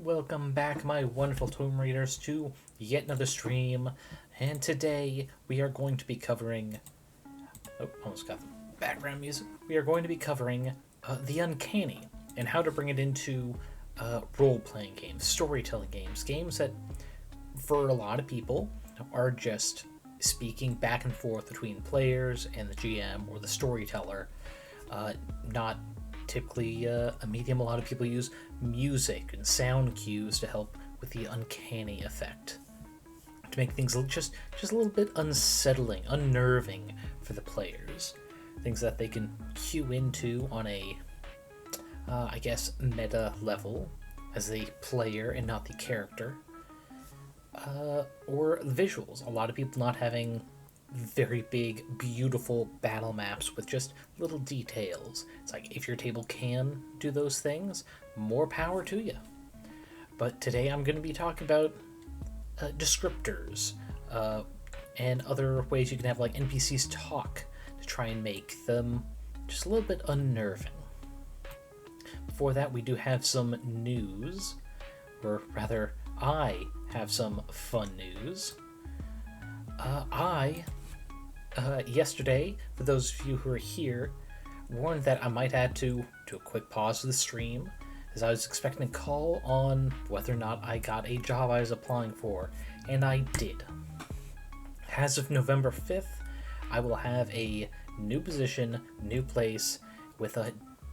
Welcome back, my wonderful Tomb Raiders, to yet another stream. And today we are going to be covering. Oh, almost got the background music. We are going to be covering the Uncanny and how to bring it into role playing games, storytelling games, games that for a lot of people are just speaking back and forth between players and the GM or the storyteller, not typically a medium. A lot of people use music and sound cues to help with the uncanny effect, to make things just a little bit unsettling, unnerving for the players. Things that they can cue into on a, I guess, meta level as the player and not the character. Or visuals. A lot of people not having very big, beautiful battle maps with just little details. It's like, if your table can do those things, more power to you. But today I'm going to be talking about descriptors and other ways you can have like NPCs talk to try and make them just a little bit unnerving. Before that, we do have some news, or rather, I have some fun news. Yesterday, for those of you who are here, warned that I might have to do a quick pause of the stream, as I was expecting a call on whether or not I got a job I was applying for, and I did. As of November 5th, I will have a new position, new place, with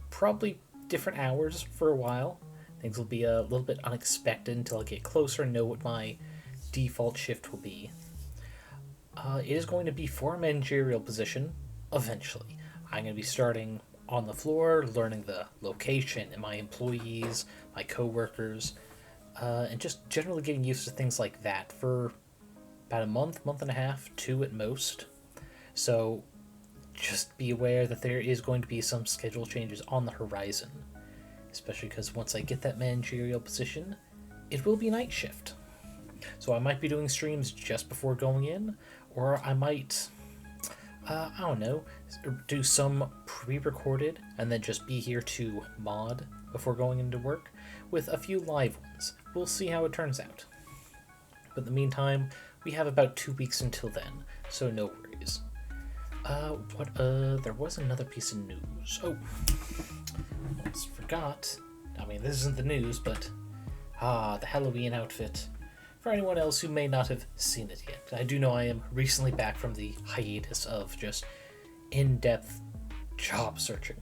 probably different hours for a while. Things will be a little bit unexpected until I get closer and know what my default shift will be. It is going to be for a managerial position, eventually. I'm going to be starting on the floor, learning the location and my employees, my coworkers, and just generally getting used to things like that for about a month and a half, 2 at most. So just be aware that there is going to be some schedule changes on the horizon, especially because once I get that managerial position, it will be night shift. So I might be doing streams just before going in, or I might, I don't know, do some pre-recorded and then just be here to mod before going into work with a few live ones. We'll see how it turns out. But in the meantime, we have about 2 weeks until then, so no worries. There was another piece of news. Oh, almost forgot. I mean, this isn't the news, but, the Halloween outfit. For anyone else who may not have seen it yet, I do know I am recently back from the hiatus of just in-depth job searching.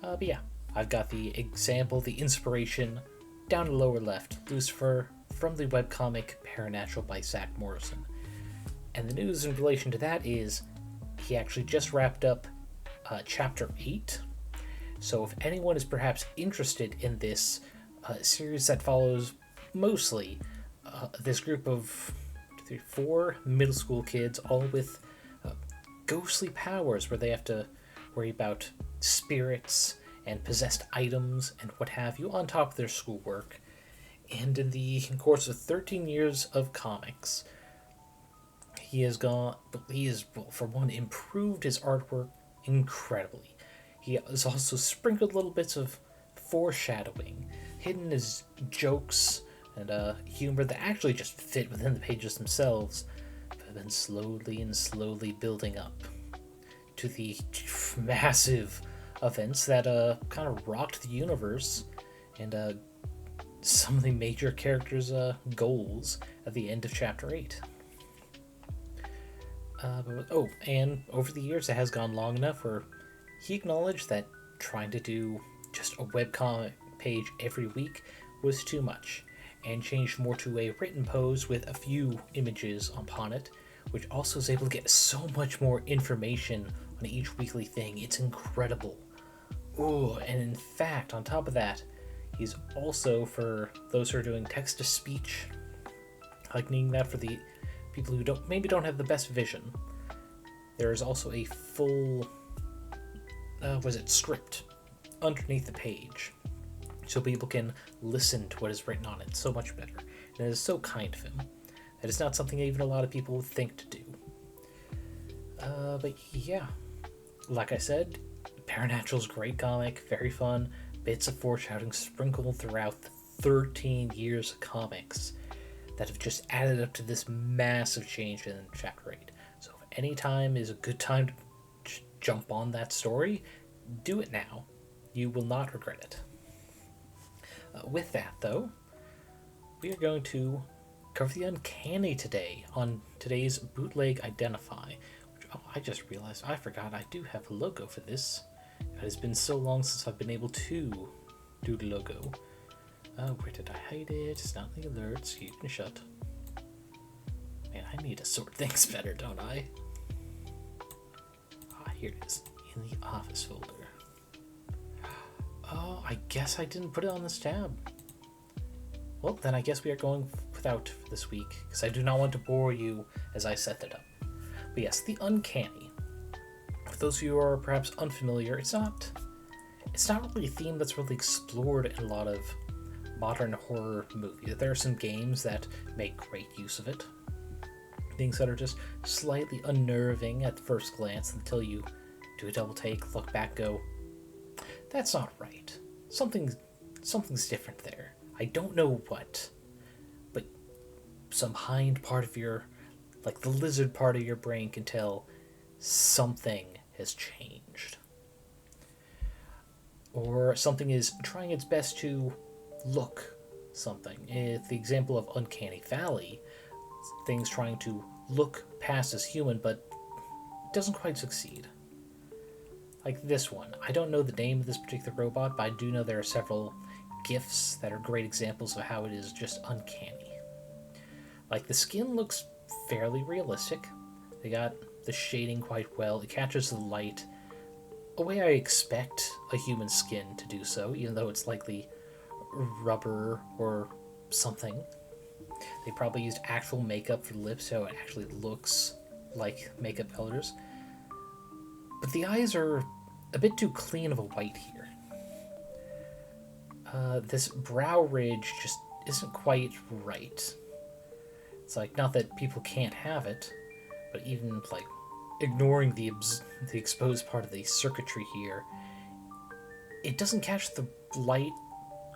But yeah, I've got the example, the inspiration, down the lower left, Lucifer, from the webcomic Paranatural by Zach Morrison. And the news in relation to that is, he actually just wrapped up Chapter 8. So if anyone is perhaps interested in this series that follows mostly this group of 4 middle school kids, all with ghostly powers, where they have to worry about spirits and possessed items and what have you on top of their schoolwork. And in the course of 13 years of comics, he has, for one, improved his artwork incredibly. He has also sprinkled little bits of foreshadowing, hidden his jokes and humor that actually just fit within the pages themselves, but have been slowly building up to the massive events that kind of rocked the universe and some of the major characters' goals at the end of Chapter 8. And over the years it has gone long enough where he acknowledged that trying to do just a webcomic page every week was too much, and changed more to a written pose with a few images upon it, which also is able to get so much more information on each weekly thing. It's incredible. Oh, and in fact, on top of that, he's also, for those who are doing text-to-speech, heightening that for the people who don't have the best vision, there is also a full script underneath the page, so people can listen to what is written on it so much better. And it is so kind of him. That is not something even a lot of people would think to do. But yeah, like I said, Paranatural's a great comic, very fun, bits of foreshadowing sprinkled throughout 13 years of comics that have just added up to this massive change in Chapter 8. So if any time is a good time to jump on that story, do it now. You will not regret it. With that, though, we are going to cover the Uncanny today on today's Bootleg Identify. Which, I just realized I forgot I do have a logo for this. It has been so long since I've been able to do the logo. Where did I hide it? It's not in the alerts. You can shut. Man, I need to sort things better, don't I? Here it is. In the office folder. Oh, I guess I didn't put it on this tab. Well, then I guess we are going without for this week, because I do not want to bore you as I set it up. But yes, the Uncanny. For those of you who are perhaps unfamiliar, it's not really a theme that's really explored in a lot of modern horror movies. There are some games that make great use of it. Things that are just slightly unnerving at first glance until you do a double take, look back, go, that's not right. Something's different there. I don't know what, but some hind part of your, like the lizard part of your brain can tell something has changed. Or something is trying its best to look something. It's the example of Uncanny Valley, things trying to look past as human, but doesn't quite succeed. Like this one. I don't know the name of this particular robot, but I do know there are several GIFs that are great examples of how it is just uncanny. Like, the skin looks fairly realistic. They got the shading quite well. It catches the light a way I expect a human skin to do so, even though it's likely rubber or something. They probably used actual makeup for the lips, so it actually looks like makeup colors. But the eyes are a bit too clean of a white here. This brow ridge just isn't quite right. It's like, not that people can't have it, but even like ignoring the exposed part of the circuitry here, it doesn't catch the light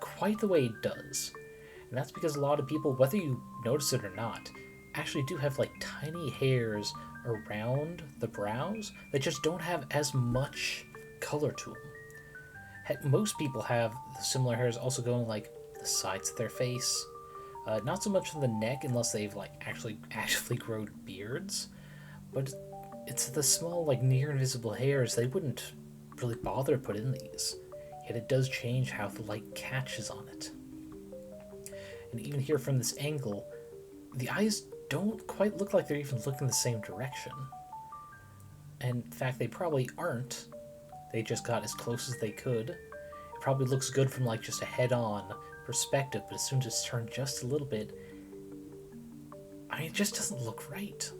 quite the way it does. And that's because a lot of people, whether you notice it or not, actually do have like tiny hairs around the brows that just don't have as much color to them. Most people have similar hairs also going like the sides of their face. Not so much on the neck unless they've like actually grown beards, but it's the small like near invisible hairs they wouldn't really bother to put in these. Yet it does change how the light catches on it. And even here from this angle, the eyes don't quite look like they're even looking the same direction. And in fact, they probably aren't. They just got as close as they could. It probably looks good from like just a head-on perspective, but as soon as it's turned just a little bit, I mean, it just doesn't look right.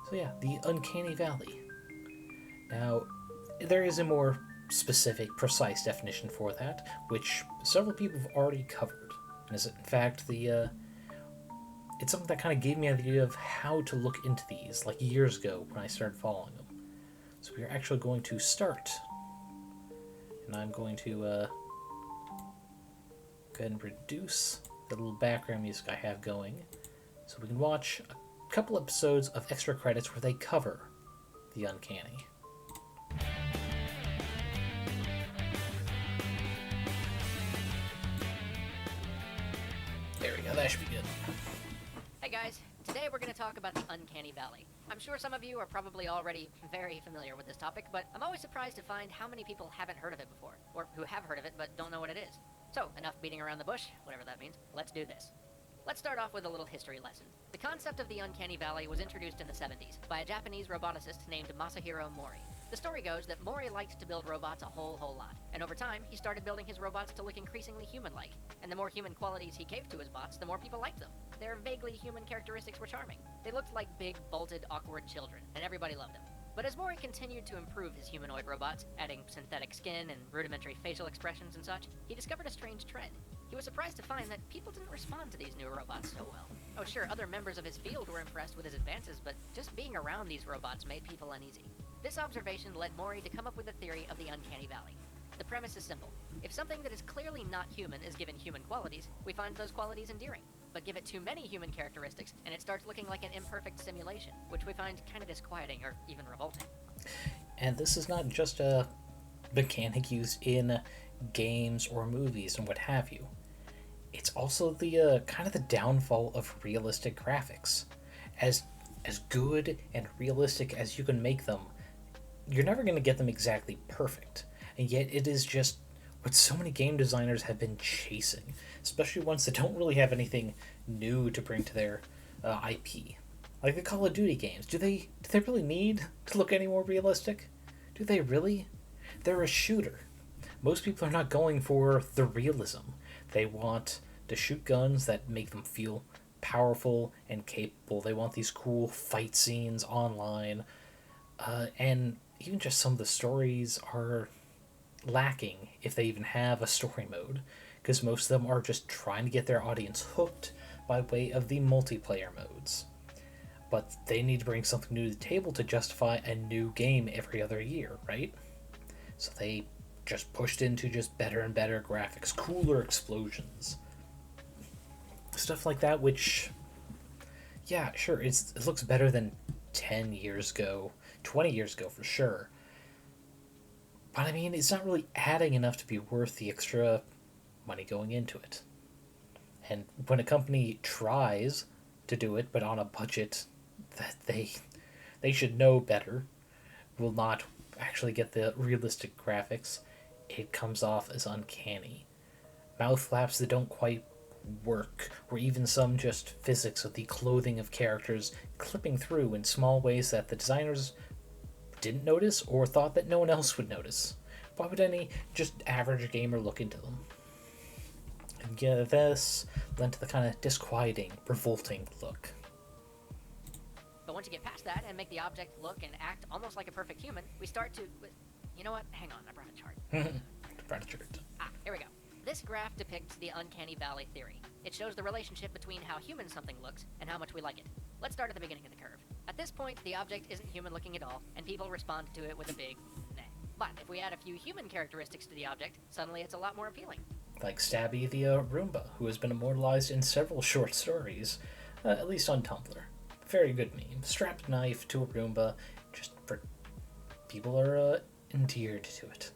So yeah, the Uncanny Valley. Now, there is a more specific, precise definition for that, which several people have already covered. And is in fact it's something that kind of gave me an idea of how to look into these, like years ago when I started following them. So we are actually going to start, and I'm going to go ahead and reduce the little background music I have going, so we can watch a couple episodes of extra credits where they cover the Uncanny. There we go, that should be good. Hey guys, today we're going to talk about the Uncanny Valley. I'm sure some of you are probably already very familiar with this topic, but I'm always surprised to find how many people haven't heard of it before, or who have heard of it but don't know what it is. So, enough beating around the bush, whatever that means, let's do this. Let's start off with a little history lesson. The concept of the Uncanny Valley was introduced in the 70s by a Japanese roboticist named Masahiro Mori. The story goes that Mori liked to build robots a whole lot, and over time, he started building his robots to look increasingly human-like, and the more human qualities he gave to his bots, the more people liked them. Their vaguely human characteristics were charming. They looked like big, bolted, awkward children, and everybody loved them. But as Mori continued to improve his humanoid robots, adding synthetic skin and rudimentary facial expressions and such, he discovered a strange trend. He was surprised to find that people didn't respond to these new robots so well. Oh sure, other members of his field were impressed with his advances, but just being around these robots made people uneasy. This observation led Mori to come up with the theory of the Uncanny Valley. The premise is simple. If something that is clearly not human is given human qualities, we find those qualities endearing. But give it too many human characteristics, and it starts looking like an imperfect simulation, which we find kind of disquieting or even revolting. And this is not just a mechanic used in games or movies and what have you. It's also the kind of the downfall of realistic graphics. As good and realistic as you can make them, you're never going to get them exactly perfect. And yet it is just what so many game designers have been chasing, especially ones that don't really have anything new to bring to their IP. Like the Call of Duty games, do they really need to look any more realistic? Do they really? They're a shooter. Most people are not going for the realism. They want to shoot guns that make them feel powerful and capable. They want these cool fight scenes online. And even just some of the stories are lacking, if they even have a story mode, because most of them are just trying to get their audience hooked by way of the multiplayer modes. But they need to bring something new to the table to justify a new game every other year, right? So they just pushed into just better and better graphics, cooler explosions, stuff like that, which, yeah, sure, it looks better than 10 years ago, 20 years ago for sure. But I mean, it's not really adding enough to be worth the extra money going into it. And when a company tries to do it, but on a budget that they should know better, will not actually get the realistic graphics, it comes off as uncanny. Mouth flaps that don't quite work, or even some just physics of the clothing of characters clipping through in small ways that the designers didn't notice or thought that no one else would notice. Why would any just average gamer look into them? And yeah, this lent to the kind of disquieting, revolting look. But once you get past that and make the object look and act almost like a perfect human, we start to... You know what? Hang on, I brought a chart. Here we go. This graph depicts the uncanny valley theory. It shows the relationship between how human something looks and how much we like it. Let's start at the beginning of the curve. At this point, the object isn't human looking at all, and people respond to it with a big meh. But if we add a few human characteristics to the object, suddenly it's a lot more appealing. Like Stabby the Roomba, who has been immortalized in several short stories, at least on Tumblr. Very good meme. Strapped knife to a Roomba, just for people are endeared to it.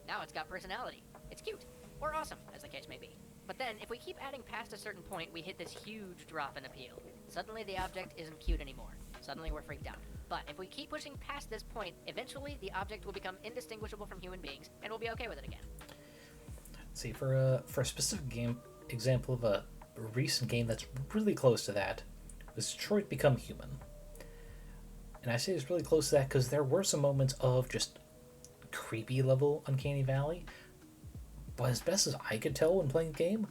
Now it's got personality. It's cute. Or awesome, as the case may be. But then, if we keep adding past a certain point, we hit this huge drop in appeal. Suddenly the object isn't cute anymore. Suddenly we're freaked out. But if we keep pushing past this point, eventually the object will become indistinguishable from human beings, and we'll be okay with it again. See, for a specific game example of a recent game that's really close to that, was Detroit Become Human. And I say it's really close to that because there were some moments of just creepy level Uncanny Valley, but as best as I could tell when playing the game,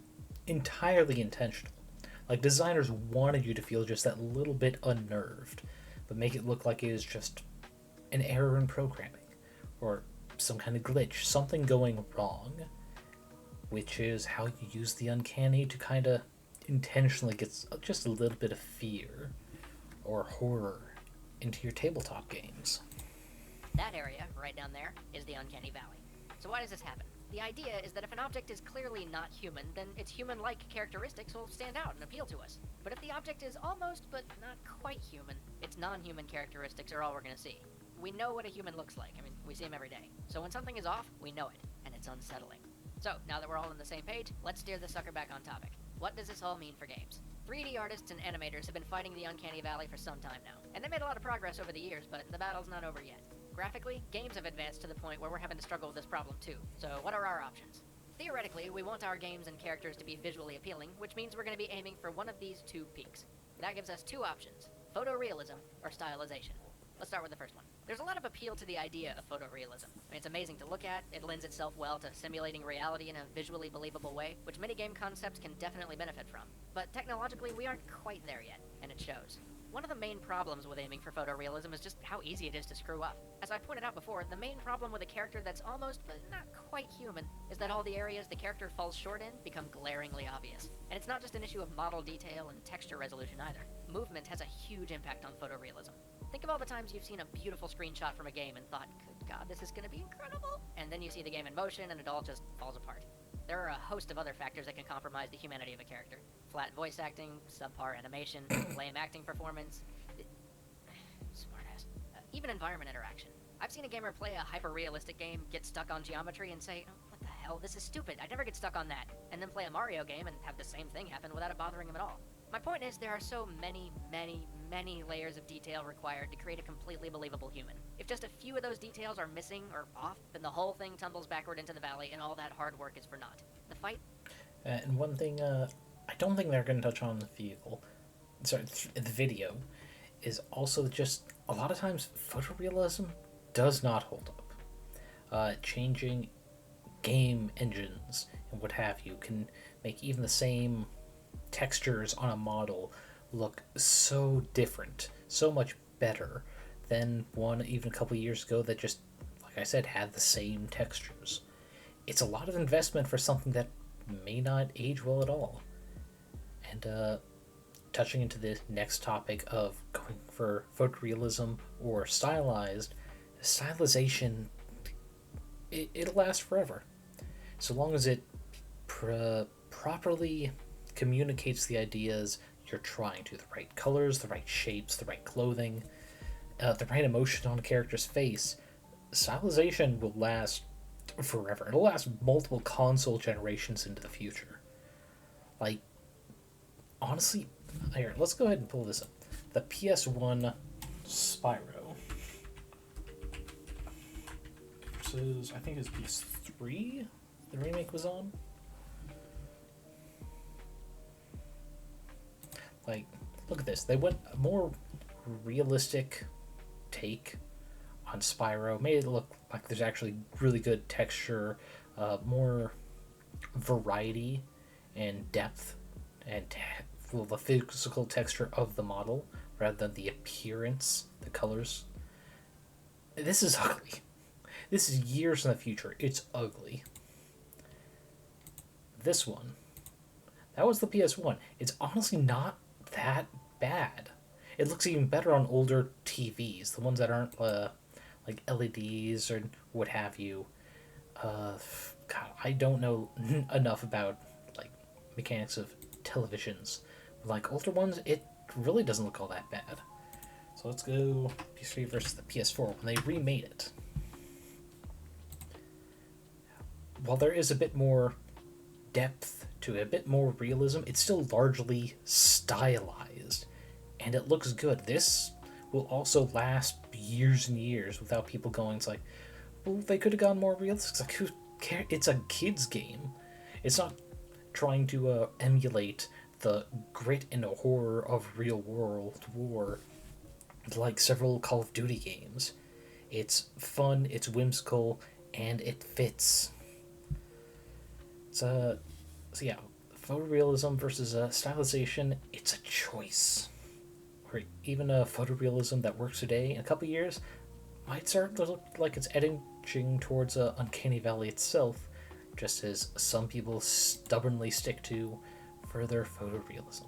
entirely intentional. Like, designers wanted you to feel just that little bit unnerved, but make it look like it is just an error in programming, or some kind of glitch, something going wrong, which is how you use the uncanny to kind of intentionally get just a little bit of fear or horror into your tabletop games. That area, right down there, is the Uncanny Valley. So why does this happen? The idea is that if an object is clearly not human, then its human-like characteristics will stand out and appeal to us. But if the object is almost, but not quite human, its non-human characteristics are all we're going to see. We know what a human looks like. I mean, we see him every day. So when something is off, we know it, and it's unsettling. So, now that we're all on the same page, let's steer the sucker back on topic. What does this all mean for games? 3D artists and animators have been fighting the Uncanny Valley for some time now, and they made a lot of progress over the years, but the battle's not over yet. Graphically, games have advanced to the point where we're having to struggle with this problem too. So what are our options? Theoretically, we want our games and characters to be visually appealing, which means we're going to be aiming for one of these two peaks. That gives us two options: photorealism or stylization. Let's start with the first one. There's a lot of appeal to the idea of photorealism. I mean, it's amazing to look at, it lends itself well to simulating reality in a visually believable way, which many game concepts can definitely benefit from. But technologically, we aren't quite there yet, and it shows. One of the main problems with aiming for photorealism is just how easy it is to screw up. As I pointed out before, the main problem with a character that's almost, but not quite human, is that all the areas the character falls short in become glaringly obvious. And it's not just an issue of model detail and texture resolution either. movement has a huge impact on photorealism. Think of all the times you've seen a beautiful screenshot from a game and thought, good god, this is going to be incredible, and then you see the game in motion and it all just falls apart. There are a host of other factors that can compromise the humanity of a character. Flat voice acting, subpar animation, lame acting performance, smartass, even environment interaction. I've seen a gamer play a hyper-realistic game, get stuck on geometry, and say, oh, what the hell, this is stupid, I'd never get stuck on that, and then play a Mario game and have the same thing happen without it bothering him at all. My point is, there are so many layers of detail required to create a completely believable human. If just a few of those details are missing or off, then the whole thing tumbles backward into the valley and all that hard work is for naught. The fight... And one thing, I don't think they're going to touch on the video, is also just, a lot of times, photorealism does not hold up. Changing game engines and what have you can make even the same textures on a model look so different, so much better than one even a couple years ago that just, like I said, had the same textures. It's a lot of investment for something that may not age well at all. And touching into the next topic of going for photorealism or stylization, it'll last forever. So long as it properly communicates the ideas you're trying to. The right colors, the right shapes, the right clothing, the right emotion on a character's face. Stylization will last forever. It'll last multiple console generations into the future. Like, honestly, here, let's go ahead and pull this up. The PS1 Spyro versus, I think it was PS3 the remake was on. Like, look at this. They went a more realistic take on Spyro. Made it look like there's actually really good texture, more variety and depth, and the physical texture of the model rather than the appearance, the colors. This is ugly. This is years in the future. It's ugly. This one, that was the PS1. It's honestly not that bad. It looks even better on older TVs, the ones that aren't like LEDs or what have you. God, I don't know enough about like mechanics of televisions. Like older ones, it really doesn't look all that bad. So let's go PS3 versus the PS4 when they remade it. While there is a bit more depth to it, a bit more realism, it's still largely stylized, and it looks good. This will also last years and years without people going, it's like, well, they could have gone more realistic. It's like, who cares? It's a kid's game. It's not trying to emulate the grit and horror of real world war like several Call of Duty games. It's fun, it's whimsical, and it fits. So yeah, photorealism versus stylization, it's a choice. Or even a photorealism that works today in a couple years might start to look like it's edging towards Uncanny Valley itself, just as some people stubbornly stick to further photorealism.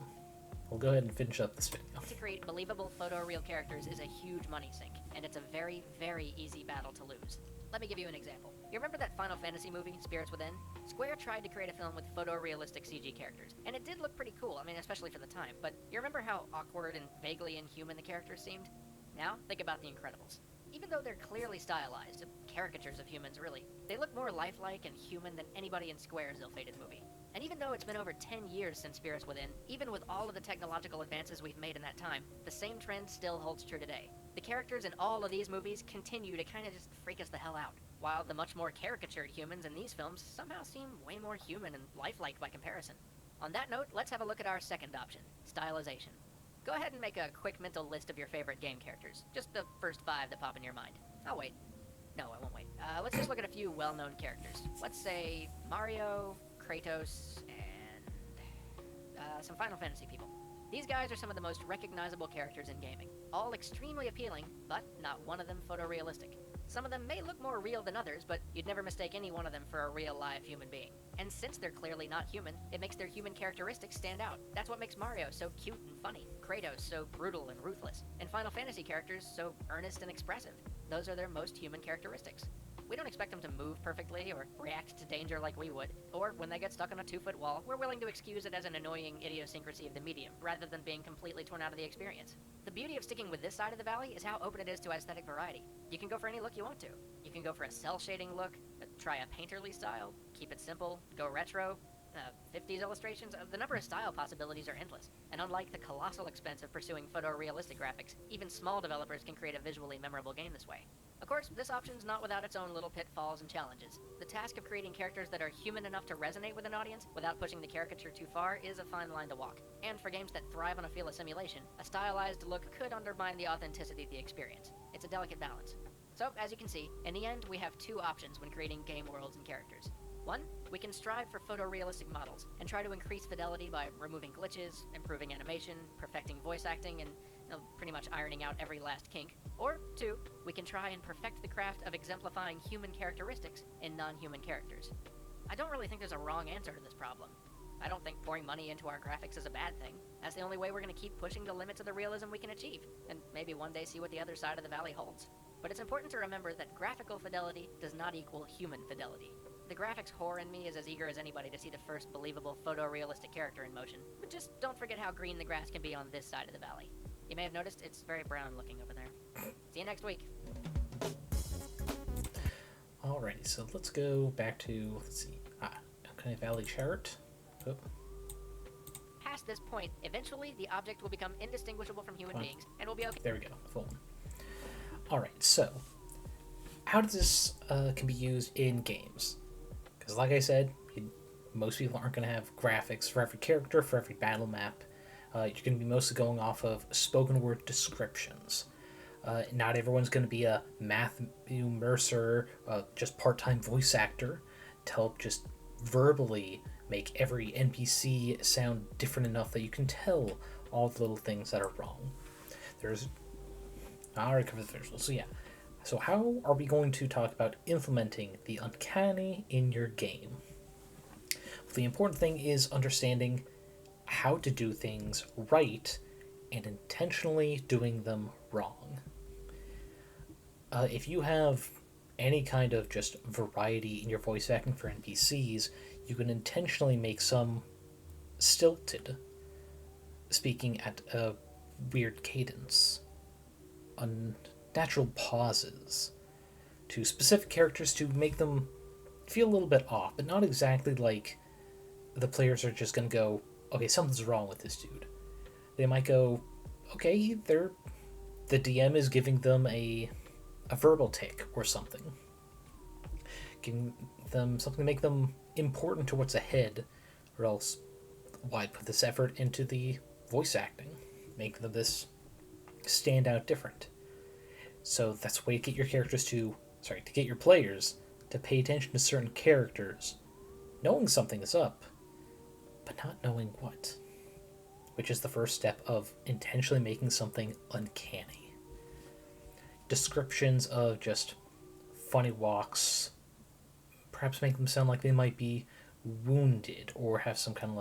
We'll go ahead and finish up this video. To create believable photoreal characters is a huge money sink, and it's a very, very easy battle to lose. Let me give you an example. You remember that Final Fantasy movie, Spirits Within? Square tried to create a film with photorealistic CG characters, and it did look pretty cool, especially for the time, but you remember how awkward and vaguely inhuman the characters seemed? Now, think about The Incredibles. Even though they're clearly stylized, caricatures of humans really, they look more lifelike and human than anybody in Square's ill-fated movie. And even though it's been over 10 years since Spirits Within, even with all of the technological advances we've made in that time, the same trend still holds true today. The characters in all of these movies continue to kind of just freak us the hell out, while the much more caricatured humans in these films somehow seem way more human and lifelike by comparison. On that note, let's have a look at our second option, stylization. Go ahead and make a quick mental list of your favorite game characters, just the first 5 that pop in your mind. I'll wait. No, I won't wait. Let's just look at a few well-known characters. Let's say Mario, Kratos, and some Final Fantasy people. These guys are some of the most recognizable characters in gaming, all extremely appealing, but not one of them photorealistic. Some of them may look more real than others, but you'd never mistake any one of them for a real live human being. And since they're clearly not human, it makes their human characteristics stand out. That's what makes Mario so cute and funny, Kratos so brutal and ruthless, and Final Fantasy characters so earnest and expressive. Those are their most human characteristics. We don't expect them to move perfectly or react to danger like we would, or when they get stuck on a 2-foot wall, we're willing to excuse it as an annoying idiosyncrasy of the medium, rather than being completely torn out of the experience. The beauty of sticking with this side of the valley is how open it is to aesthetic variety. You can go for any look you want to. You can go for a cell shading look, try a painterly style, keep it simple, go retro, 50s illustrations. The number of style possibilities are endless, and unlike the colossal expense of pursuing photorealistic graphics, even small developers can create a visually memorable game this way. Of course, this option's not without its own little pitfalls and challenges. The task of creating characters that are human enough to resonate with an audience without pushing the caricature too far is a fine line to walk. And for games that thrive on a feel of simulation, a stylized look could undermine the authenticity of the experience. It's a delicate balance. So, as you can see, in the end, we have two options when creating game worlds and characters. One, we can strive for photorealistic models and try to increase fidelity by removing glitches, improving animation, perfecting voice acting, and pretty much ironing out every last kink. Or two, we can try and perfect the craft of exemplifying human characteristics in non-human characters. I don't really think there's a wrong answer to this problem. I don't think pouring money into our graphics is a bad thing. That's the only way we're going to keep pushing the limits of the realism we can achieve, and maybe one day see what the other side of the valley holds. But it's important to remember that graphical fidelity does not equal human fidelity. The graphics whore in me is as eager as anybody to see the first believable photorealistic character in motion, but just don't forget how green the grass can be on this side of the valley. You may have noticed it's very brown looking over there. See you next week. Alrighty, so let's go back to, let's see, Uncanny Valley chart. Oh. Past this point, eventually the object will become indistinguishable from human beings, and we'll be okay. There we go, full one. Alright, so, how does this can be used in games? Because like I said, most people aren't going to have graphics for every character, for every battle map. You're going to be mostly going off of spoken word descriptions. Not everyone's going to be a Matthew Mercer, just part-time voice actor, to help just verbally make every NPC sound different enough that you can tell all the little things that are wrong. I already covered the visuals, so yeah. So how are we going to talk about implementing the uncanny in your game? Well, the important thing is understanding how to do things right and intentionally doing them wrong. If you have any kind of just variety in your voice acting for NPCs, you can intentionally make some stilted, speaking at a weird cadence, unnatural pauses to specific characters to make them feel a little bit off, but not exactly like the players are just going to go, okay, something's wrong with this dude. They might go, okay, the DM is giving them a verbal tick or something. Giving them something to make them important to what's ahead, or else why put this effort into the voice acting? Make them this stand out different. So that's a way to get your to get your players to pay attention to certain characters, knowing something is up, but not knowing what. Which is the first step of intentionally making something uncanny. Descriptions of just funny walks, perhaps make them sound like they might be wounded or have some kind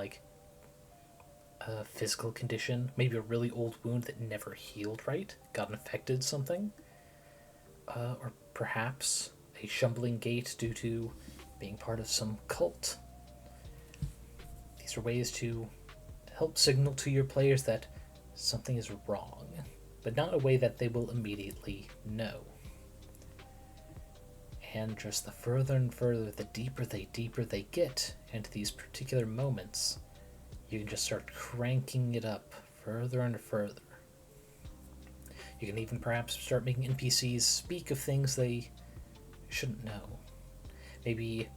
of physical condition, maybe a really old wound that never healed right, got infected something, or perhaps a stumbling gait due to being part of some cult. These are ways to help signal to your players that something is wrong, but not in a way that they will immediately know. And just the further and further, the deeper they get into these particular moments, you can just start cranking it up further and further. You can even perhaps start making NPCs speak of things they shouldn't know. Maybe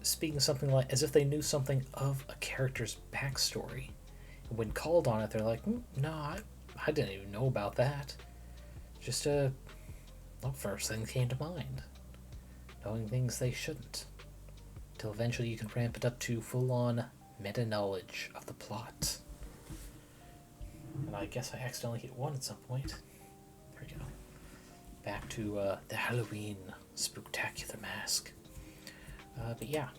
speaking something like as if they knew something of a character's backstory. And when called on it, they're like, no, I didn't even know about that. Just first thing that came to mind. Knowing things they shouldn't. Till eventually you can ramp it up to full-on meta-knowledge of the plot. And I guess I accidentally hit 1 at some point. There we go. back to the Halloween spooktacular mask. But yeah.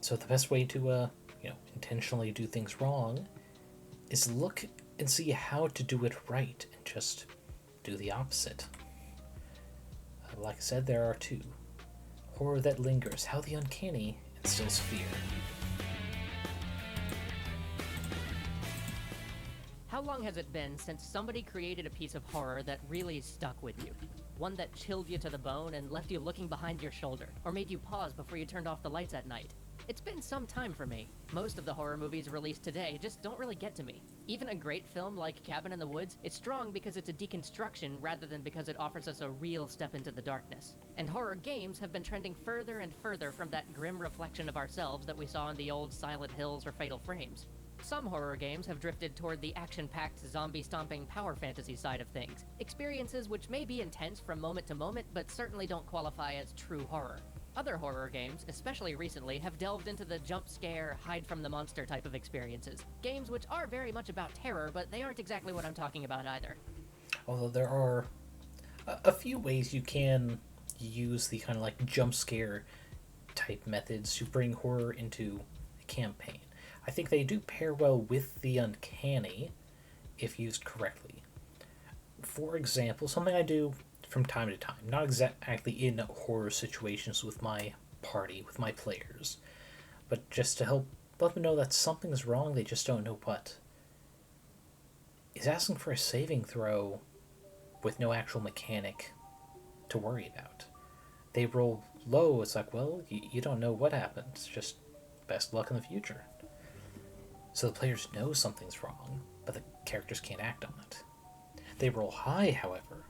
So the best way to, intentionally do things wrong is look and see how to do it right and just do the opposite. Like I said, there are two. Horror that lingers, how the uncanny instills fear. How long has it been since somebody created a piece of horror that really stuck with you? One that chilled you to the bone and left you looking behind your shoulder, or made you pause before you turned off the lights at night? It's been some time for me. Most of the horror movies released today just don't really get to me. Even a great film like Cabin in the Woods, it's strong because it's a deconstruction rather than because it offers us a real step into the darkness. And horror games have been trending further and further from that grim reflection of ourselves that we saw in the old Silent Hills or Fatal Frames. Some horror games have drifted toward the action-packed, zombie-stomping power fantasy side of things, experiences which may be intense from moment to moment, but certainly don't qualify as true horror. Other horror games, especially recently, have delved into the jump scare, hide from the monster type of experiences. Games which are very much about terror, but they aren't exactly what I'm talking about either. Although there are a few ways you can use the kind of like jump scare type methods to bring horror into a campaign. I think they do pair well with the uncanny if used correctly. For example, something I do from time to time, not exactly in horror situations with my party, with my players, but just to help let them know that something's wrong, they just don't know what, is asking for a saving throw with no actual mechanic to worry about. They roll low, it's like, well, you don't know what happened, it's just best luck in the future. So the players know something's wrong, but the characters can't act on it. They roll high, however.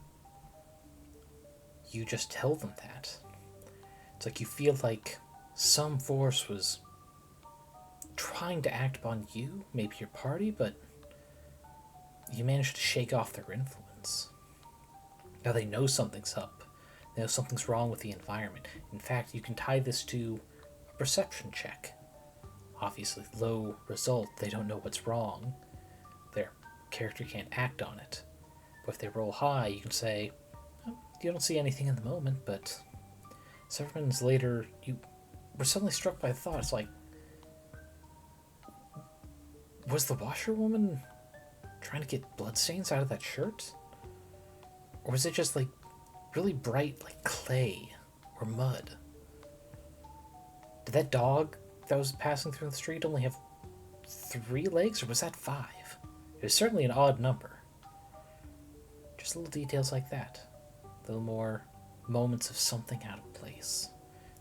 You just tell them that. It's like you feel like some force was trying to act upon you, maybe your party, but you managed to shake off their influence. Now they know something's up. They know something's wrong with the environment. In fact, you can tie this to a perception check. Obviously, low result, they don't know what's wrong. Their character can't act on it. But if they roll high, you can say, oh, you don't see anything in the moment, but several minutes later, you were suddenly struck by a thought. It's like, was the washerwoman trying to get bloodstains out of that shirt? Or was it just like really bright, like clay or mud? Did that dog that was passing through the street only have 3 legs, or was that 5? It was certainly an odd number. Just little details like that. Little more moments of something out of place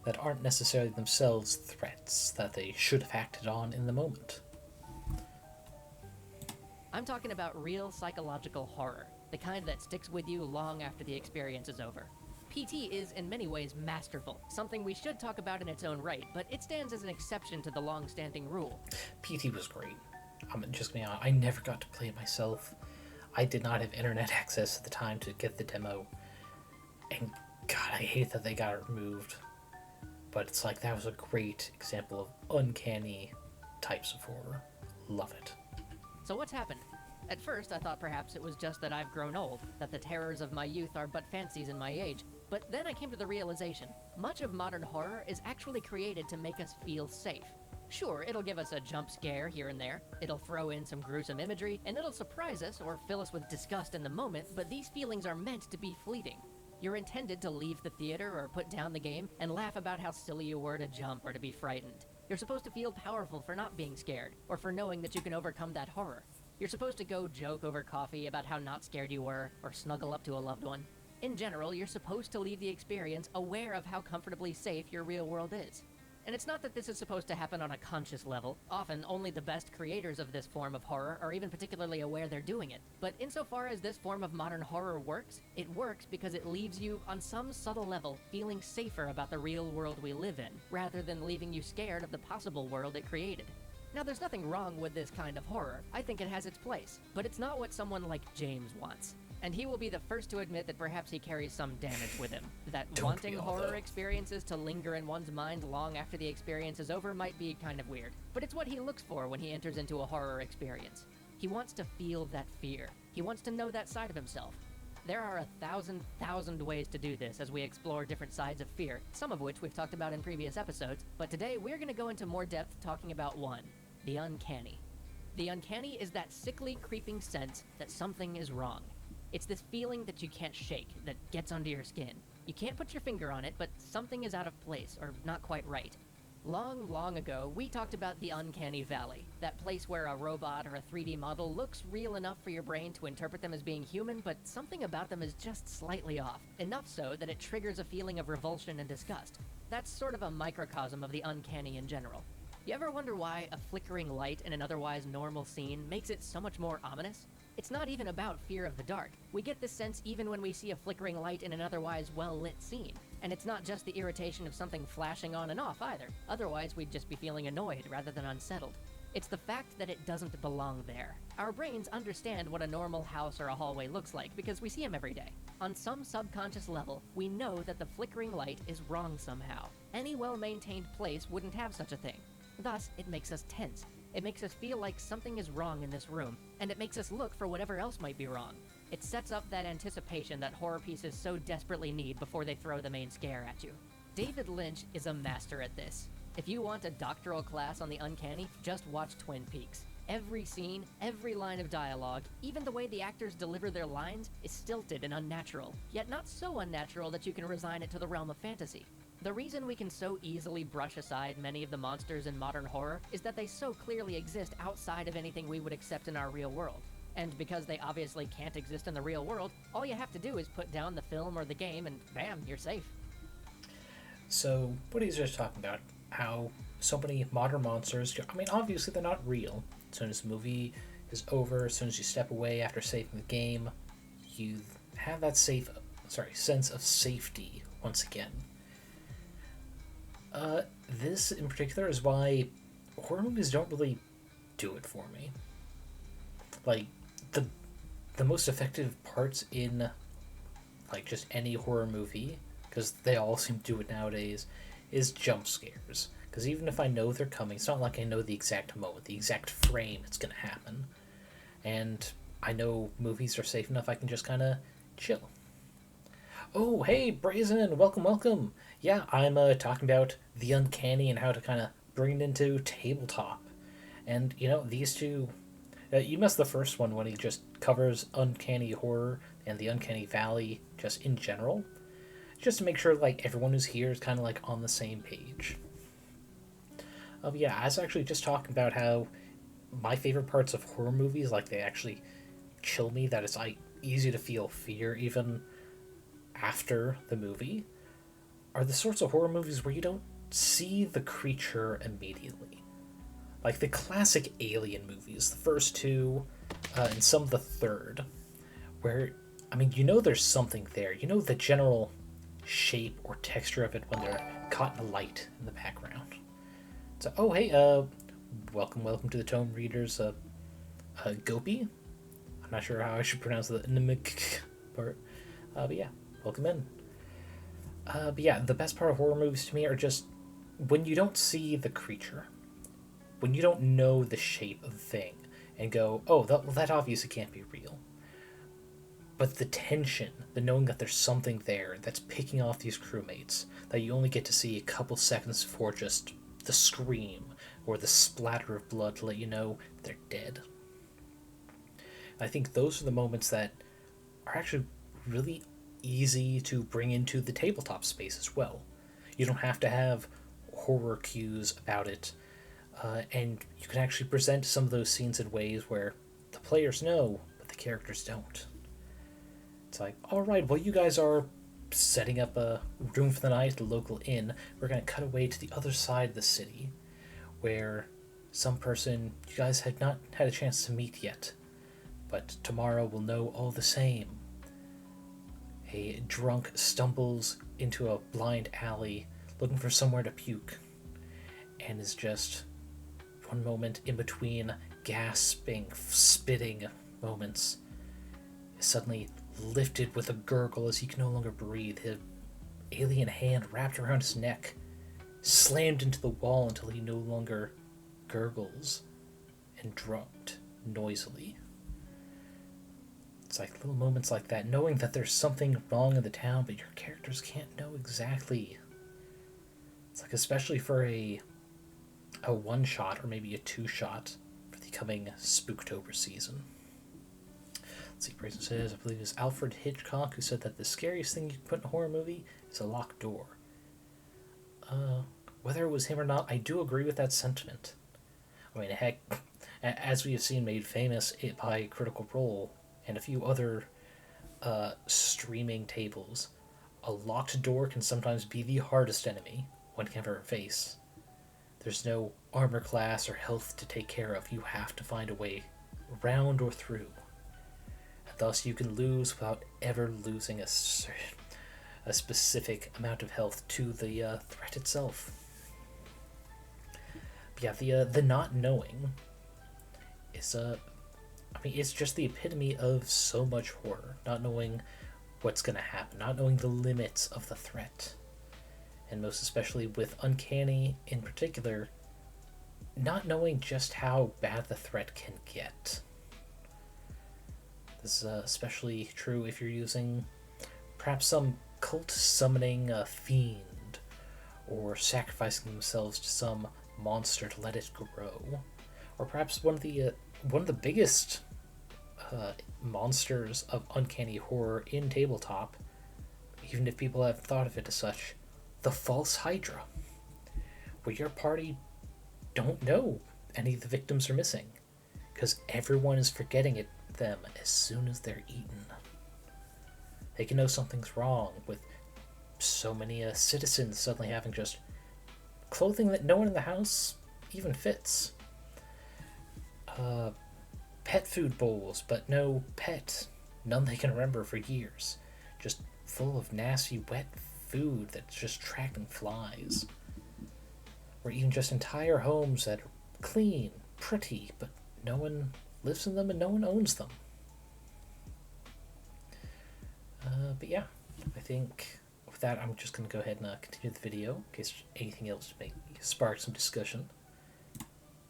that aren't necessarily themselves threats that they should have acted on in the moment. I'm talking about real psychological horror, the kind that sticks with you long after the experience is over. PT is in many ways masterful, something we should talk about in its own right, but it stands as an exception to the long-standing rule. PT was great. I'm just gonna be honest, I never got to play it myself. I did not have internet access at the time to get the demo. And God, I hate that they got it removed. But it's like, that was a great example of uncanny types of horror. Love it. So what's happened? At first, I thought perhaps it was just that I've grown old, that the terrors of my youth are but fancies in my age. But then I came to the realization, much of modern horror is actually created to make us feel safe. Sure, it'll give us a jump scare here and there, it'll throw in some gruesome imagery, and it'll surprise us or fill us with disgust in the moment, but these feelings are meant to be fleeting. You're intended to leave the theater or put down the game and laugh about how silly you were to jump or to be frightened. You're supposed to feel powerful for not being scared, or for knowing that you can overcome that horror. You're supposed to go joke over coffee about how not scared you were, or snuggle up to a loved one. In general, you're supposed to leave the experience aware of how comfortably safe your real world is. And it's not that this is supposed to happen on a conscious level. Often, only the best creators of this form of horror are even particularly aware they're doing it. But insofar as this form of modern horror works, it works because it leaves you, on some subtle level, feeling safer about the real world we live in, rather than leaving you scared of the possible world it created. Now, there's nothing wrong with this kind of horror. I think it has its place. But it's not what someone like James wants. And he will be the first to admit that perhaps he carries some damage with him. That wanting horror experiences to linger in one's mind long after the experience is over might be kind of weird. But it's what he looks for when he enters into a horror experience. He wants to feel that fear. He wants to know that side of himself. There are 1,000 ways to do this as we explore different sides of fear, some of which we've talked about in previous episodes, but today we're going to go into more depth talking about one, the uncanny. The uncanny is that sickly, creeping sense that something is wrong. It's this feeling that you can't shake, that gets under your skin. You can't put your finger on it, but something is out of place, or not quite right. Long ago, we talked about the Uncanny Valley, that place where a robot or a 3D model looks real enough for your brain to interpret them as being human, but something about them is just slightly off, enough so that it triggers a feeling of revulsion and disgust. That's sort of a microcosm of the uncanny in general. You ever wonder why a flickering light in an otherwise normal scene makes it so much more ominous? It's not even about fear of the dark. We get this sense even when we see a flickering light in an otherwise well-lit scene. And it's not just the irritation of something flashing on and off either. Otherwise, we'd just be feeling annoyed rather than unsettled. It's the fact that it doesn't belong there. Our brains understand what a normal house or a hallway looks like because we see them every day. On some subconscious level, we know that the flickering light is wrong somehow. Any well-maintained place wouldn't have such a thing. Thus, it makes us tense. It makes us feel like something is wrong in this room, and it makes us look for whatever else might be wrong. It sets up that anticipation that horror pieces so desperately need before they throw the main scare at you. David Lynch is a master at this. If you want a doctoral class on the uncanny, just watch Twin Peaks. Every scene, every line of dialogue, even the way the actors deliver their lines is stilted and unnatural, yet not so unnatural that you can resign it to the realm of fantasy. The reason we can so easily brush aside many of the monsters in modern horror is that they so clearly exist outside of anything we would accept in our real world. And because they obviously can't exist in the real world, all you have to do is put down the film or the game and bam, you're safe. So, what he's just talking about, how so many modern monsters, I mean, obviously they're not real. As soon as the movie is over, as soon as you step away after saving the game, you have that sense of safety once again. This in particular is why horror movies don't really do it for me. Like, the most effective parts in, like, just any horror movie, because they all seem to do it nowadays, is jump scares. Because even if I know they're coming, it's not like I know the exact moment, the exact frame it's going to happen. And I know movies are safe enough I can just kind of chill. Oh, hey, Brazen, welcome. Yeah, I'm talking about the uncanny and how to kind of bring it into tabletop. And, you know, these two, you missed the first one when he just covers uncanny horror and the uncanny valley just in general, just to make sure, like, everyone who's here is kind of, like, on the same page. Yeah, I was actually just talking about how my favorite parts of horror movies, like, they actually chill me, that it's, like, easy to feel fear even after the movie, are the sorts of horror movies where you don't see the creature immediately. Like the classic Alien movies, the first two, and some of the third, where, I mean, you know there's something there. You know the general shape or texture of it when they're caught in the light in the background. So, oh, hey, welcome to the Tome Readers, Gopi. I'm not sure how I should pronounce the Nimic part, but yeah, welcome in. But yeah, the best part of horror movies to me are just when you don't see the creature, when you don't know the shape of the thing, and go, oh, that obviously can't be real. But the tension, the knowing that there's something there that's picking off these crewmates, that you only get to see a couple seconds before just the scream or the splatter of blood to let you know they're dead. I think those are the moments that are actually really easy to bring into the tabletop space as well. You don't have to have horror cues about it, and you can actually present some of those scenes in ways where the players know, but the characters don't. It's like, alright, well, you guys are setting up a room for the night at the local inn. We're going to cut away to the other side of the city, where some person you guys had not had a chance to meet yet, but tomorrow will know all the same. A drunk stumbles into a blind alley looking for somewhere to puke, and is just one moment in between gasping, spitting moments, is suddenly lifted with a gurgle as he can no longer breathe, his alien hand wrapped around his neck, slammed into the wall until he no longer gurgles, and dropped noisily. It's like little moments like that, knowing that there's something wrong in the town, but your characters can't know exactly. It's like, especially for a one-shot or maybe a two-shot for the coming Spooktober season. Let's see, Grayson says, I believe it's Alfred Hitchcock who said that the scariest thing you can put in a horror movie is a locked door. Whether it was him or not, I do agree with that sentiment. I mean, heck, as we have seen made famous by Critical Role and a few other streaming tables, a locked door can sometimes be the hardest enemy one can ever face. There's no armor class or health to take care of. You have to find a way around or through. And thus you can lose without ever losing a specific amount of health to the threat itself. But yeah, the not knowing is it's just the epitome of so much horror. Not knowing what's going to happen, not knowing the limits of the threat. And most especially with Uncanny in particular, not knowing just how bad the threat can get. This is especially true if you're using perhaps some cult summoning a fiend, or sacrificing themselves to some monster to let it grow, or perhaps one of the biggest monsters of Uncanny Horror in tabletop, even if people have thought of it as such, the false Hydra, where your party don't know any of the victims are missing, because everyone is forgetting them as soon as they're eaten. They can know something's wrong with so many citizens suddenly having just clothing that no one in the house even fits. Pet food bowls, but no pet. None they can remember for years. Just full of nasty, wet food that's just tracking flies. Or even just entire homes that are clean, pretty, but no one lives in them and no one owns them. But yeah, I think with that, I'm just going to go ahead and continue the video in case there's anything else to spark some discussion.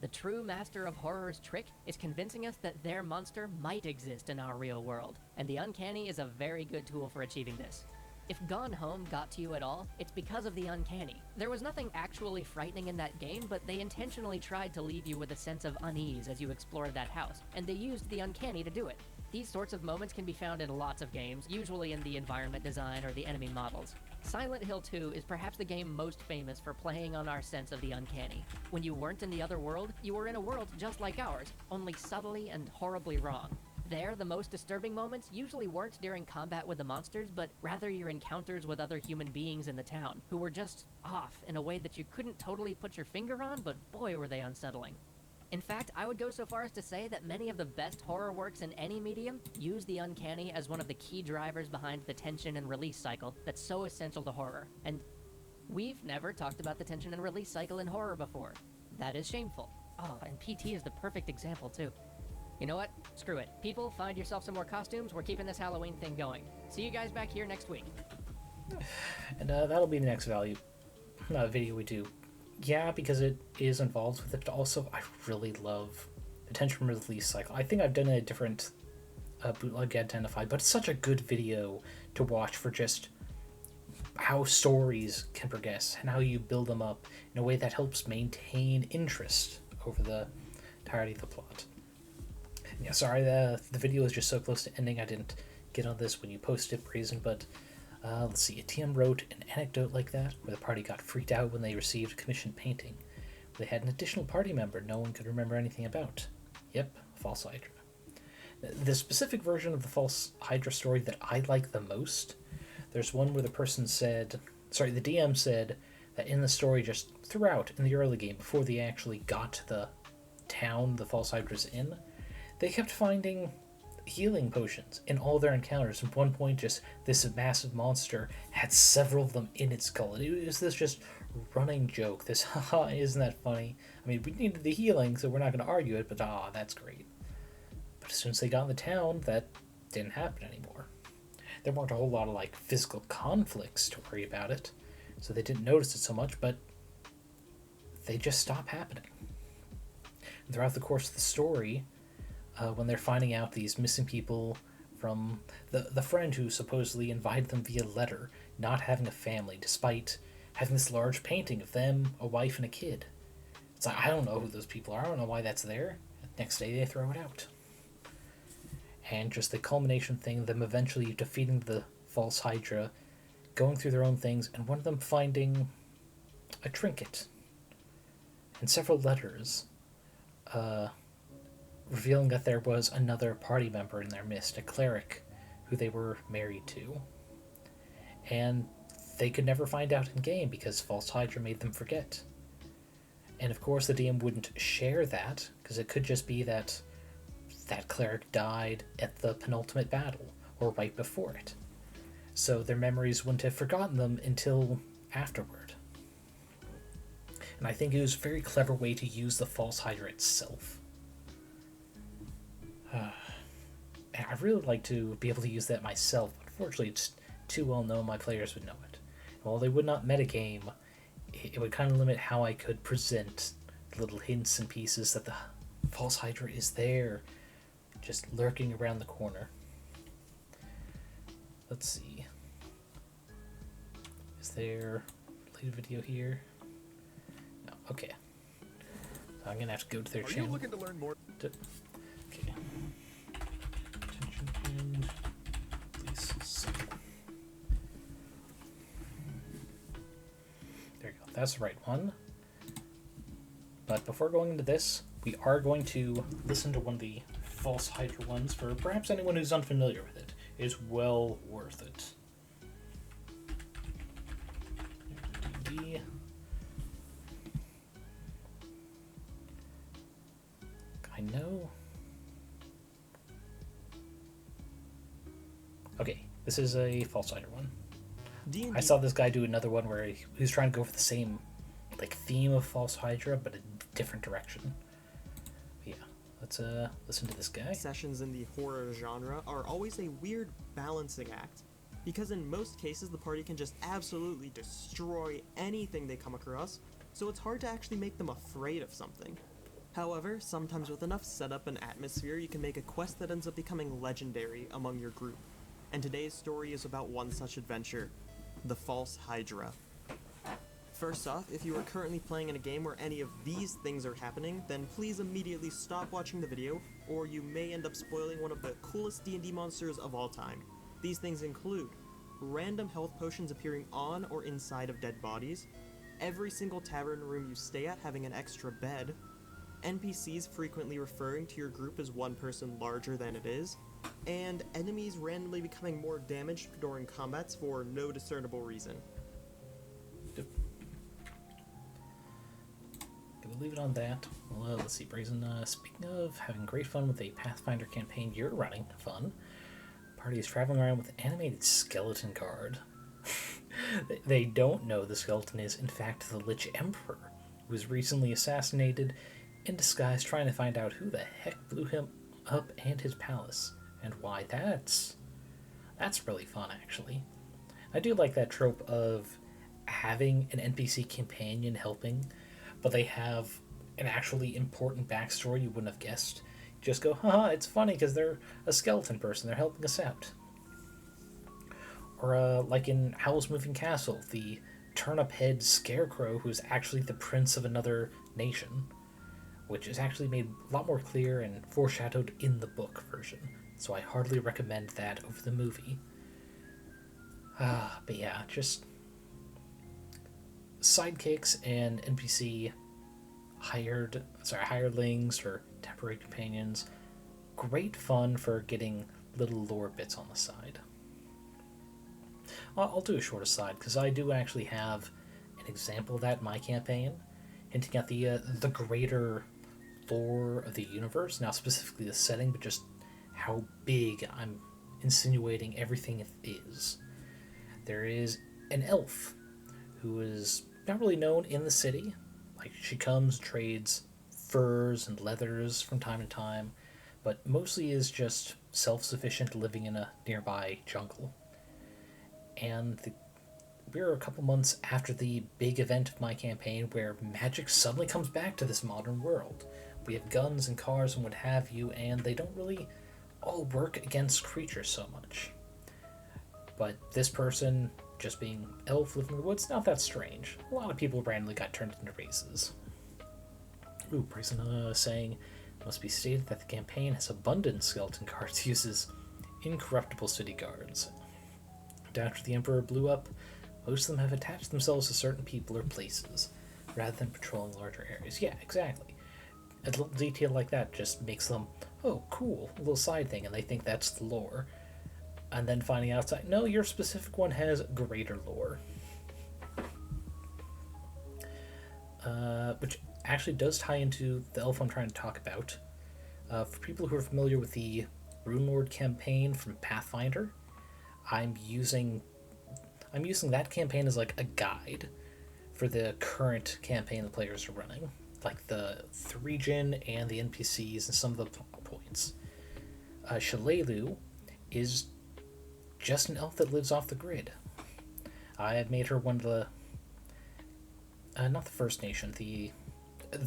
The true master of horror's trick is convincing us that their monster might exist in our real world, and the Uncanny is a very good tool for achieving this. If Gone Home got to you at all, it's because of the Uncanny. There was nothing actually frightening in that game, but they intentionally tried to leave you with a sense of unease as you explored that house, and they used the Uncanny to do it. These sorts of moments can be found in lots of games, usually in the environment design or the enemy models. Silent Hill 2 is perhaps the game most famous for playing on our sense of the Uncanny. When you weren't in the other world, you were in a world just like ours, only subtly and horribly wrong. There, the most disturbing moments usually weren't during combat with the monsters, but rather your encounters with other human beings in the town, who were just off in a way that you couldn't totally put your finger on, but boy were they unsettling. In fact, I would go so far as to say that many of the best horror works in any medium use the Uncanny as one of the key drivers behind the tension and release cycle that's so essential to horror. And we've never talked about the tension and release cycle in horror before. That is shameful. Oh, and PT is the perfect example, too. You know what? Screw it. People, find yourself some more costumes. We're keeping this Halloween thing going. See you guys back here next week. And that'll be the next video we do. Yeah, because it is involved with it, but also I really love the tension release cycle. I think I've done a different bootleg identify, but it's such a good video to watch for just how stories can progress and how you build them up in a way that helps maintain interest over the entirety of the plot. Yeah, sorry, the video is just so close to ending. I didn't get on this when you posted, Brazen, but let's see. A TM wrote an anecdote like that, where the party got freaked out when they received a commissioned painting. They had an additional party member no one could remember anything about. Yep, false Hydra. The specific version of the false Hydra story that I like the most, there's one where the DM said that in the story, just throughout, in the early game, before they actually got to the town the false Hydra's in, they kept finding healing potions in all their encounters. At one point, just this massive monster had several of them in its skull. It was this just running joke. This, haha, isn't that funny? I mean, we needed the healing, so we're not going to argue it, but that's great. But as soon as they got in the town, that didn't happen anymore. There weren't a whole lot of, physical conflicts to worry about it, so they didn't notice it so much, but they just stopped happening. And throughout the course of the story, when they're finding out these missing people from the friend who supposedly invited them via letter, not having a family, despite having this large painting of them, a wife, and a kid. It's like, I don't know who those people are. I don't know why that's there. Next day they throw it out. And just the culmination thing, them eventually defeating the false Hydra, going through their own things, and one of them finding a trinket and several letters, revealing that there was another party member in their midst, a cleric who they were married to. And they could never find out in game because false Hydra made them forget. And of course the DM wouldn't share that, because it could just be that that cleric died at the penultimate battle, or right before it. So their memories wouldn't have forgotten them until afterward. And I think it was a very clever way to use the false Hydra itself. I'd really like to be able to use that myself. Unfortunately, it's too well known my players would know it. And while they would not metagame, it would kind of limit how I could present little hints and pieces that the false Hydra is there, just lurking around the corner. Let's see. Is there a related video here? No. Okay. So I'm gonna have to go to their channel. Are you looking to learn more? Okay. Attention pin. Please. There you go. That's the right one. But before going into this, we are going to listen to one of the false Hydra ones for perhaps anyone who's unfamiliar with it. It is well worth it. D&D. I know. Okay, this is a false Hydra one. D&D. I saw this guy do another one where he was trying to go for the same theme of false Hydra, but a different direction. But yeah, let's listen to this guy. Sessions in the horror genre are always a weird balancing act, because in most cases the party can just absolutely destroy anything they come across, so it's hard to actually make them afraid of something. However, sometimes with enough setup and atmosphere you can make a quest that ends up becoming legendary among your group. And today's story is about one such adventure, the false Hydra. First off, if you are currently playing in a game where any of these things are happening, then please immediately stop watching the video, or you may end up spoiling one of the coolest D&D monsters of all time. These things include random health potions appearing on or inside of dead bodies, every single tavern room you stay at having an extra bed, NPCs frequently referring to your group as one person larger than it is, and enemies randomly becoming more damaged during combats for no discernible reason. Gonna leave it on that. Well, let's see, Brazen. Speaking of having great fun with a Pathfinder campaign you're running, fun. Party is traveling around with an animated skeleton card. They don't know the skeleton is, in fact, the Lich Emperor, who was recently assassinated in disguise, trying to find out who the heck blew him up and his palace, and why. That's really fun, actually. I do like that trope of having an NPC companion helping, but they have an actually important backstory you wouldn't have guessed. You just go, haha, it's funny because they're a skeleton person, they're helping us out. Or like in Howl's Moving Castle, the turnip-head scarecrow who's actually the prince of another nation, which is actually made a lot more clear and foreshadowed in the book version. So I hardly recommend that over the movie. But yeah, just sidekicks and NPC hiredlings or temporary companions. Great fun for getting little lore bits on the side. I'll do a short aside, because I do actually have an example of that in my campaign, hinting at the greater lore of the universe, not specifically the setting, but just how big I'm insinuating everything is. There is an elf who is not really known in the city. Like, she comes, trades furs and leathers from time to time, but mostly is just self-sufficient, living in a nearby jungle. And we're a couple months after the big event of my campaign where magic suddenly comes back to this modern world. We have guns and cars and what have you, and they don't really all work against creatures so much. But this person, just being elf living in the woods, not that strange. A lot of people randomly got turned into races. Ooh, Bryson saying, must be stated that the campaign has abundant skeleton guards, uses incorruptible city guards. And after the Emperor blew up, most of them have attached themselves to certain people or places, rather than patrolling larger areas. Yeah, exactly. A little detail like that just makes them, oh, cool, a little side thing, and they think that's the lore. And then finding out, no, your specific one has greater lore. Which actually does tie into the elf I'm trying to talk about. For people who are familiar with the Runelord campaign from Pathfinder, I'm using that campaign as like a guide for the current campaign the players are running, like the 3-gen and the NPCs and some of the plot points. Shalelu is just an elf that lives off the grid. I have made her one of the not the First Nation, the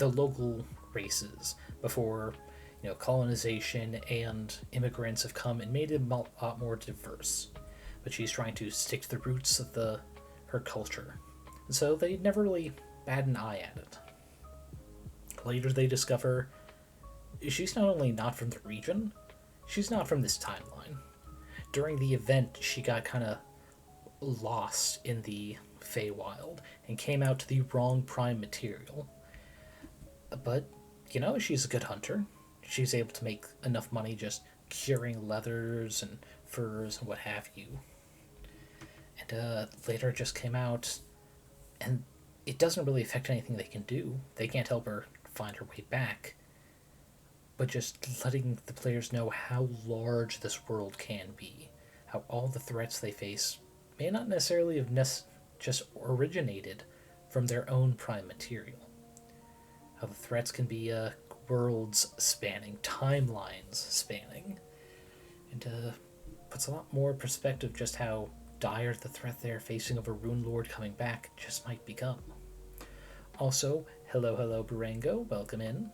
local races before, colonization and immigrants have come and made it a lot more diverse. But she's trying to stick to the roots of her culture. And so they never really bat an eye at it. Later they discover she's not only not from the region, she's not from this timeline. During the event, she got kind of lost in the Feywild and came out to the wrong prime material. But, she's a good hunter. She's able to make enough money just curing leathers and furs and what have you. And later it just came out, and it doesn't really affect anything they can do. They can't help her find her way back, but just letting the players know how large this world can be, how all the threats they face may not necessarily have just originated from their own prime material. How the threats can be worlds spanning, timelines spanning, and puts a lot more perspective just how dire the threat they're facing of a Runelord coming back just might become. Also, hello Barango, welcome in.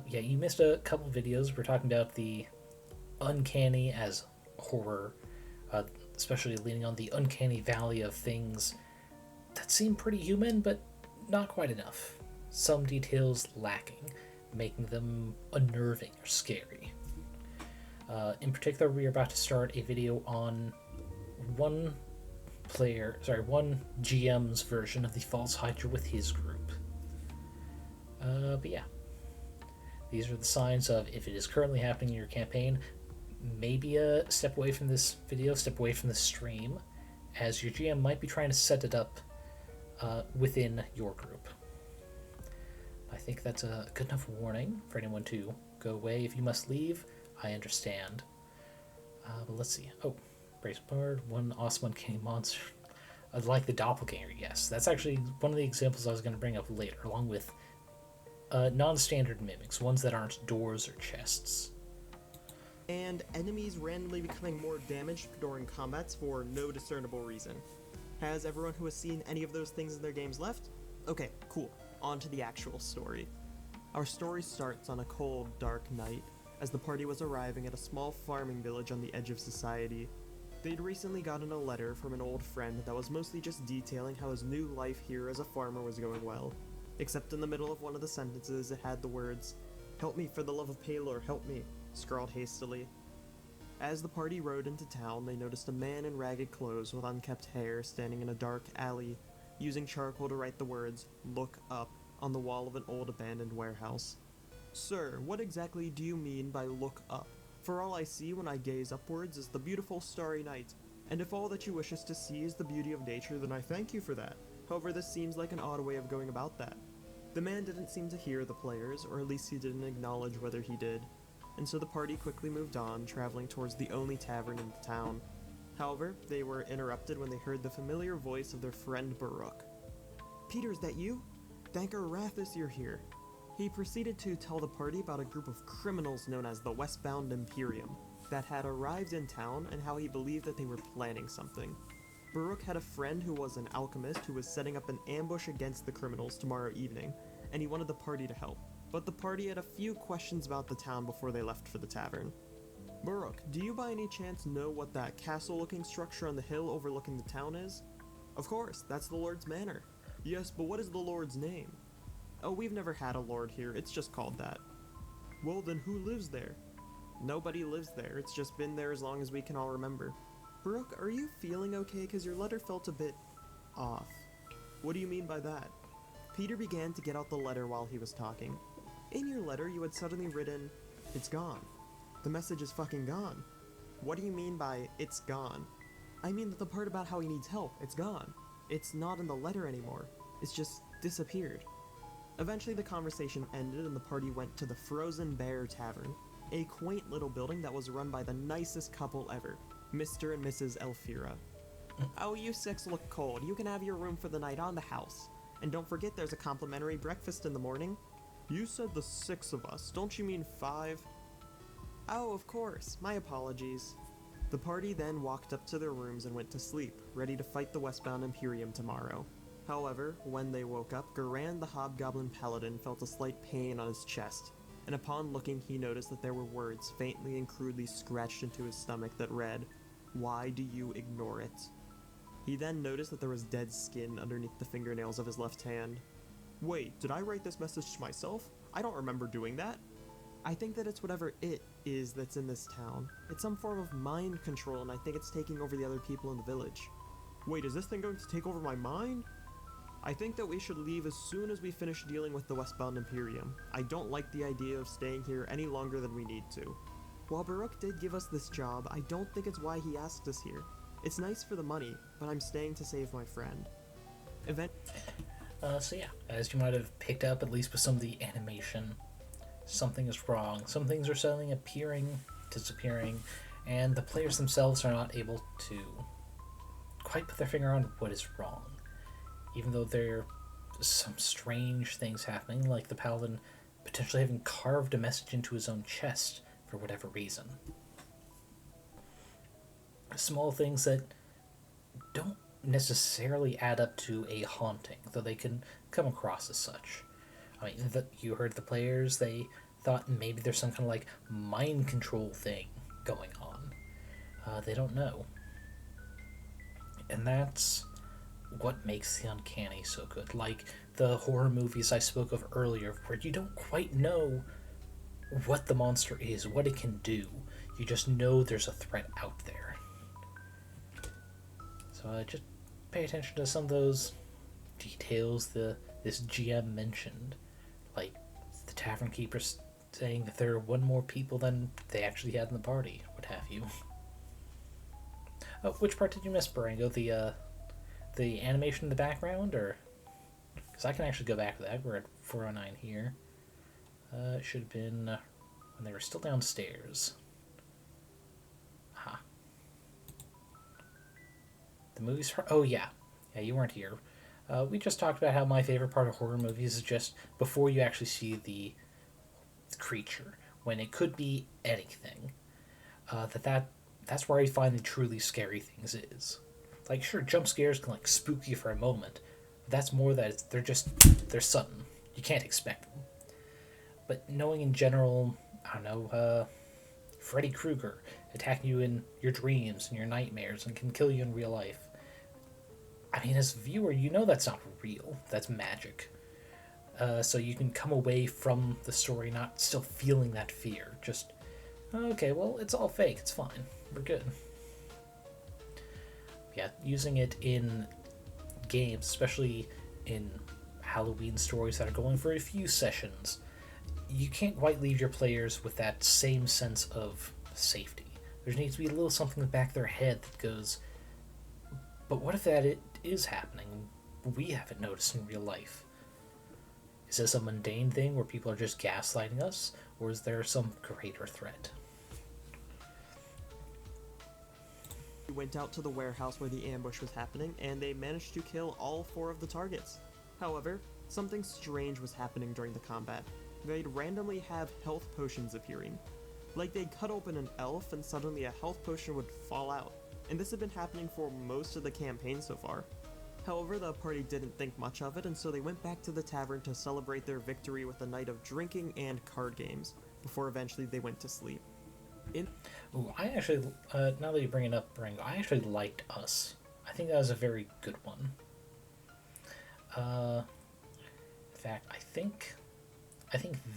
You missed a couple videos. We're talking about the uncanny as horror, especially leaning on the uncanny valley of things that seem pretty human, but not quite enough. Some details lacking, making them unnerving or scary. In particular, we are about to start a video on one GM's version of the false Hydra with his group. But yeah. These are the signs of if it is currently happening in your campaign, maybe step away from this video, step away from the stream, as your GM might be trying to set it up within your group. I think that's a good enough warning for anyone to go away. If you must leave, I understand. But let's see. Oh, Brace Bird, one awesome uncanny monster. Like the doppelganger, yes. That's actually one of the examples I was going to bring up later, along with non-standard mimics, ones that aren't doors or chests. And enemies randomly becoming more damaged during combats for no discernible reason. Has everyone who has seen any of those things in their games left? Okay, cool. On to the actual story. Our story starts on a cold, dark night, as the party was arriving at a small farming village on the edge of society. They'd recently gotten a letter from an old friend that was mostly just detailing how his new life here as a farmer was going well. Except in the middle of one of the sentences it had the words, "Help me for the love of Palor, help me," scrawled hastily. As the party rode into town, they noticed a man in ragged clothes with unkempt hair standing in a dark alley, using charcoal to write the words, "Look up," on the wall of an old abandoned warehouse. "Sir, what exactly do you mean by look up? For all I see when I gaze upwards is the beautiful starry night, and if all that you wish us to see is the beauty of nature, then I thank you for that. However, this seems like an odd way of going about that." The man didn't seem to hear the players, or at least he didn't acknowledge whether he did, and so the party quickly moved on, traveling towards the only tavern in the town. However, they were interrupted when they heard the familiar voice of their friend Baruch. "Peter, is that you? Thank our Rathis you're here." He proceeded to tell the party about a group of criminals known as the Westbound Imperium that had arrived in town and how he believed that they were planning something. Baruch had a friend who was an alchemist who was setting up an ambush against the criminals tomorrow evening, and he wanted the party to help. but the party had a few questions about the town before they left for the tavern. Baruch, do you by any chance know what that castle-looking structure on the hill overlooking the town is? Of course, that's the Lord's Manor. Yes, but what is the Lord's name? Oh, we've never had a lord here, it's just called that. Well, then who lives there? Nobody lives there, it's just been there as long as we can all remember. Baruch, are you feeling okay? Because your letter felt a bit off. What do you mean by that? Peter began to get out the letter while he was talking. In your letter, you had suddenly written, "It's gone. The message is fucking gone." What do you mean by, "it's gone"? I mean that the part about how he needs help, it's gone. It's not in the letter anymore. It's just disappeared. Eventually the conversation ended and the party went to the Frozen Bear Tavern, a quaint little building that was run by the nicest couple ever, Mr. and Mrs. Elfira. Oh, you six look cold. You can have your room for the night on the house. And don't forget there's a complimentary breakfast in the morning. You said the 6 of us, don't you mean 5? Oh, of course. My apologies. The party then walked up to their rooms and went to sleep, ready to fight the Westbound Imperium tomorrow. However, when they woke up, Garand the Hobgoblin Paladin felt a slight pain on his chest, and upon looking he noticed that there were words faintly and crudely scratched into his stomach that read, "Why do you ignore it?" He then noticed that there was dead skin underneath the fingernails of his left hand. Wait, did I write this message to myself? I don't remember doing that. I think that it's whatever it is that's in this town. It's some form of mind control, and I think it's taking over the other people in the village. Wait, is this thing going to take over my mind? I think that we should leave as soon as we finish dealing with the Westbound Imperium. I don't like the idea of staying here any longer than we need to. While Baruch did give us this job, I don't think it's why he asked us here. It's nice for the money, but I'm staying to save my friend. So yeah, as you might have picked up, at least with some of the animation, something is wrong. Some things are suddenly appearing, disappearing, and the players themselves are not able to quite put their finger on what is wrong. Even though there are some strange things happening, like the paladin potentially having carved a message into his own chest for whatever reason. Small things that don't necessarily add up to a haunting, though they can come across as such. I mean, you heard the players, they thought maybe there's some kind of like mind control thing going on. They don't know. And that's what makes the Uncanny so good. Like the horror movies I spoke of earlier, where you don't quite know what the monster is, what it can do. You just know there's a threat out there. So just pay attention to some of those details this GM mentioned. Like the tavern keeper saying that there are one more people than they actually had in the party, what have you. Oh, which part did you miss, Barango? The animation in the background, or? Because I can actually go back to that. We're at 409 here. It should have been when they were still downstairs. Aha. The movies. Oh yeah, you weren't here. We just talked about how my favorite part of horror movies is just before you actually see the creature, when it could be anything. That's where I find the truly scary things is. Like, sure, jump scares can like spook you for a moment, but that's more that they're sudden. You can't expect them. But knowing in general, I don't know, Freddy Krueger attacking you in your dreams and your nightmares and can kill you in real life. I mean, as a viewer, you know that's not real. That's magic. So you can come away from the story not still feeling that fear. Just, okay, well, it's all fake. It's fine. We're good. Yeah, using it in games, especially in Halloween stories that are going for a few sessions, you can't quite leave your players with that same sense of safety. There needs to be a little something in the back of their head that goes, but what if it is happening? We haven't noticed in real life. Is this a mundane thing where people are just gaslighting us, or is there some greater threat? We went out to the warehouse where the ambush was happening, and they managed to kill all 4 of the targets. However, something strange was happening during the combat. They'd randomly have health potions appearing. Like they'd cut open an elf and suddenly a health potion would fall out. And this had been happening for most of the campaign so far. However, the party didn't think much of it, and so they went back to the tavern to celebrate their victory with a night of drinking and card games, before eventually they went to sleep. Ooh, I actually, now that you bring it up, Rango, I actually liked Us. I think that was a very good one. In fact, I think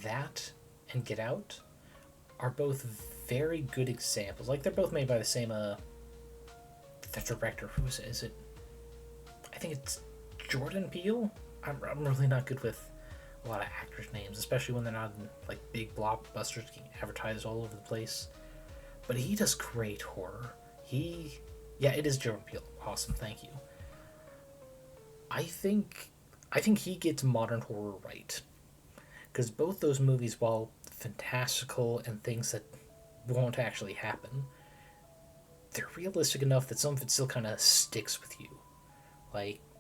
that and Get Out are both very good examples. Like, they're both made by the same, the director. Is it? I think it's Jordan Peele? I'm really not good with a lot of actors' names, especially when they're not in, like, big blockbusters getting advertised all over the place. But he does great horror. Yeah, it is Jordan Peele. Awesome, thank you. I think he gets modern horror right. Because both those movies, while fantastical and things that won't actually happen, they're realistic enough that some of it still kind of sticks with you.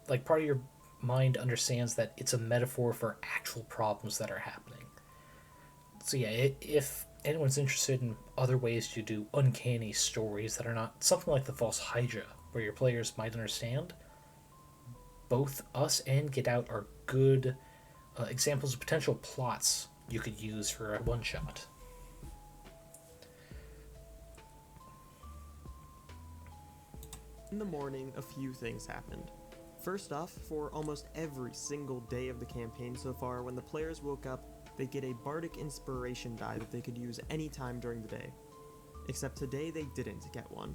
Like part of your mind understands that it's a metaphor for actual problems that are happening. So yeah, if anyone's interested in other ways to do uncanny stories that are not something like the false Hydra, where your players might understand, both Us and Get Out are good examples of potential plots you could use for a one-shot. In the morning, a few things happened. First off, for almost every single day of the campaign so far, when the players woke up, they'd get a bardic inspiration die that they could use any time during the day. Except today they didn't get one.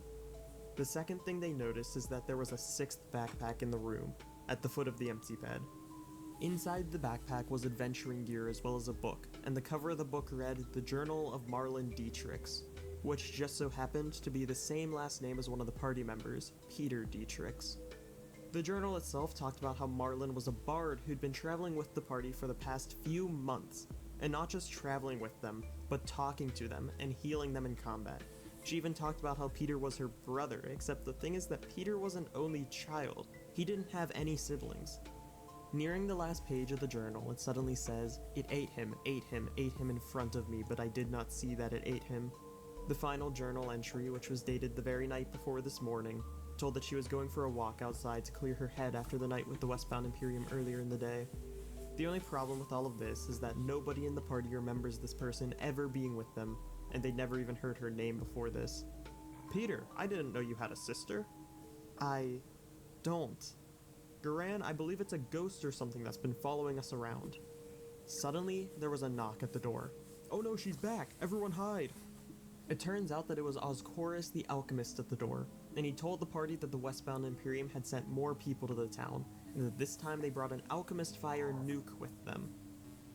The second thing they noticed is that there was a sixth backpack in the room, at the foot of the empty bed. Inside the backpack was adventuring gear as well as a book, and the cover of the book read The Journal of Marlon Dietrichs, which just so happened to be the same last name as one of the party members, Peter Dietrichs. The journal itself talked about how Marlon was a bard who'd been traveling with the party for the past few months, and not just traveling with them, but talking to them and healing them in combat. She even talked about how Peter was her brother, except the thing is that Peter was an only child. He didn't have any siblings. Nearing the last page of the journal, it suddenly says, "It ate him in front of me, but I did not see that it ate him." The final journal entry, which was dated the very night before this morning, told that she was going for a walk outside to clear her head after the night with the Westbound Imperium earlier in the day. The only problem with all of this is that nobody in the party remembers this person ever being with them, and they'd never even heard her name before this. "Peter, I didn't know you had a sister." "I don't. Garan, I believe it's a ghost or something that's been following us around." Suddenly, there was a knock at the door. "Oh no, she's back! Everyone hide!" It turns out that it was Oscorus the alchemist at the door, and he told the party that the Westbound Imperium had sent more people to the town, and that this time they brought an alchemist fire nuke with them.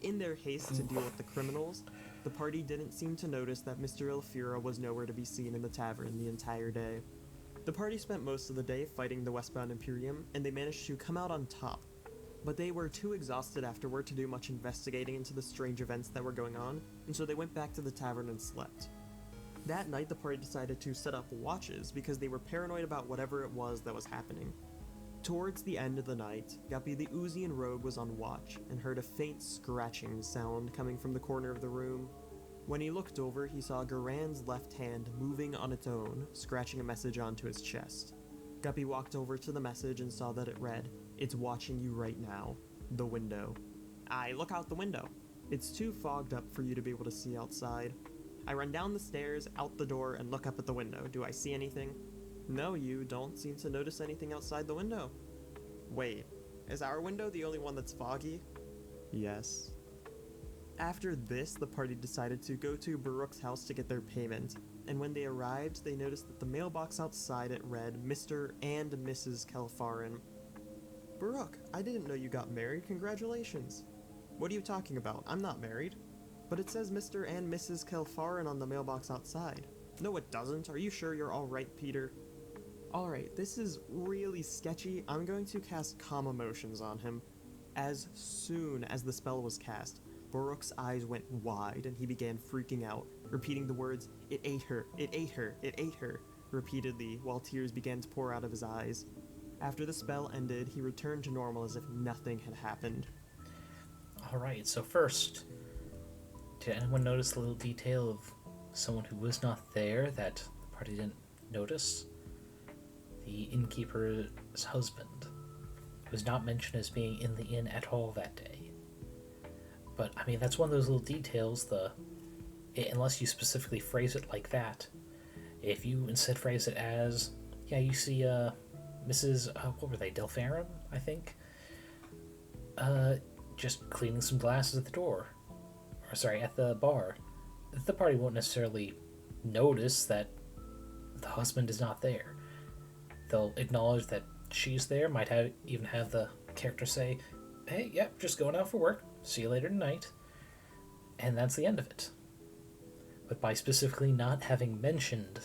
In their haste to deal with the criminals, the party didn't seem to notice that Mr. Ilfura was nowhere to be seen in the tavern the entire day. The party spent most of the day fighting the Westbound Imperium, and they managed to come out on top. But they were too exhausted afterward to do much investigating into the strange events that were going on, and so they went back to the tavern and slept. That night, the party decided to set up watches because they were paranoid about whatever it was that was happening. Towards the end of the night, Guppy the Oozian Rogue was on watch and heard a faint scratching sound coming from the corner of the room. When he looked over, he saw Garan's left hand moving on its own, scratching a message onto his chest. Guppy walked over to the message and saw that it read, "It's watching you right now. The window." "I look out the window." "It's too fogged up for you to be able to see outside." "I run down the stairs, out the door, and look up at the window. Do I see anything?" "No, you don't seem to notice anything outside the window." "Wait, is our window the only one that's foggy?" "Yes." After this, the party decided to go to Baruch's house to get their payment, and when they arrived, they noticed that the mailbox outside it read Mr. and Mrs. Kelfarin. "Baruch, I didn't know you got married. Congratulations." "What are you talking about? I'm not married." "But it says Mr. and Mrs. Kelfarin on the mailbox outside." "No, it doesn't. Are you sure you're alright, Peter?" "Alright, this is really sketchy. I'm going to cast calm emotions on him." As soon as the spell was cast, Baruch's eyes went wide and he began freaking out, repeating the words, "It ate her, it ate her, it ate her," repeatedly, while tears began to pour out of his eyes. After the spell ended, he returned to normal as if nothing had happened. Alright, so first, did anyone notice the little detail of someone who was not there that the party didn't notice? The innkeeper's husband. was not mentioned as being in the inn at all that day. But, I mean, that's one of those little details, unless you specifically phrase it like that. If you instead phrase it as, yeah, you see, Mrs., what were they, Delpharum, I think? Just cleaning some glasses at the door. Or, sorry, at the bar. The party won't necessarily notice that the husband is not there. They'll acknowledge that she's there, might even have the character say, hey, yep, just going out for work, see you later tonight. And that's the end of it. But by specifically not having mentioned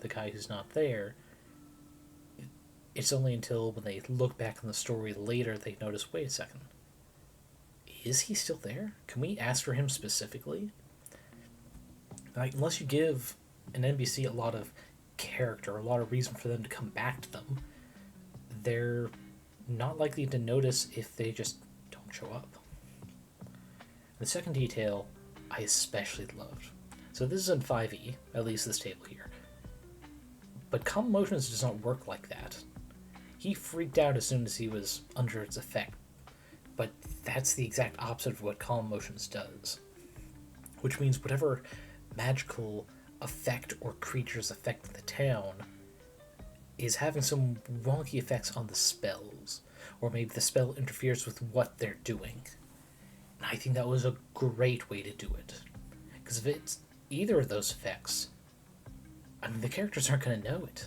the guy who's not there, it's only until when they look back on the story later they notice, wait a second, is he still there? Can we ask for him specifically? Like, unless you give an NPC a lot of character, a lot of reason for them to come back to them, they're not likely to notice if they just don't show up. The second detail I especially loved. So this is in 5e, at least this table here. But calm emotions does not work like that. He freaked out as soon as he was under its effect, but that's the exact opposite of what calm emotions does. Which means whatever magical effect or creatures affect the town is having some wonky effects on the spells, or maybe the spell interferes with what they're doing. And I think that was a great way to do it. Because if it's either of those effects, I mean, the characters aren't going to know it.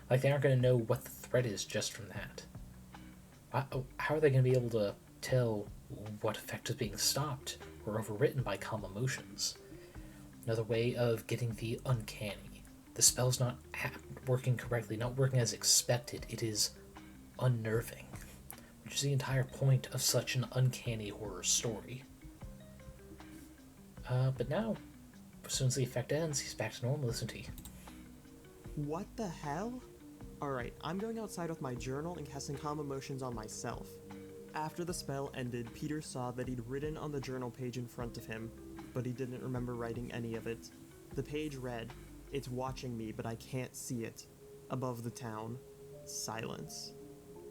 Like, they aren't going to know what the threat is just from that. How are they going to be able to tell what effect is being stopped or overwritten by calm emotions? Another way of getting the uncanny. The spell's not working correctly, not working as expected. It is unnerving, which is the entire point of such an uncanny horror story. But now, as soon as the effect ends, he's back to normality. What the hell? Alright, I'm going outside with my journal and casting calm emotions on myself. After the spell ended, Peter saw that he'd written on the journal page in front of him, but he didn't remember writing any of it. The page read, "It's watching me, but I can't see it. Above the town. Silence."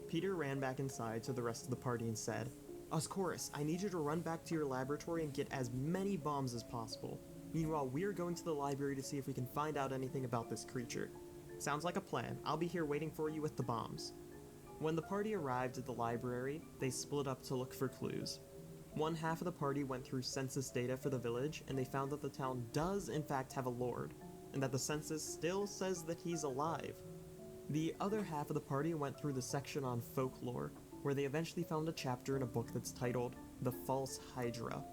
Peter ran back inside to the rest of the party and said, "Oscorus, I need you to run back to your laboratory and get as many bombs as possible. Meanwhile, we're going to the library to see if we can find out anything about this creature. Sounds like a plan. I'll be here waiting for you with the bombs." When the party arrived at the library, they split up to look for clues. One half of the party went through census data for the village, and they found that the town does in fact have a lord, and that the census still says that he's alive. The other half of the party went through the section on folklore, where they eventually found a chapter in a book that's titled The False Hydra.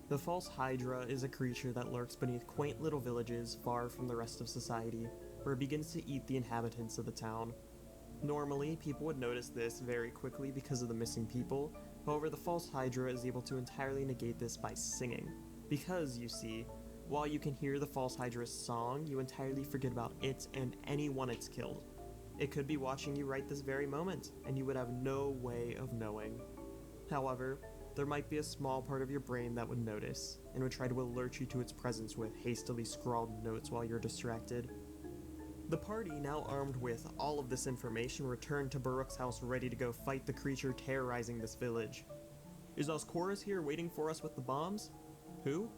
The False Hydra is a creature that lurks beneath quaint little villages far from the rest of society, where it begins to eat the inhabitants of the town. Normally, people would notice this very quickly because of the missing people. However, the False Hydra is able to entirely negate this by singing. Because, you see, while you can hear the False Hydra's song, you entirely forget about it and anyone it's killed. It could be watching you right this very moment, and you would have no way of knowing. However, there might be a small part of your brain that would notice, and would try to alert you to its presence with hastily scrawled notes while you're distracted. The party, now armed with all of this information, returned to Baruch's house ready to go fight the creature terrorizing this village. "Is Oscorus here waiting for us with the bombs?" "Who?"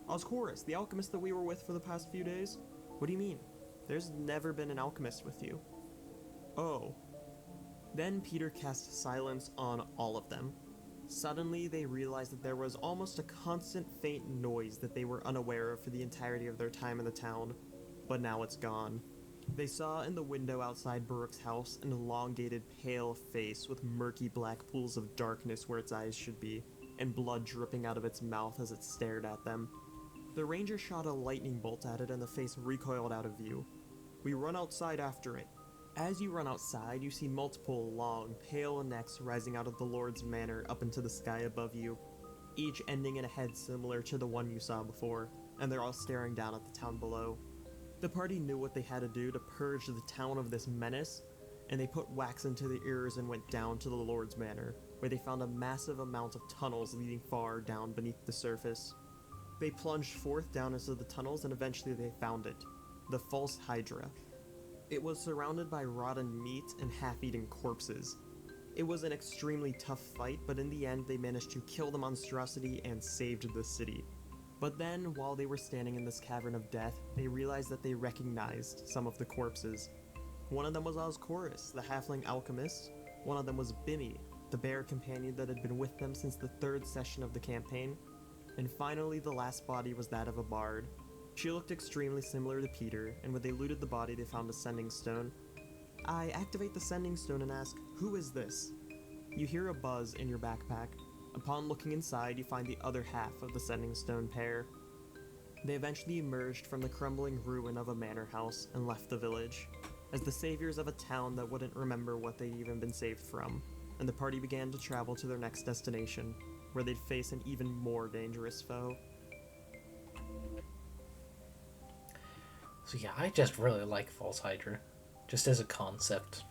"Oscorus, the alchemist that we were with for the past few days." "What do you mean? There's never been an alchemist with you." "Oh." Then Peter cast silence on all of them. Suddenly, they realized that there was almost a constant faint noise that they were unaware of for the entirety of their time in the town, but now it's gone. They saw in the window outside Baruch's house an elongated, pale face with murky black pools of darkness where its eyes should be, and blood dripping out of its mouth as it stared at them. The ranger shot a lightning bolt at it and the face recoiled out of view. "We run outside after it." As you run outside, you see multiple long, pale necks rising out of the Lord's manor up into the sky above you, each ending in a head similar to the one you saw before, and they're all staring down at the town below. The party knew what they had to do to purge the town of this menace, and they put wax into their ears and went down to the Lord's manor, where they found a massive amount of tunnels leading far down beneath the surface. They plunged forth down into the tunnels and eventually they found it, the False Hydra. It was surrounded by rotten meat and half-eaten corpses. It was an extremely tough fight, but in the end they managed to kill the monstrosity and saved the city. But then, while they were standing in this cavern of death, they realized that they recognized some of the corpses. One of them was Oscorus, the halfling alchemist. One of them was Bimmy, the bear companion that had been with them since the 3rd session of the campaign. And finally, the last body was that of a bard. She looked extremely similar to Peter, and when they looted the body they found a sending stone. I activate the sending stone and ask, "Who is this?" You hear a buzz in your backpack. Upon looking inside, you find the other half of the sending stone pair. They eventually emerged from the crumbling ruin of a manor house and left the village, as the saviors of a town that wouldn't remember what they'd even been saved from, and the party began to travel to their next destination, where they'd face an even more dangerous foe. So yeah, I just really like False Hydra, just as a concept.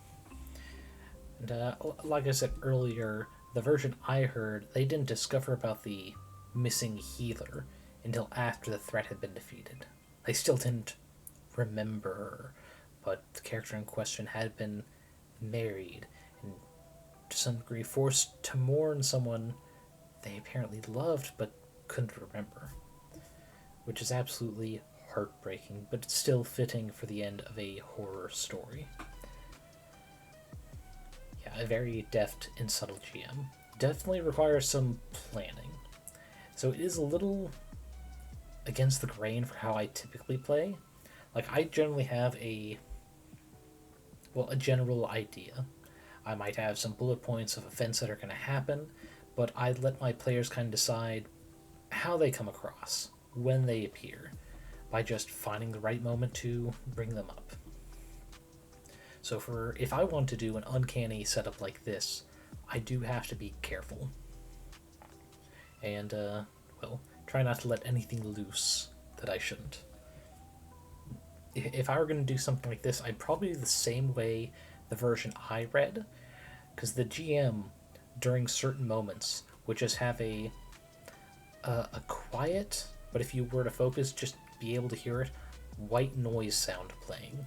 And like I said earlier, the version I heard, they didn't discover about the missing healer until after the threat had been defeated. They still didn't remember her, but the character in question had been married and to some degree forced to mourn someone they apparently loved but couldn't remember, which is absolutely heartbreaking, but it's still fitting for the end of a horror story. Yeah, a very deft and subtle GM. Definitely requires some planning. So it is a little against the grain for how I typically play. Like, I generally have a general idea. I might have some bullet points of events that are going to happen, but I let my players kind of decide how they come across, when they appear, by just finding the right moment to bring them up. So if I want to do an uncanny setup like this, I do have to be careful. And, try not to let anything loose that I shouldn't. If I were going to do something like this, I'd probably do the same way the version I read, because the GM, during certain moments, would just have a quiet, but if you were to focus, just be able to hear it, white noise sound playing.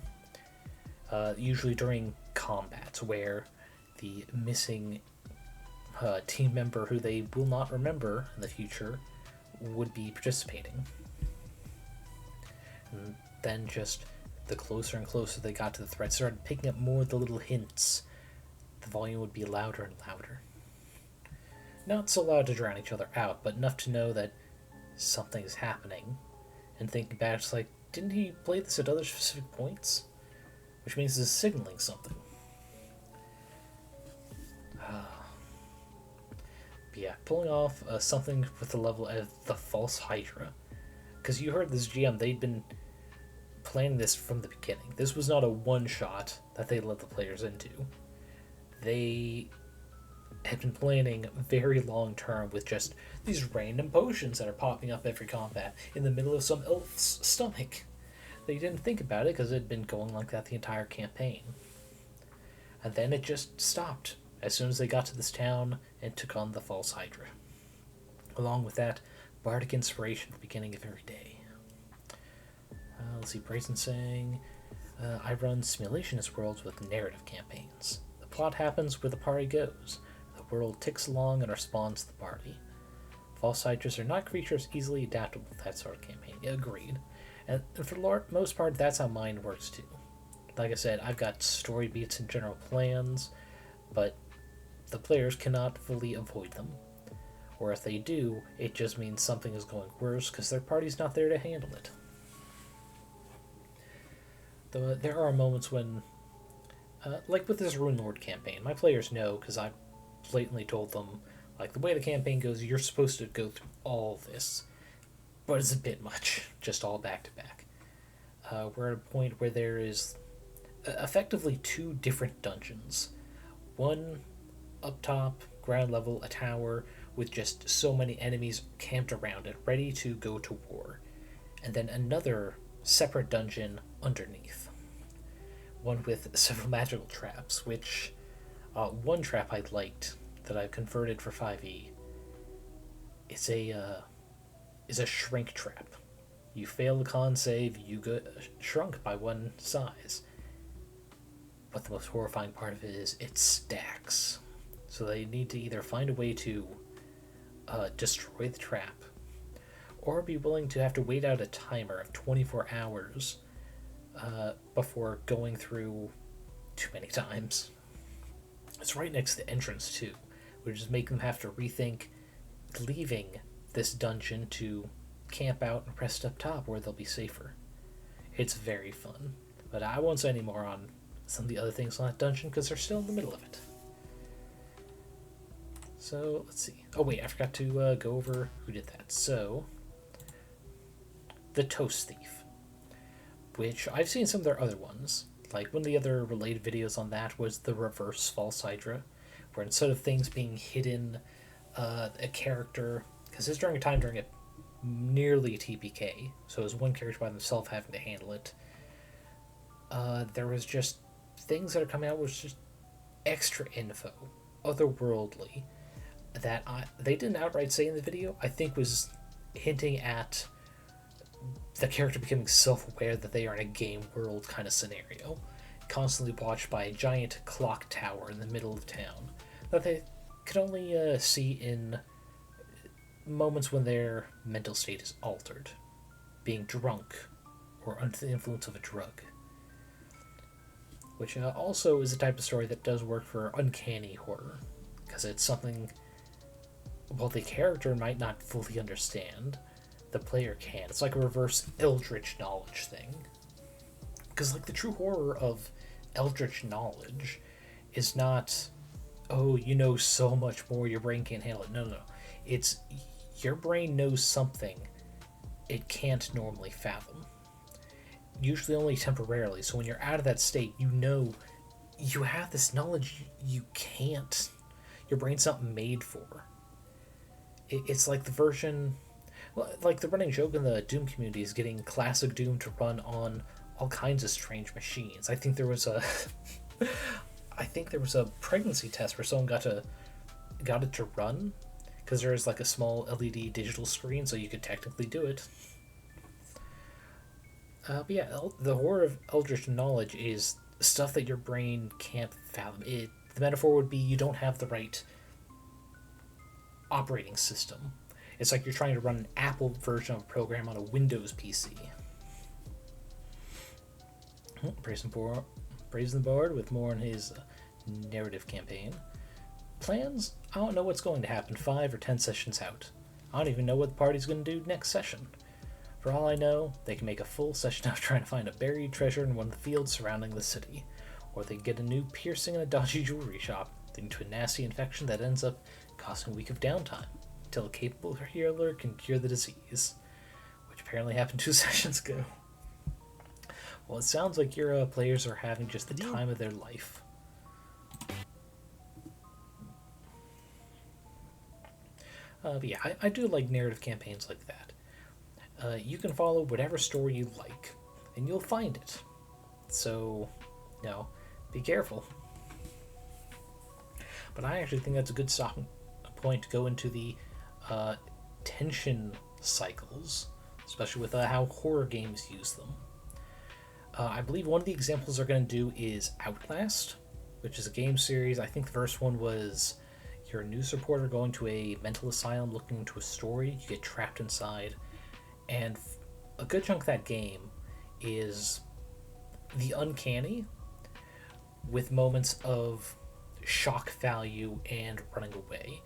Usually during combats, where the missing team member who they will not remember in the future would be participating. And then just the closer and closer they got to the threat, started picking up more of the little hints, the volume would be louder and louder. Not so loud to drown each other out, but enough to know that something is happening. And thinking back, it's like, didn't he play this at other specific points? Which means it's signaling something. But yeah, pulling off something with the level of the False Hydra. Because you heard this GM, they'd been planning this from the beginning. This was not a one-shot that they let the players into. They had been planning very long-term with just these random potions that are popping up every combat in the middle of some elf's stomach. They didn't think about it because it had been going like that the entire campaign. And then it just stopped as soon as they got to this town and took on the False Hydra. Along with that, bardic inspiration at the beginning of every day. Let's see, Brazen saying, I run simulationist worlds with narrative campaigns. The plot happens where the party goes. The world ticks along and responds to the party. False Hydras are not creatures easily adaptable to that sort of campaign. Yeah, agreed. And for the most part, that's how mine works too. Like I said, I've got story beats and general plans, but the players cannot fully avoid them. Or if they do, it just means something is going worse because their party's not there to handle it. Though there are moments when, like with this Rune Lord campaign, my players know because I blatantly told them, like, the way the campaign goes, you're supposed to go through all this, but it's a bit much, just all back to back. We're at a point where there is effectively 2 different dungeons. One up top, ground level, a tower, with just so many enemies camped around it, ready to go to war. And then another separate dungeon underneath. One with several magical traps, which one trap I liked that I've converted for 5e is a shrink trap. You fail the con save, you get shrunk by 1 size. But the most horrifying part of it is it stacks. So they need to either find a way to destroy the trap, or be willing to have to wait out a timer of 24 hours before going through too many times. It's right next to the entrance too, which is making them have to rethink leaving this dungeon to camp out and rest up top where they'll be safer. It's very fun, but I won't say any more on some of the other things on that dungeon because they're still in the middle of it. So let's see. Oh wait, I forgot to go over who did that. So the Toast Thief, which I've seen some of their other ones. Like one of the other related videos on that was the reverse false Hydra, where instead of things being hidden, a character, because it's during a time during a nearly TPK, so it was one character by themselves having to handle it. There was just things that are coming out with just extra info, otherworldly, that they didn't outright say in the video. I think was hinting at the character becoming self-aware that they are in a game world kind of scenario, constantly watched by a giant clock tower in the middle of town that they could only see in moments when their mental state is altered, being drunk or under the influence of a drug. Which also is a type of story that does work for Uncanny Horror, because it's something, while the character might not fully understand, the player can. It's like a reverse eldritch knowledge thing. Because like the true horror of eldritch knowledge is not, oh, you know so much more, your brain can't handle it. No. It's your brain knows something it can't normally fathom. Usually only temporarily. So when you're out of that state, you know you have this knowledge you can't, your brain's not made for. It's like the version, like the running joke in the Doom community is getting classic Doom to run on all kinds of strange machines. I think there was a pregnancy test where someone got it to run because there is like a small LED digital screen, so you could technically do it. But yeah, the horror of eldritch knowledge is stuff that your brain can't fathom. The metaphor would be you don't have the right operating system. It's like you're trying to run an Apple version of a program on a Windows PC. Praising the board with more on his narrative campaign. Plans? I don't know what's going to happen 5 or 10 sessions out. I don't even know what the party's going to do next session. For all I know, they can make a full session out trying to find a buried treasure in one of the fields surrounding the city. Or they can get a new piercing in a dodgy jewelry shop, leading to a nasty infection that ends up costing a week of downtime, until a capable healer can cure the disease. Which apparently happened 2 sessions ago. Well, it sounds like your players are having just the time of their life. But yeah, I do like narrative campaigns like that. You can follow whatever story you like, and you'll find it. So, be careful. But I actually think that's a good stopping point to go into the tension cycles, especially with how horror games use them. I believe one of the examples they're going to do is Outlast, which is a game series. I think the first one was you're a news reporter going to a mental asylum looking into a story. You get trapped inside. And a good chunk of that game is the uncanny with moments of shock value and running away.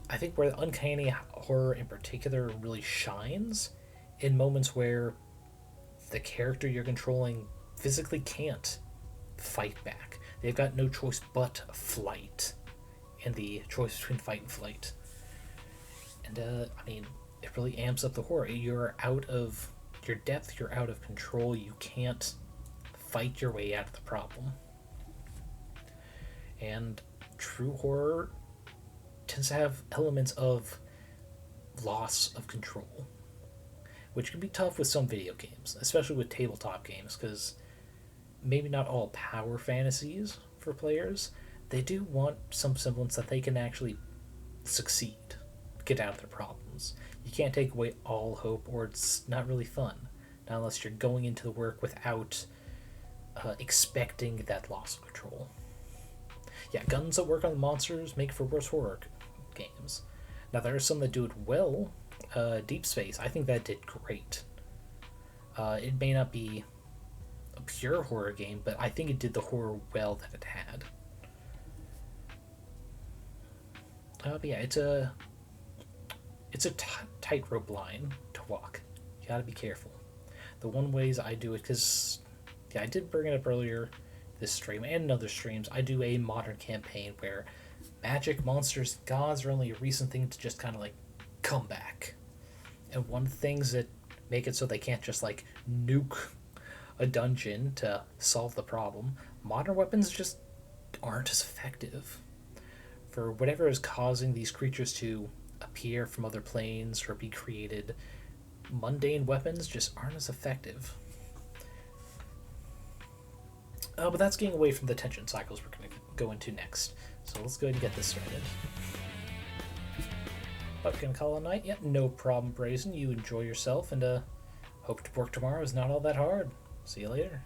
I think where the uncanny horror in particular really shines in moments where the character you're controlling physically can't fight back. They've got no choice but flight, and the choice between fight and flight. And it really amps up the horror. You're out of your depth, you're out of control, you can't fight your way out of the problem. And true horror tends to have elements of loss of control, which can be tough with some video games, especially with tabletop games, because maybe not all power fantasies for players, they do want some semblance that they can actually succeed, get out of their problems. You can't take away all hope, or it's not really fun, not unless you're going into the work without expecting that loss of control. Yeah, guns that work on the monsters make for worse horror games. Now, there are some that do it well. Deep Space, I think that did great. It may not be a pure horror game, but I think it did the horror well that it had. But yeah, it's a tightrope line to walk. You gotta be careful. The one ways I do it, because yeah, I did bring it up earlier this stream and in other streams, I do a modern campaign where magic, monsters, gods are only a recent thing to just kind of like come back. And one of the things that make it so they can't just like nuke a dungeon to solve the problem, modern weapons just aren't as effective. For whatever is causing these creatures to appear from other planes or be created, mundane weapons just aren't as effective. But that's getting away from the tension cycles we're going to go into next. So let's go ahead and get this started. But we're going to call it a night? Yep, no problem, Brazen. You enjoy yourself, and hope to work tomorrow is not all that hard. See you later.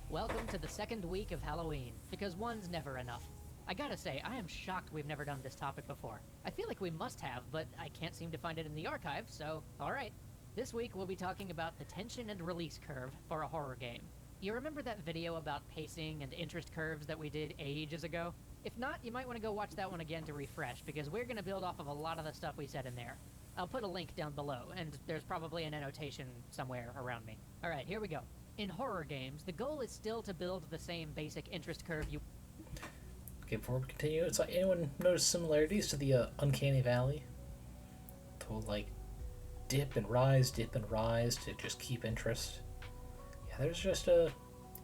Welcome to the second week of Halloween, because one's never enough. I gotta say, I am shocked we've never done this topic before. I feel like we must have, but I can't seem to find it in the archive, so alright. This week we'll be talking about the tension and release curve for a horror game. You remember that video about pacing and interest curves that we did ages ago? If not, you might want to go watch that one again to refresh, because we're going to build off of a lot of the stuff we said in there. I'll put a link down below, and there's probably an annotation somewhere around me. Alright, here we go. In horror games, the goal is still to build the same basic interest curve you... Okay, before we continue, it's like, anyone notice similarities to the Uncanny Valley? The whole, like, dip and rise to just keep interest. Yeah, there's just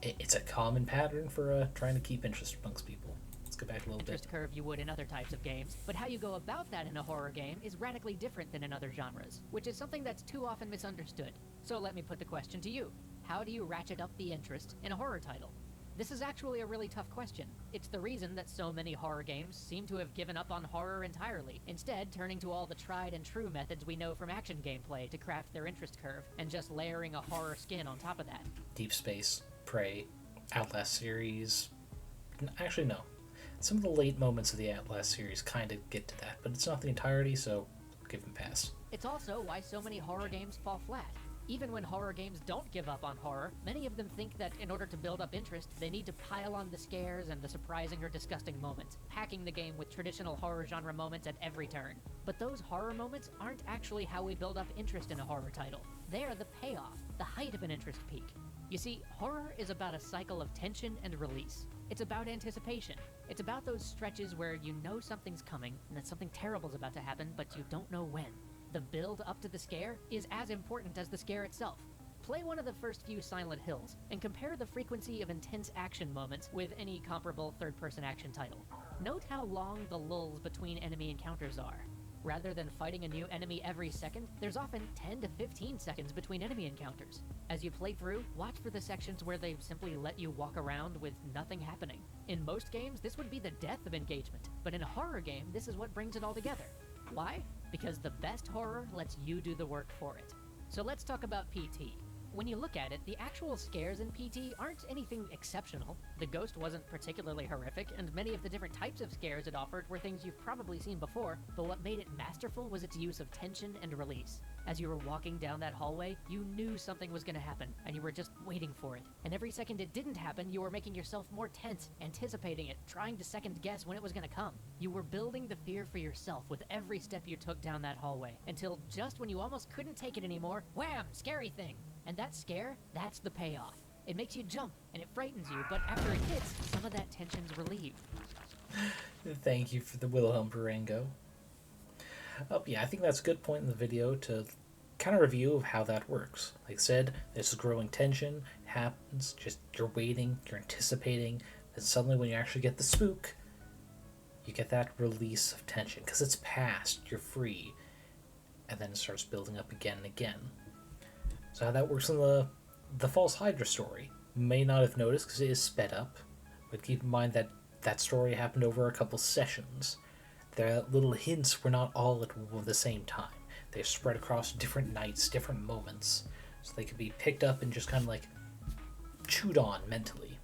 it's a common pattern for trying to keep interest amongst people. Let's go back a little interest bit. Curve you would in other types of games, but how you go about that in a horror game is radically different than in other genres, which is something that's too often misunderstood. So let me put the question to you. How do you ratchet up the interest in a horror title? This is actually a really tough question. It's the reason that so many horror games seem to have given up on horror entirely, instead turning to all the tried and true methods we know from action gameplay to craft their interest curve, and just layering a horror skin on top of that. Deep Space, Prey, Outlast series... Actually, no. Some of the late moments of the Outlast series kind of get to that, but it's not the entirety, so I'll give them a pass. It's also why so many horror games fall flat. Even when horror games don't give up on horror, many of them think that in order to build up interest, they need to pile on the scares and the surprising or disgusting moments, packing the game with traditional horror genre moments at every turn. But those horror moments aren't actually how we build up interest in a horror title. They are the payoff, the height of an interest peak. You see, horror is about a cycle of tension and release. It's about anticipation. It's about those stretches where you know something's coming and that something terrible's about to happen, but you don't know when. The build up to the scare is as important as the scare itself. Play one of the first few Silent Hills, and compare the frequency of intense action moments with any comparable third-person action title. Note how long the lulls between enemy encounters are. Rather than fighting a new enemy every second, there's often 10 to 15 seconds between enemy encounters. As you play through, watch for the sections where they simply let you walk around with nothing happening. In most games, this would be the death of engagement, but in a horror game, this is what brings it all together. Why? Because the best horror lets you do the work for it. So let's talk about PT. When you look at it, the actual scares in PT aren't anything exceptional. The ghost wasn't particularly horrific, and many of the different types of scares it offered were things you've probably seen before, but what made it masterful was its use of tension and release. As you were walking down that hallway, you knew something was going to happen, and you were just waiting for it. And every second it didn't happen, you were making yourself more tense, anticipating it, trying to second guess when it was going to come. You were building the fear for yourself with every step you took down that hallway, until just when you almost couldn't take it anymore, wham! Scary thing! And that scare, that's the payoff. It makes you jump, and it frightens you, but after it hits, some of that tension's relieved. Thank you for the Wilhelm Barango. Yeah, I think that's a good point in the video to kind of review of how that works. Like I said, there's a growing tension, it happens, just you're waiting, you're anticipating, and suddenly when you actually get the spook, you get that release of tension, because it's past, you're free, and then it starts building up again and again. So how that works in the false Hydra story, you may not have noticed because it is sped up, but keep in mind that that story happened over a couple sessions. Their little hints were not all at the same time. They're spread across different nights, different moments, so they could be picked up and just kind of like chewed on mentally.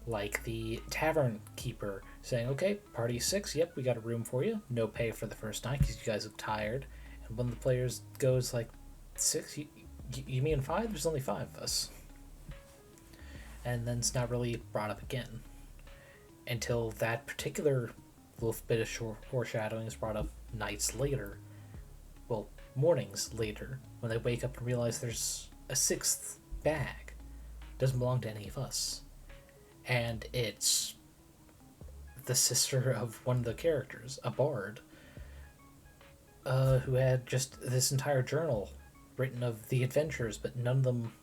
Like the tavern keeper saying, okay, party 6, yep, we got a room for you. No pay for the first night because you guys look tired. And when the players goes like, 6? You mean 5? There's only 5 of us. And then it's not really brought up again. Until that particular little bit of foreshadowing is brought up nights later. Well, mornings later, when they wake up and realize there's a 6th bag. It doesn't belong to any of us. And it's the sister of one of the characters, a bard, who had just this entire journal written of the adventures, but none of them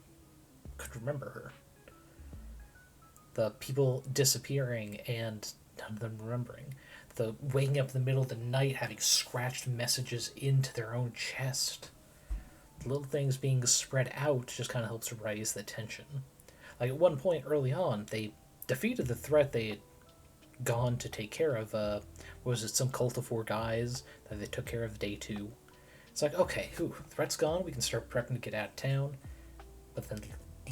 could remember her. The people disappearing and none of them remembering. The waking up in the middle of the night having scratched messages into their own chest. The little things being spread out just kind of helps raise the tension. Like at one point early on, they defeated the threat they had gone to take care of. Was it some cult of 4 guys that they took care of day 2? It's like, okay, threat's gone, we can start prepping to get out of town. But then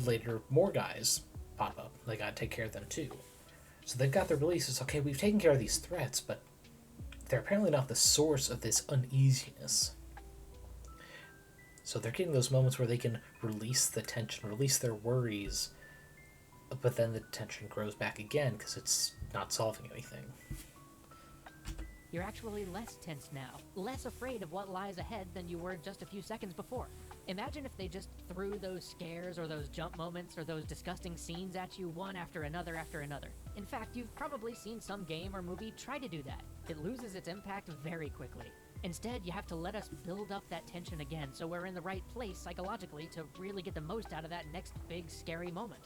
later, more guys pop up. They gotta take care of them too. So they've got their releases. Okay, we've taken care of these threats, but they're apparently not the source of this uneasiness. So they're getting those moments where they can release the tension, release their worries, but then the tension grows back again because it's not solving anything. You're actually less tense now, less afraid of what lies ahead than you were just a few seconds before. Imagine if they just threw those scares or those jump moments or those disgusting scenes at you one after another after another. In fact, you've probably seen some game or movie try to do that. It loses its impact very quickly. Instead, you have to let us build up that tension again so we're in the right place psychologically to really get the most out of that next big scary moment.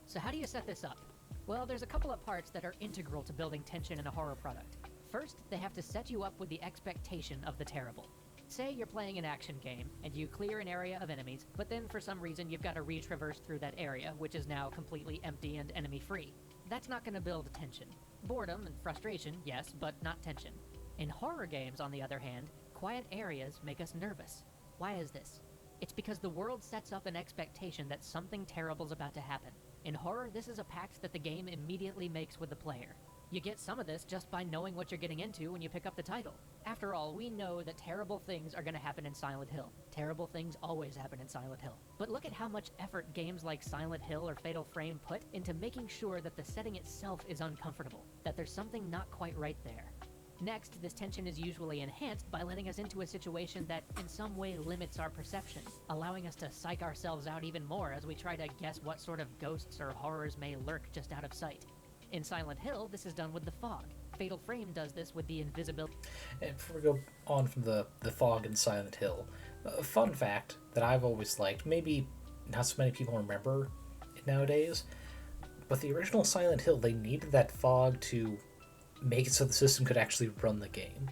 So how do you set this up? Well, there's a couple of parts that are integral to building tension in a horror product. First, they have to set you up with the expectation of the terrible. Say you're playing an action game, and you clear an area of enemies, but then for some reason you've got to retraverse through that area, which is now completely empty and enemy-free. That's not going to build tension. Boredom and frustration, yes, but not tension. In horror games, on the other hand, quiet areas make us nervous. Why is this? It's because the world sets up an expectation that something terrible is about to happen. In horror, this is a pact that the game immediately makes with the player. You get some of this just by knowing what you're getting into when you pick up the title. After all, we know that terrible things are going to happen in Silent Hill. Terrible things always happen in Silent Hill. But look at how much effort games like Silent Hill or Fatal Frame put into making sure that the setting itself is uncomfortable, that there's something not quite right there. Next, this tension is usually enhanced by letting us into a situation that in some way limits our perception, allowing us to psych ourselves out even more as we try to guess what sort of ghosts or horrors may lurk just out of sight. In Silent Hill, this is done with the fog. Fatal Frame does this with the invisibility. And before we go on from the fog in Silent Hill, a fun fact that I've always liked, maybe not so many people remember it nowadays, but the original Silent Hill, they needed that fog to make it so the system could actually run the game.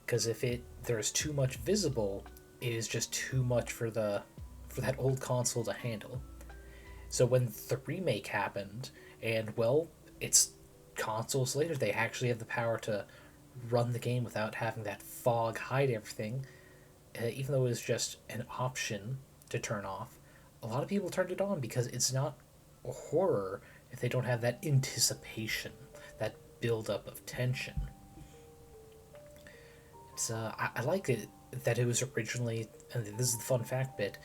Because if there's too much visible, it is just too much for that old console to handle. So when the remake happened, and well, it's consoles later, they actually have the power to run the game without having that fog hide everything, even though it was just an option to turn off. A lot of people turned it on because it's not a horror if they don't have that anticipation, that build-up of tension. It's I like it that it was originally, and this is the fun fact bit,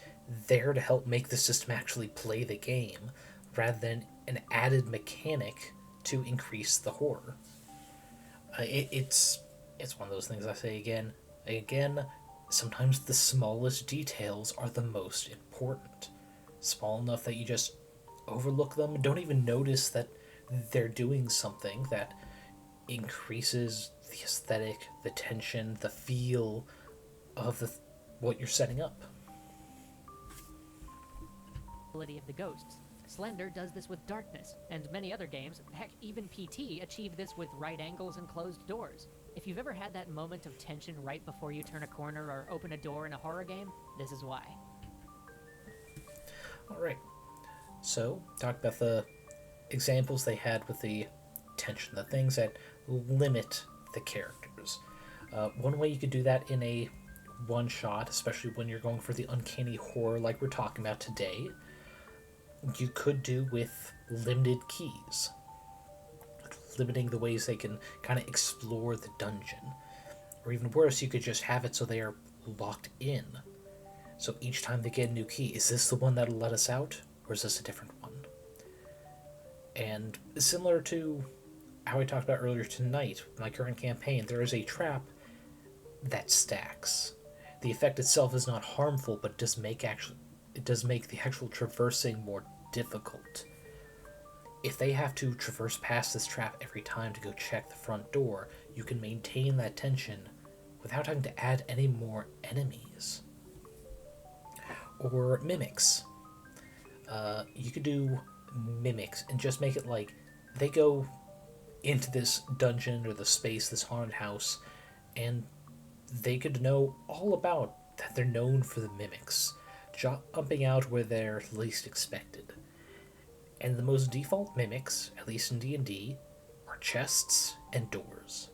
there to help make the system actually play the game, rather than an added mechanic to increase the horror. It's one of those things I say again, sometimes the smallest details are the most important. Small enough that you just overlook them, don't even notice that they're doing something that increases the aesthetic, the tension, the feel of what you're setting up. Of the ghosts. Slender does this with darkness, and many other games, heck, even PT, achieve this with right angles and closed doors. If you've ever had that moment of tension right before you turn a corner or open a door in a horror game, this is why. Alright, so talk about the examples they had with the tension, the things that limit the characters. One way you could do that in a one-shot, especially when you're going for the uncanny horror like we're talking about today, you could do with limited keys. limiting the ways they can kind of explore the dungeon. Or even worse, you could just have it so they are locked in. So each time they get a new key, is this the one that'll let us out? Or is this a different one? And similar to how I talked about earlier tonight, my current campaign, there is a trap that stacks. The effect itself is not harmful, but it does make the actual traversing more difficult. If they have to traverse past this trap every time to go check the front door, you can maintain that tension without having to add any more enemies. Or mimics. You could do mimics and just make it like they go into this dungeon or the space, this haunted house, and they could know all about that. They're known for the mimics, jumping out where they're least expected. And the most default mimics, at least in D&D, are chests and doors.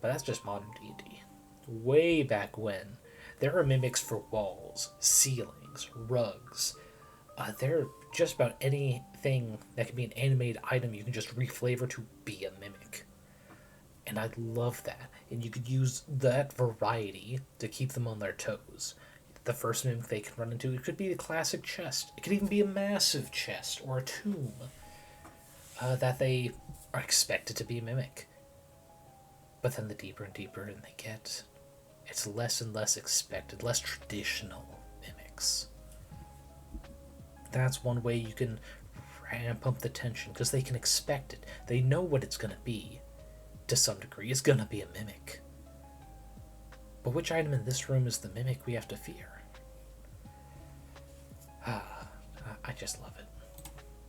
But that's just modern D&D. Way back when, there are mimics for walls, ceilings, rugs. There are just about anything that can be an animated item you can just reflavor to be a mimic. And I love that. And you could use that variety to keep them on their toes. The first mimic they can run into, it could be a classic chest. It could even be a massive chest or a tomb that they are expected to be a mimic. But then the deeper and deeper in they get, it's less and less expected, less traditional mimics. That's one way you can ramp up the tension, because they can expect it. They know what it's going to be, to some degree. It's going to be a mimic. But which item in this room is the mimic we have to fear? I just love it.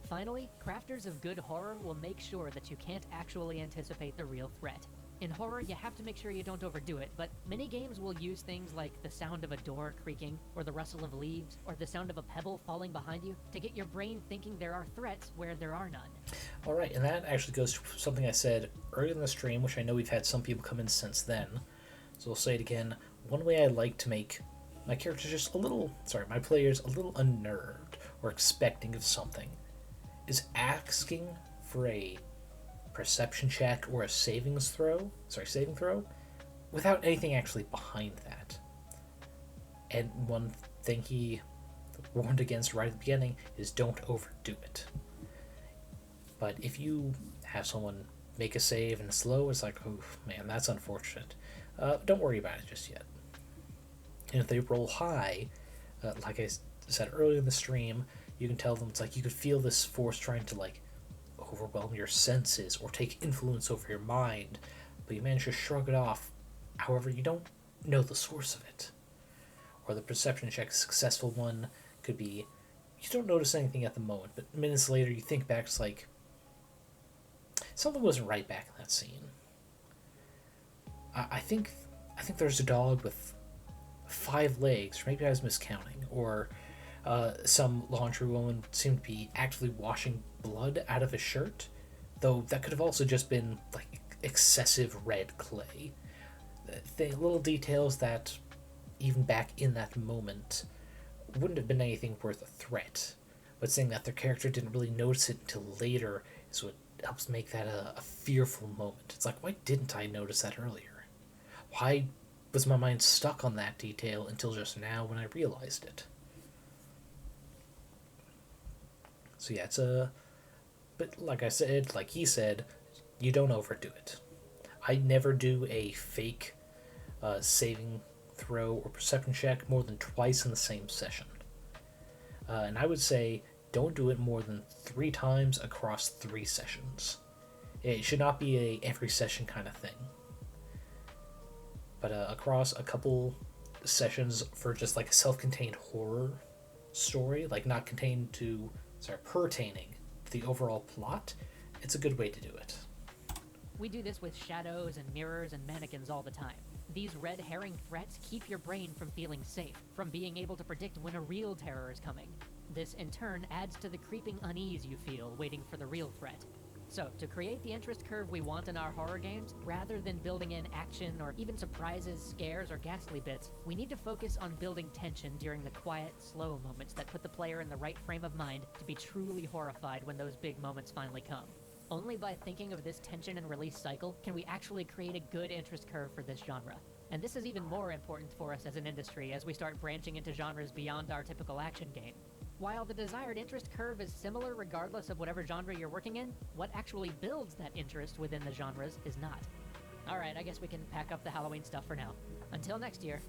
Finally, crafters of good horror will make sure that you can't actually anticipate the real threat. In horror, you have to make sure you don't overdo it, but many games will use things like the sound of a door creaking, or the rustle of leaves, or the sound of a pebble falling behind you to get your brain thinking there are threats where there are none. Alright, and that actually goes to something I said earlier in the stream, which I know we've had some people come in since then. So I'll say it again. One way I like to make my characters just my players a little unnerved or expecting of something is asking for a perception check or a saving throw, without anything actually behind that. And one thing he warned against right at the beginning is don't overdo it. But if you have someone make a save and it's low, it's like, oh man, that's unfortunate. Don't worry about it just yet. And if they roll high, like I said earlier in the stream, you can tell them it's like you could feel this force trying to like overwhelm your senses or take influence over your mind, but you manage to shrug it off. However, you don't know the source of it. Or the perception check, successful one, could be you don't notice anything at the moment, but minutes later you think back, it's like something wasn't right back in that scene. I think there's a dog with 5 legs, or maybe I was miscounting, or some laundry woman seemed to be actively washing blood out of a shirt, though that could have also just been like excessive red clay. The little details that even back in that moment wouldn't have been anything worth a threat, but saying that their character didn't really notice it until later is what helps make that a fearful moment. It's like, why didn't I notice that earlier? Why was my mind stuck on that detail until just now when I realized it? So yeah, but like I said, like he said, you don't overdo it. I never do a fake saving throw or perception check more than twice in the same session. And I would say don't do it more than 3 times across 3 sessions. It should not be a every session kind of thing. But across a couple sessions for just like a self-contained horror story, like not pertaining to the overall plot, it's a good way to do it. We do this with shadows and mirrors and mannequins all the time. These red herring threats keep your brain from feeling safe, from being able to predict when a real terror is coming. This, in turn, adds to the creeping unease you feel waiting for the real threat. So, to create the interest curve we want in our horror games, rather than building in action or even surprises, scares, or ghastly bits, we need to focus on building tension during the quiet, slow moments that put the player in the right frame of mind to be truly horrified when those big moments finally come. Only by thinking of this tension and release cycle can we actually create a good interest curve for this genre. And this is even more important for us as an industry as we start branching into genres beyond our typical action game. While the desired interest curve is similar regardless of whatever genre you're working in, what actually builds that interest within the genres is not. Alright, I guess we can pack up the Halloween stuff for now. Until next year.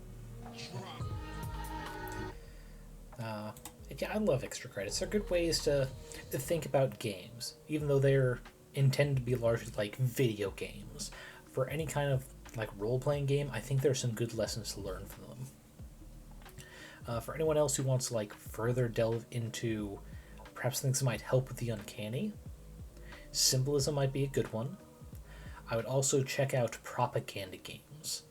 Yeah, I love extra credits. They're good ways to think about games, even though they're intended to be largely like video games. For any kind of like role-playing game, I think there's some good lessons to learn from them. For anyone else who wants to like further delve into perhaps things that might help with the uncanny, symbolism might be a good one. I would also check out propaganda games.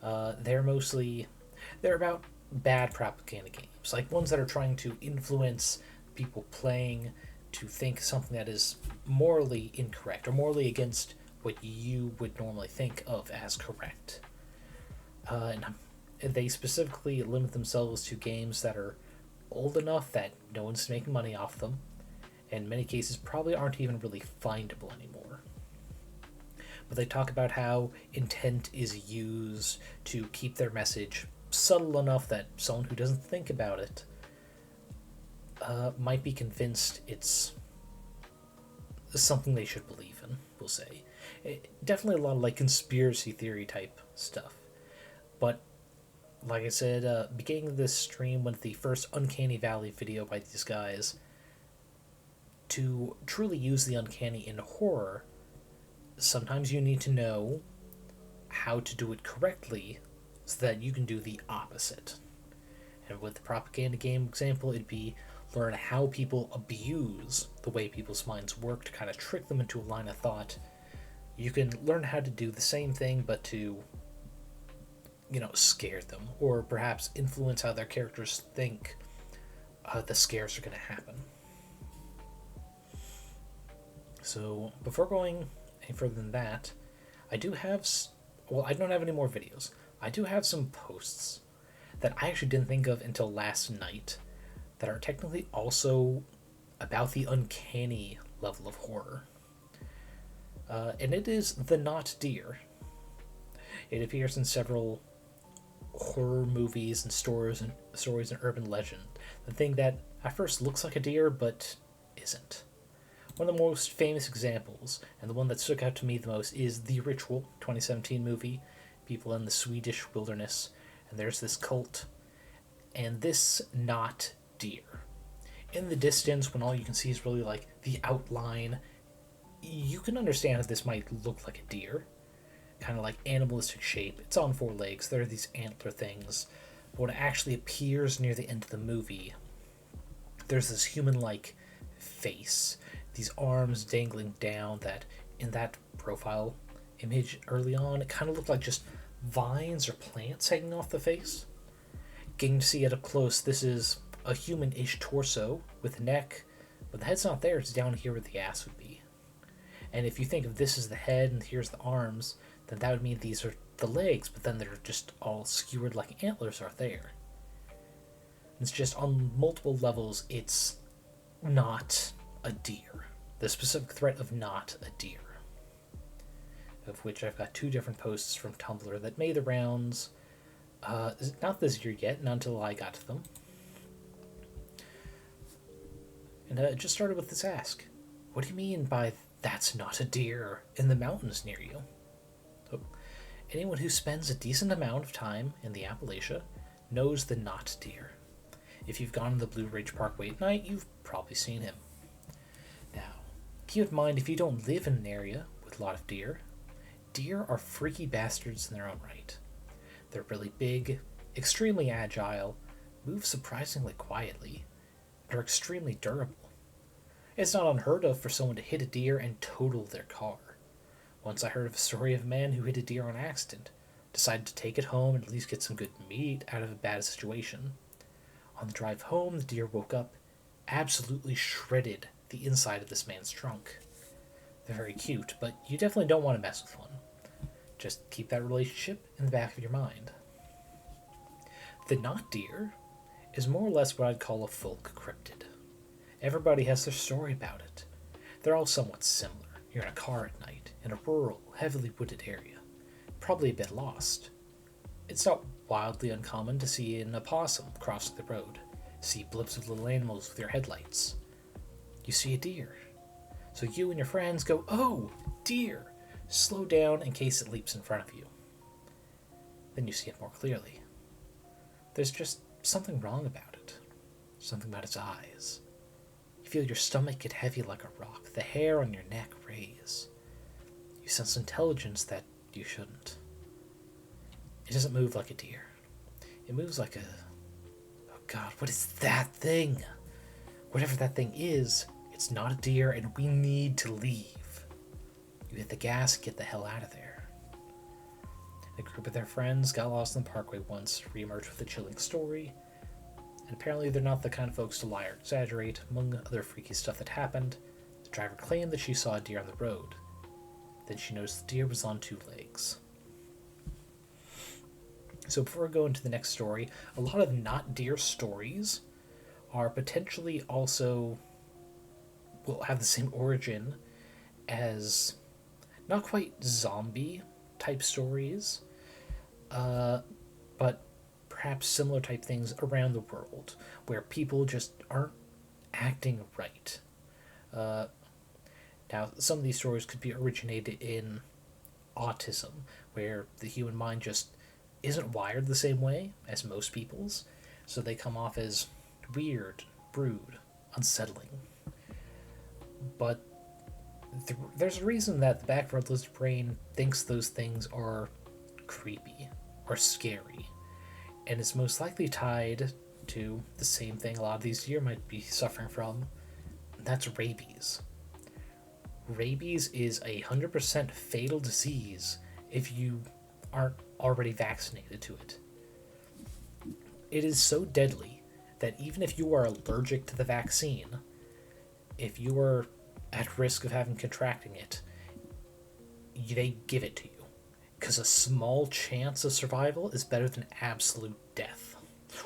They're about bad propaganda games, like ones that are trying to influence people playing to think something that is morally incorrect or morally against what you would normally think of as correct. And they specifically limit themselves to games that are old enough that no one's making money off them, and in many cases probably aren't even really findable anymore. But they talk about how intent is used to keep their message subtle enough that someone who doesn't think about it might be convinced it's something they should believe in, we'll say. Definitely a lot of like conspiracy theory type stuff. But like I said, beginning of this stream went the first Uncanny Valley video by these guys. To truly use the uncanny in horror, sometimes you need to know how to do it correctly so that you can do the opposite. And with the propaganda game example, it'd be learn how people abuse the way people's minds work to kind of trick them into a line of thought. You can learn how to do the same thing, but to, scare them, or perhaps influence how their characters think the scares are going to happen. So, before going any further than that, I don't have any more videos. I do have some posts that I actually didn't think of until last night that are technically also about the uncanny level of horror. And it is the Not Deer. It appears in several horror movies and stories and urban legend. The thing that at first looks like a deer but isn't. One of the most famous examples, and the one that stuck out to me the most, is The Ritual, 2017 movie. People in the Swedish wilderness, and there's this cult, and this not deer. In the distance, when all you can see is really like the outline, you can understand that this might look like a deer. Kind of like animalistic shape. It's on four legs. There are these antler things. But when it actually appears near the end of the movie, there's this human-like face. These arms dangling down that, in that profile image early on, it kind of looked like just vines or plants hanging off the face. Getting to see it up close, this is a human-ish torso with a neck, but the head's not there, it's down here where the ass would be. And if you think of this as the head and here's the arms, then that would mean these are the legs, but then they're just all skewered like antlers are there. It's just on multiple levels, it's not a deer. The specific threat of not a deer. Of which I've got 2 different posts from Tumblr that made the rounds. Not this year yet, not until I got to them. And it just started with this ask. What do you mean by that's not a deer in the mountains near you? So, anyone who spends a decent amount of time in the Appalachia knows the not deer. If you've gone to the Blue Ridge Parkway at night, you've probably seen him. Now, keep in mind if you don't live in an area with a lot of deer, deer are freaky bastards in their own right. They're really big, extremely agile, move surprisingly quietly, and are extremely durable. It's not unheard of for someone to hit a deer and total their car. Once I heard of a story of a man who hit a deer on accident, decided to take it home and at least get some good meat out of a bad situation. On the drive home, the deer woke up, absolutely shredded the inside of this man's trunk. They're very cute, but you definitely don't want to mess with one. Just keep that relationship in the back of your mind. The not deer is more or less what I'd call a folk cryptid. Everybody has their story about it. They're all somewhat similar. You're in a car at night, in a rural, heavily wooded area, probably a bit lost. It's not wildly uncommon to see an opossum crossing the road, see blips of little animals with your headlights. You see a deer. So you and your friends go, "Oh, deer!" Slow down in case it leaps in front of you. Then you see it more clearly. There's just something wrong about it. Something about its eyes. You feel your stomach get heavy like a rock, the hair on your neck raise. You sense intelligence that you shouldn't. It doesn't move like a deer. It moves like a... Oh God, what is that thing? Whatever that thing is, it's not a deer and we need to leave. You hit the gas and get the hell out of there. A group of their friends got lost on the parkway once, re-emerged with a chilling story, and apparently they're not the kind of folks to lie or exaggerate. Among other freaky stuff that happened, the driver claimed that she saw a deer on the road. Then she noticed the deer was on 2 legs. So before we go into the next story, a lot of not deer stories are potentially also will have the same origin as not quite zombie type stories, but perhaps similar type things around the world where people just aren't acting right. Now, some of these stories could be originated in autism, where the human mind just isn't wired the same way as most people's, so they come off as weird, rude, unsettling. But there's a reason that the back of our lizard brain thinks those things are creepy or scary, and it's most likely tied to the same thing a lot of these deer might be suffering from, and that's rabies. Rabies is 100% fatal disease if you aren't already vaccinated to it. It is so deadly that even if you are allergic to the vaccine, if you are at risk of having contracting it, they give it to you. Because a small chance of survival is better than absolute death.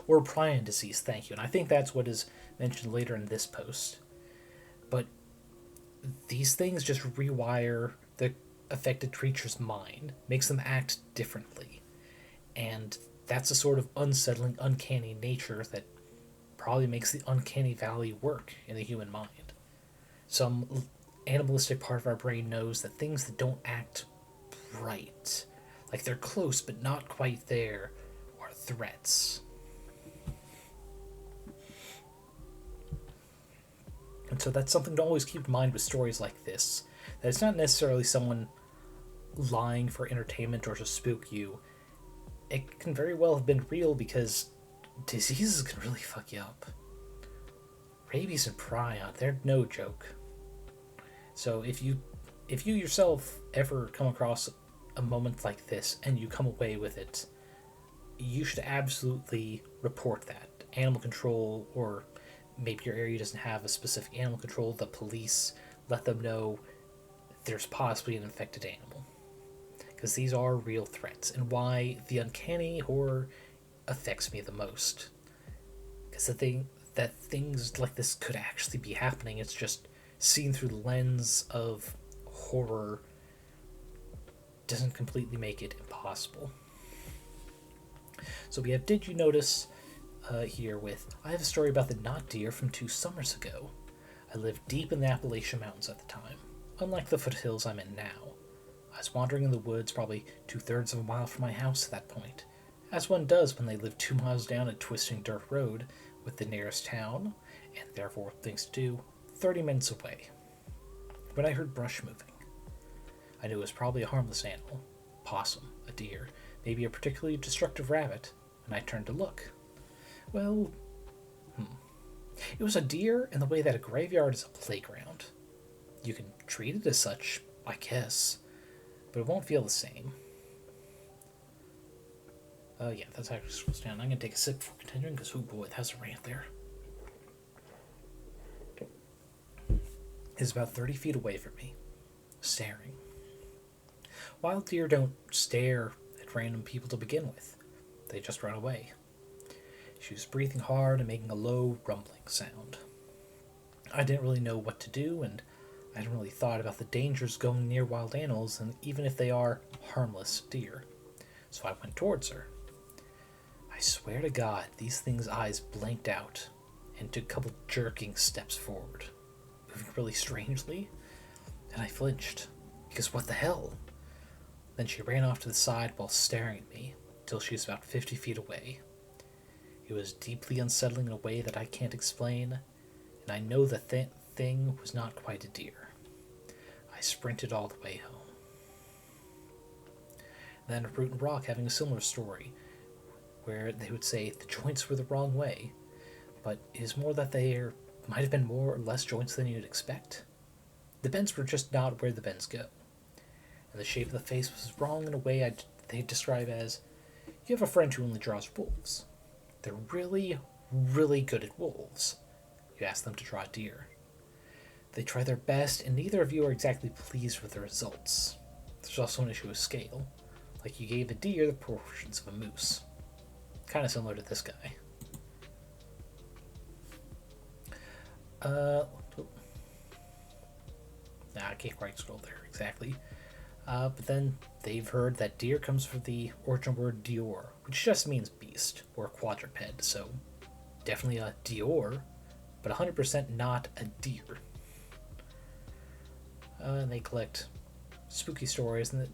Or prion disease, thank you. And I think that's what is mentioned later in this post. But these things just rewire the affected creature's mind, makes them act differently. And that's a sort of unsettling, uncanny nature that probably makes the uncanny valley work in the human mind. Some animalistic part of our brain knows that things that don't act right, like they're close but not quite there, are threats. And so that's something to always keep in mind with stories like this, that it's not necessarily someone lying for entertainment or to spook you. It can very well have been real because diseases can really fuck you up. Rabies and prion, they're no joke. So if you yourself ever come across a moment like this and you come away with it, you should absolutely report that. Animal control, or maybe your area doesn't have a specific animal control, the police, let them know there's possibly an infected animal. Because these are real threats, and why the uncanny horror affects me the most. Because the thing that things like this could actually be happening, it's just seen through the lens of horror doesn't completely make it impossible. So we have Did You Notice here with, I have a story about the not deer from 2 summers ago. I lived deep in the Appalachian Mountains at the time, unlike the foothills I'm in now. I was wandering in the woods probably 2/3 of a mile from my house at that point, as one does when they live 2 miles down a twisting dirt road with the nearest town, and therefore things to do, 30 minutes away. When I heard brush moving, I knew it was probably a harmless animal, possum, a deer, maybe a particularly destructive rabbit, and I turned to look. Well, it was a deer in the way that a graveyard is a playground. You can treat it as such, I guess, but it won't feel the same. Yeah, that's actually scrolls down. I'm gonna take a sip before continuing, because, oh boy, that's a rant there. It's about 30 feet away from me, staring. Wild deer don't stare at random people to begin with. They just run away. She was breathing hard and making a low, rumbling sound. I didn't really know what to do, and I hadn't really thought about the dangers going near wild animals, and even if they are harmless deer. So I went towards her. I swear to God, these things' eyes blanked out and took a couple jerking steps forward, moving really strangely, and I flinched, because what the hell? Then she ran off to the side while staring at me, till she was about 50 feet away. It was deeply unsettling in a way that I can't explain, and I know the thing was not quite a deer. I sprinted all the way home. Then Root and Rock having a similar story, where they would say the joints were the wrong way, but it is more that there might have been more or less joints than you'd expect. The bends were just not where the bends go, and the shape of the face was wrong in a way they describe as, you have a friend who only draws wolves. They're really, really good at wolves. You ask them to draw deer. They try their best, and neither of you are exactly pleased with the results. There's also an issue with scale. Like you gave a deer the proportions of a moose. Kind of similar to this guy. I can't quite scroll there exactly. But then they've heard that deer comes from the origin word Dior, which just means beast, or quadruped, so definitely a Dior, but 100% not a deer. And they collect spooky stories, and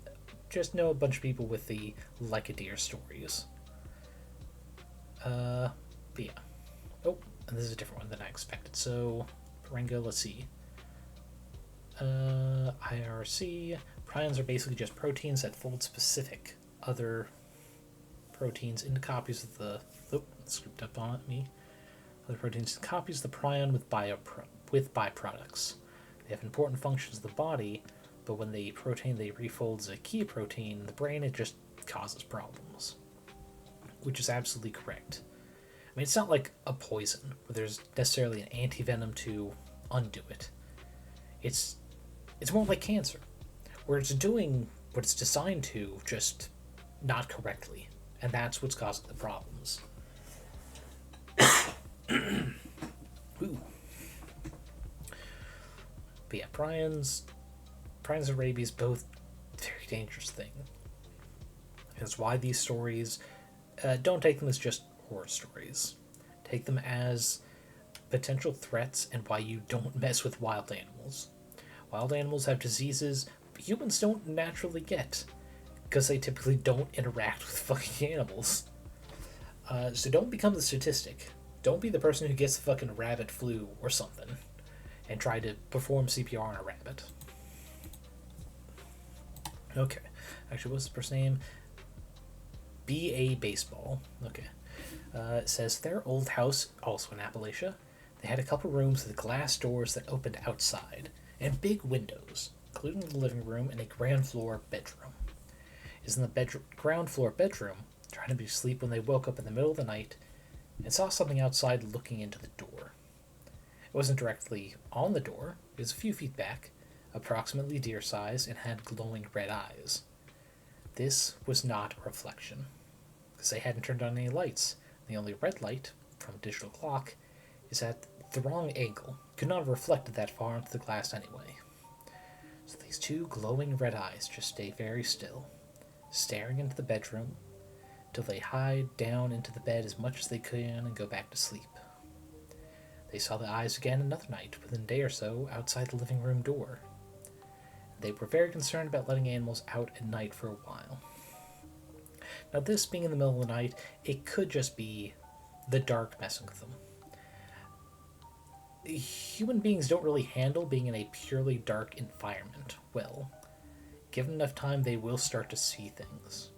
just know a bunch of people with the like a deer stories. But yeah. Oh, and this is a different one than I expected. So, Parenga, let's see. IRC. Prions are basically just proteins that fold specific other proteins into copies of the... Oh, scooped up on me. Other proteins into copies of the prion with byproducts. They have important functions of the body, but when the protein they refold is a key protein in the brain, it just causes problems. Which is absolutely correct. I mean, it's not like a poison, where there's necessarily an anti-venom to undo it. It's more like cancer, where it's doing what it's designed to, just not correctly. And that's what's causing the problems. Ooh. But yeah, prions and rabies, both very dangerous thing. That's why these stories, don't take them as just horror stories. Take them as potential threats and why you don't mess with wild animals. Wild animals have diseases humans don't naturally get, because they typically don't interact with fucking animals. So don't become the statistic. Don't be the person who gets the fucking rabbit flu or something and try to perform CPR on a rabbit. Okay. Actually, what's the first name? B.A. Baseball. Okay. It says their old house, also in Appalachia, they had a couple rooms with glass doors that opened outside, and big windows, including the living room and a ground floor bedroom. Is in the ground floor bedroom, trying to be asleep when they woke up in the middle of the night and saw something outside looking into the door. It wasn't directly on the door, it was a few feet back, approximately deer size, and had glowing red eyes. This was not a reflection, because they hadn't turned on any lights. The only red light, from a digital clock, is at the wrong angle. Could not have reflected that far into the glass anyway. So these two glowing red eyes just stay very still, staring into the bedroom, till they hide down into the bed as much as they can and go back to sleep. They saw the eyes again another night, within a day or so, outside the living room door. They were very concerned about letting animals out at night for a while. Now, this being in the middle of the night, it could just be the dark messing with them. Human beings don't really handle being in a purely dark environment well. Given enough time, they will start to see things.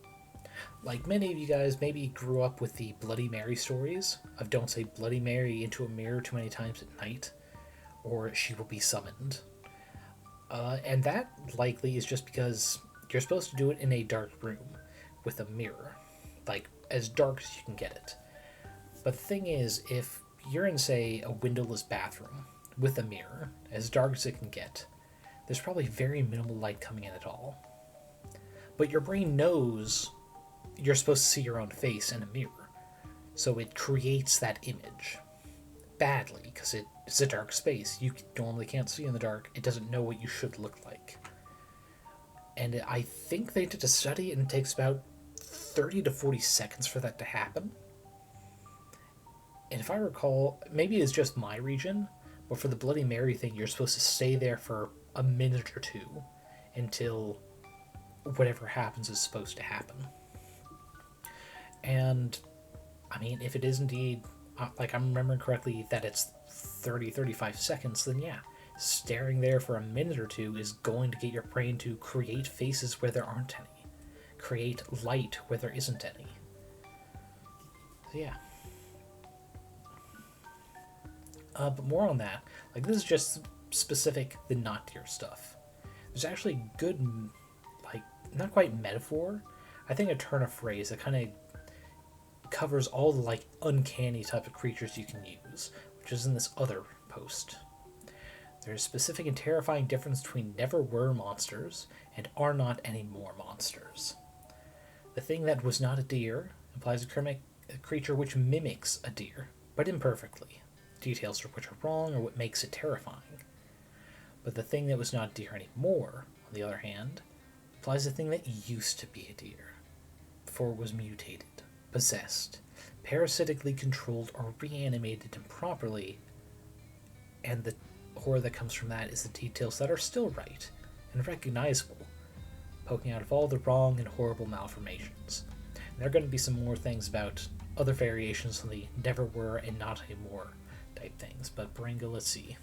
Like many of you guys maybe grew up with the Bloody Mary stories of don't say Bloody Mary into a mirror too many times at night, or she will be summoned. And that likely is just because you're supposed to do it in a dark room with a mirror, like as dark as you can get it. But the thing is, if you're in, say, a windowless bathroom with a mirror, as dark as it can get, there's probably very minimal light coming in at all. But your brain knows you're supposed to see your own face in a mirror, so it creates that image. badly because it's a dark space. You normally can't see in the dark. It doesn't know what you should look like. And I think they did a study and it takes about 30 to 40 seconds for that to happen. And if I recall, maybe it's just my region, but for the Bloody Mary thing, you're supposed to stay there for a minute or two until whatever happens is supposed to happen. And, I mean, if it is indeed, like I'm remembering correctly, that it's 30-35 seconds, then yeah, staring there for a minute or two is going to get your brain to create faces where there aren't any. Create light where there isn't any. So yeah. But more on that. Like, this is just specific the not deer stuff. There's actually good, like, not quite metaphor. I think a turn of phrase that kind of covers all the, like, uncanny type of creatures you can use, which is in this other post. There's a specific and terrifying difference between never were monsters and are not anymore monsters. The thing that was not a deer implies a creature which mimics a deer, but imperfectly. Details of which are wrong or what makes it terrifying. But the thing that was not a deer anymore, on the other hand, implies a thing that used to be a deer, before it was mutated, possessed, parasitically controlled or reanimated improperly, and the horror that comes from that is the details that are still right and recognizable, poking out of all the wrong and horrible malformations. And there are going to be some more things about other variations on the never were and not anymore type things, but Baringa, let's see.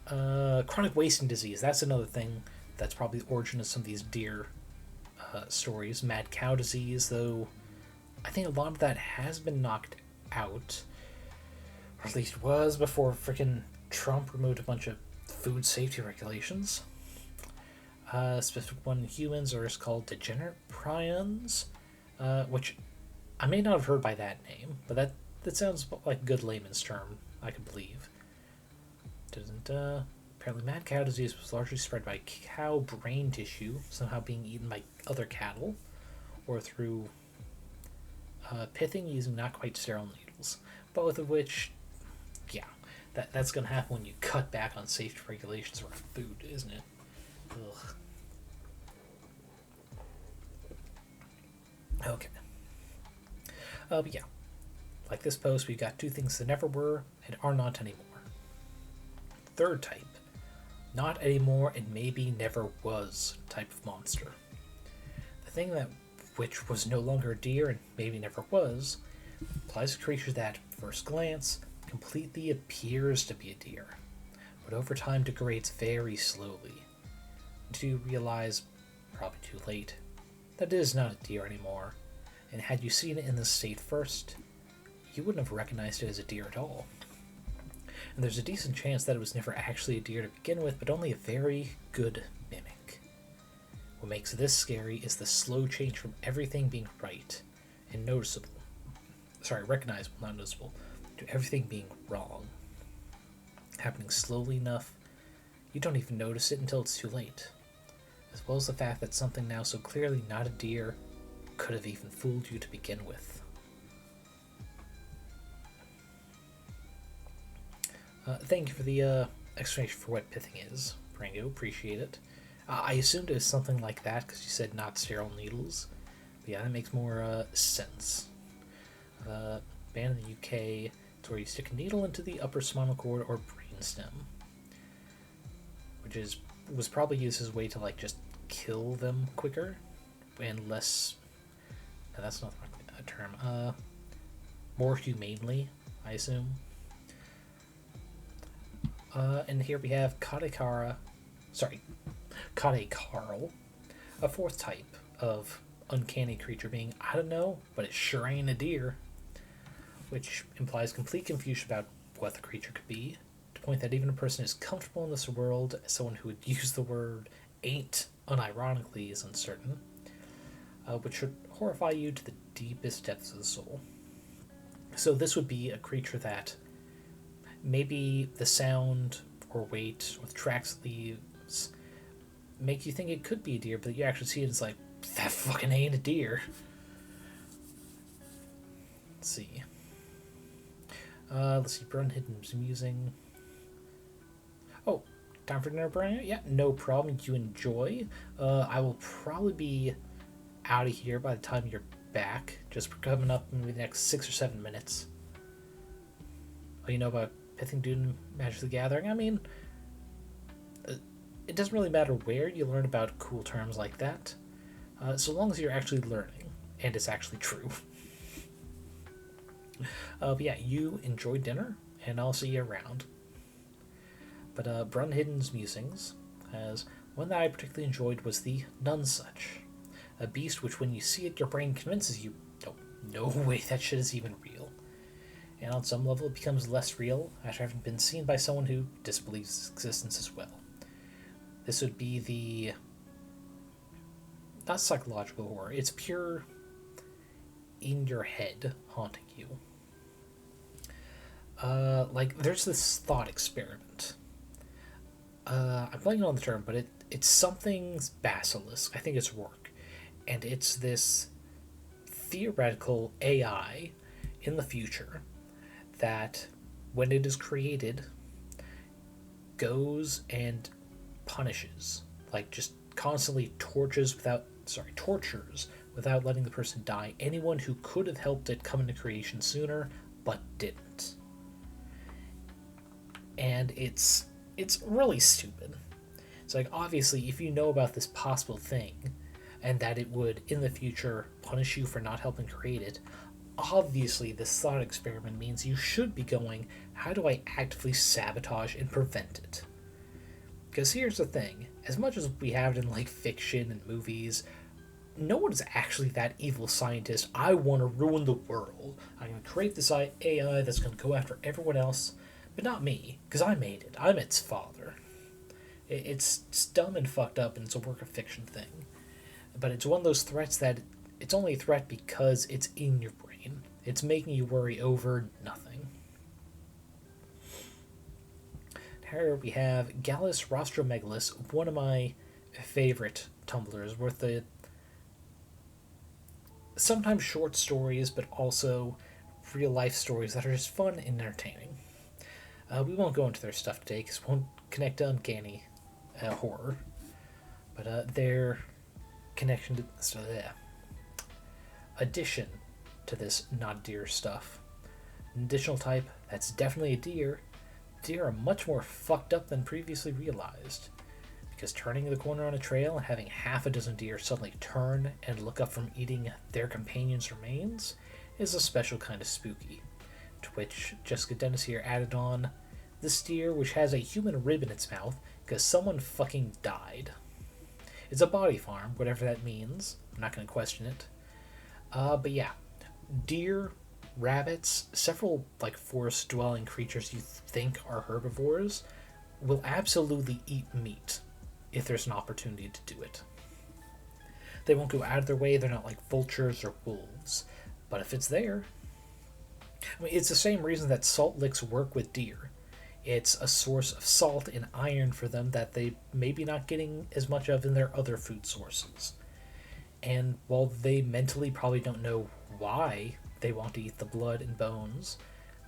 Chronic wasting disease, that's another thing that's probably the origin of some of these deer stories. Mad cow disease, though I think a lot of that has been knocked out, or at least was before frickin' Trump removed a bunch of food safety regulations. Specific one in humans is called degenerate prions, which I may not have heard by that name, but that sounds like a good layman's term, I could believe. Apparently mad cow disease was largely spread by cow brain tissue, somehow being eaten by other cattle, or through pithing using not quite sterile needles, both of which, yeah, that's going to happen when you cut back on safety regulations around food, isn't it? Ugh. Okay. But yeah, like this post, we've got two things that never were and are not anymore. Third type, not anymore and maybe never was type of monster. The thing that which was no longer a deer and maybe never was implies a creature that, at first glance, completely appears to be a deer, but over time degrades very slowly, until you realize, probably too late, that it is not a deer anymore, and had you seen it in this state first, you wouldn't have recognized it as a deer at all. And there's a decent chance that it was never actually a deer to begin with, but only a very good mimic. What makes this scary is the slow change from everything being right and recognizable, not noticeable, to everything being wrong. Happening slowly enough, you don't even notice it until it's too late. As well as the fact that something now so clearly not a deer could have even fooled you to begin with. Thank you for the explanation for what pithing is, Prango. Appreciate it. I assumed it was something like that because you said not sterile needles. But yeah, that makes more sense. Banned in the UK, it's where you stick a needle into the upper spinal cord or brainstem, which was probably used as a way to like just kill them quicker and less. No, that's not a term. More humanely, I assume. And here we have Kadekarl, a fourth type of uncanny creature being, I don't know, but it sure ain't a deer, which implies complete confusion about what the creature could be, to the point that even a person who's comfortable in this world, as someone who would use the word ain't unironically, is uncertain, which should horrify you to the deepest depths of the soul. So this would be a creature that maybe the sound or weight or the tracks it leaves make you think it could be a deer, but you actually see it, it's like, that fucking ain't a deer. Let's see. Let's see, Brunhilden's musing. Oh, time for dinner, Brian? Yeah, no problem. You enjoy. I will probably be out of here by the time you're back. Just coming up in the next 6 or 7 minutes. Oh, you know about Pithing Dune Magic the Gathering? I mean, it doesn't really matter where you learn about cool terms like that, so long as you're actually learning, and it's actually true. But yeah, you enjoy dinner, and I'll see you around. But Brunhilden's musings, as one that I particularly enjoyed was the Nonsuch, a beast which when you see it, your brain convinces you, oh, no way, that shit is even real. And on some level, it becomes less real after having been seen by someone who disbelieves its existence as well. This would be the... not psychological horror, it's pure in your head haunting you. Like, there's this thought experiment. I'm blanking on the term, but it's something's basilisk. I think it's Rourke. And it's this theoretical AI in the future that, when it is created, goes and punishes. Like, just constantly tortures without letting the person die. Anyone who could have helped it come into creation sooner, but didn't. And it's really stupid. It's like, obviously, if you know about this possible thing, and that it would, in the future, punish you for not helping create it, obviously this thought experiment means you should be going, how do I actively sabotage and prevent it? Because here's the thing, as much as we have it in, like, fiction and movies, no one's actually that evil scientist. I want to ruin the world. I'm going to create this AI that's going to go after everyone else, but not me, because I made it. I'm its father. It's dumb and fucked up, and it's a work of fiction thing. But it's one of those threats that it's only a threat because it's in your brain. It's making you worry over nothing. Here we have Gallus Rostromegalus, one of my favorite Tumblrs, with the sometimes short stories, but also real life stories that are just fun and entertaining. We won't go into their stuff today because we won't connect to Uncanny Horror, but their connection to addition to this not deer stuff. An additional type that's definitely a deer. Deer are much more fucked up than previously realized, because turning the corner on a trail and having half a dozen deer suddenly turn and look up from eating their companion's remains is a special kind of spooky. To which Jessica Dennis here added on, this deer which has a human rib in its mouth because someone fucking died. It's a body farm, whatever that means. I'm not going to question it. But yeah, deer, rabbits, several like forest-dwelling creatures you think are herbivores will absolutely eat meat if there's an opportunity to do it. They won't go out of their way. They're not like vultures or wolves. But if it's there... I mean, it's the same reason that salt licks work with deer. It's a source of salt and iron for them that they may be not getting as much of in their other food sources. And while they mentally probably don't know why they want to eat the blood and bones,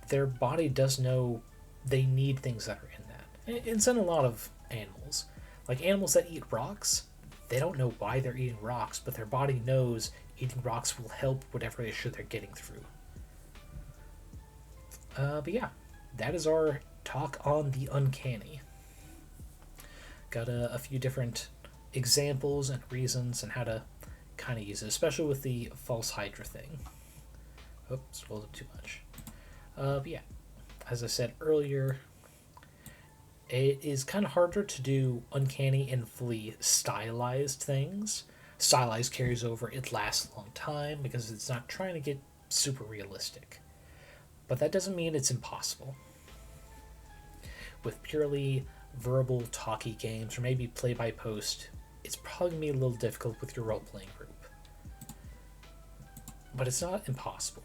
their body does know they need things that are in that. It's in a lot of animals. Like animals that eat rocks, they don't know why they're eating rocks, but their body knows eating rocks will help whatever issue they're getting through. But yeah, that is our talk on the uncanny. Got a few different examples and reasons and how to kind of use it, especially with the false Hydra thing. Oops, scrolled up too much. But yeah, as I said earlier, it is kind of harder to do uncanny and fully stylized things. Stylized carries over, it lasts a long time because it's not trying to get super realistic. But that doesn't mean it's impossible. With purely verbal, talky games, or maybe play-by-post, it's probably going to be a little difficult with your role-playing group. But it's not impossible.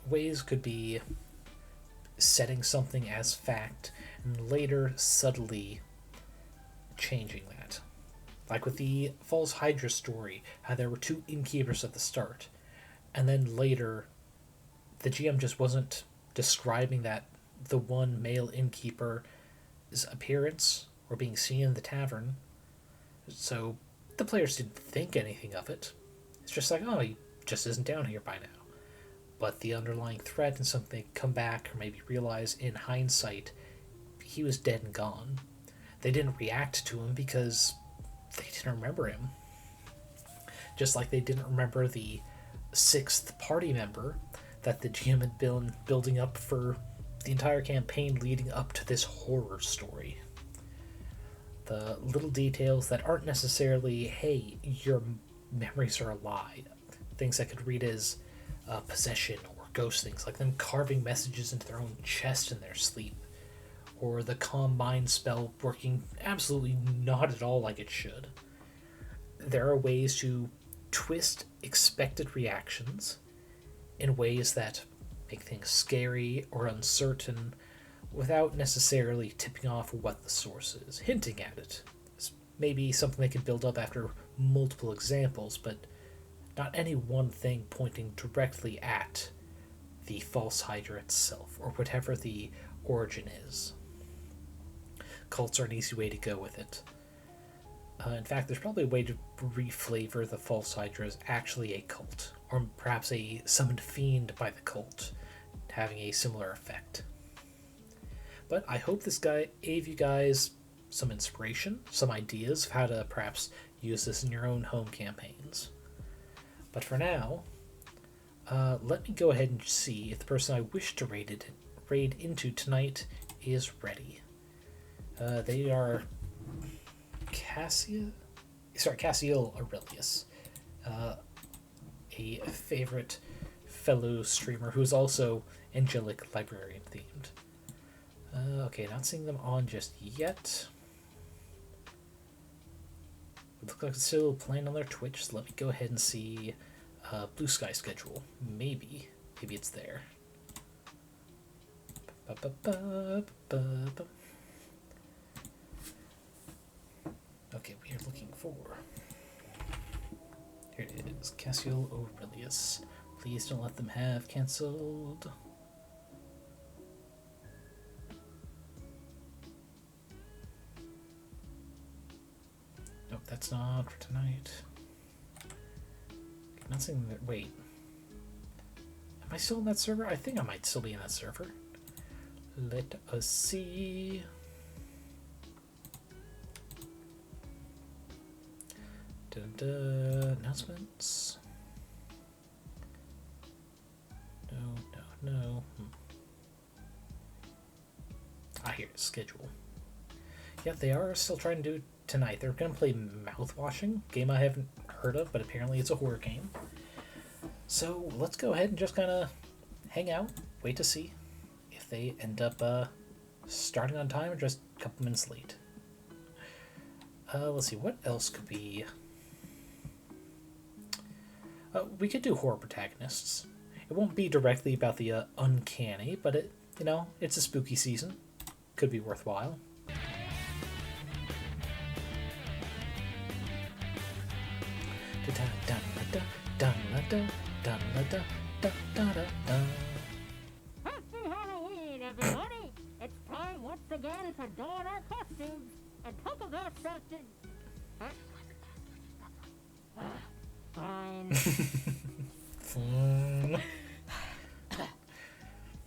Ways could be setting something as fact, and later subtly changing that. Like with the false Hydra story, how there were two innkeepers at the start. And then later, the GM just wasn't describing that the one male innkeeper's appearance or being seen in the tavern. So the players didn't think anything of it. It's just like, oh, he just isn't down here by now. But the underlying threat and something they come back or maybe realize in hindsight, he was dead and gone. They didn't react to him because they didn't remember him. Just like they didn't remember the sixth party member that the GM had been building up for the entire campaign leading up to this horror story. The little details that aren't necessarily, hey, your memories are a lie. Things that could read as possession or ghost things, like them carving messages into their own chest in their sleep. Or the calm mind spell working absolutely not at all like it should. There are ways to twist expected reactions in ways that make things scary or uncertain without necessarily tipping off what the source is, hinting at it. It's maybe something they can build up after multiple examples, but not any one thing pointing directly at the false Hydra itself, or whatever the origin is. Cults are an easy way to go with it. In fact, there's probably a way to reflavor the false Hydra as actually a cult, or perhaps a summoned fiend by the cult, having a similar effect. But I hope this guy gave you guys some inspiration, some ideas of how to perhaps use this in your own home campaigns. But for now, let me go ahead and see if the person I wish to raid into tonight is ready. They are Cassiel Aurelius, a favorite fellow streamer who's also angelic librarian themed. Okay, not seeing them on just yet. It looks like it's still playing on their Twitch, so let me go ahead and see Blue Sky schedule. Maybe it's there. Okay, we are looking for... Here it is, Cassiel Aurelius. Please don't let them have cancelled. Nope, that's not for tonight. Okay, not seeing that. Wait. Am I still in that server? I think I might still be in that server. Let us see. Announcements. No. Here, schedule. Yeah, they are still trying to do tonight. They're going to play Mouthwashing, game I haven't heard of, but apparently it's a horror game. So let's go ahead and just kind of hang out, wait to see if they end up starting on time or just a couple minutes late. Let's see, what else could be... we could do horror protagonists. It won't be directly about the uncanny, but it's a spooky season. Could be worthwhile. Happy Halloween, everybody! It's time once again for don our costumes and take a guess at the... Fine.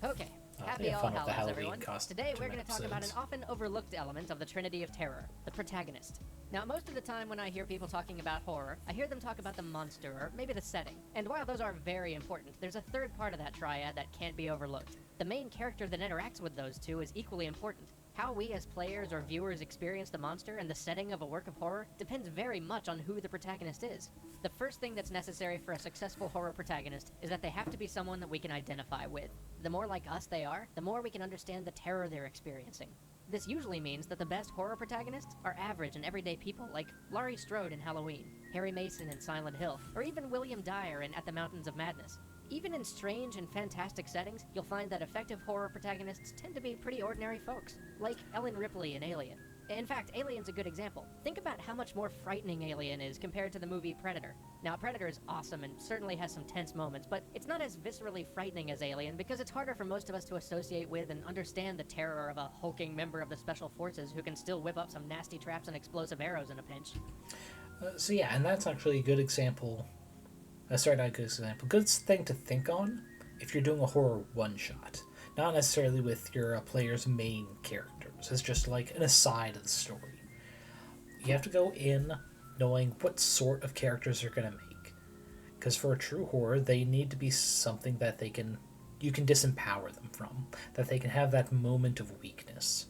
Okay, happy All Hallows, everyone. Today we're going to talk about an often overlooked element of the Trinity of Terror, the protagonist. Now, most of the time when I hear people talking about horror, I hear them talk about the monster or maybe the setting. And while those are very important, there's a third part of that triad that can't be overlooked. The main character that interacts with those two is equally important. How we as players or viewers experience the monster and the setting of a work of horror depends very much on who the protagonist is. The first thing that's necessary for a successful horror protagonist is that they have to be someone that we can identify with. The more like us they are, the more we can understand the terror they're experiencing. This usually means that the best horror protagonists are average and everyday people like Laurie Strode in Halloween, Harry Mason in Silent Hill, or even William Dyer in At the Mountains of Madness. Even in strange and fantastic settings, you'll find that effective horror protagonists tend to be pretty ordinary folks, like Ellen Ripley in Alien. In fact, Alien's a good example. Think about how much more frightening Alien is compared to the movie Predator. Now, Predator is awesome and certainly has some tense moments, but it's not as viscerally frightening as Alien because it's harder for most of us to associate with and understand the terror of a hulking member of the Special Forces who can still whip up some nasty traps and explosive arrows in a pinch. So yeah, and that's actually a good example. Sorry, not a good example. Good thing to think on if you're doing a horror one-shot. Not necessarily with your player's main characters. It's just like an aside of the story. You have to go in knowing what sort of characters they're going to make. Because for a true horror, they need to be something that you can disempower them from. That they can have that moment of weakness.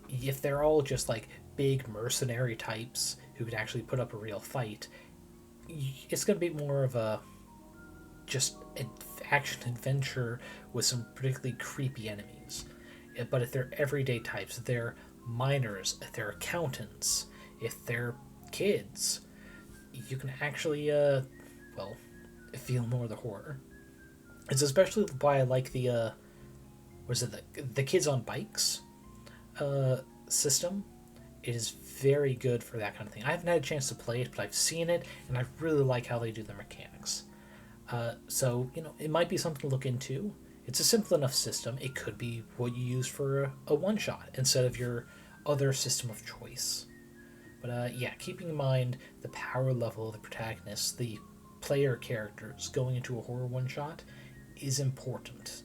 If they're all just like big mercenary types who can actually put up a real fight, it's going to be more of a just action adventure with some particularly creepy enemies. But if they're everyday types, if they're miners, if they're accountants, if they're kids, you can actually feel more of the horror. It's especially why I like the the kids on bikes system. It is very good for that kind of thing. I haven't had a chance to play it, but I've seen it, and I really like how they do their mechanics. So, it might be something to look into. It's a simple enough system. It could be what you use for a one-shot instead of your other system of choice. But keeping in mind the power level of the protagonists, the player characters going into a horror one-shot is important.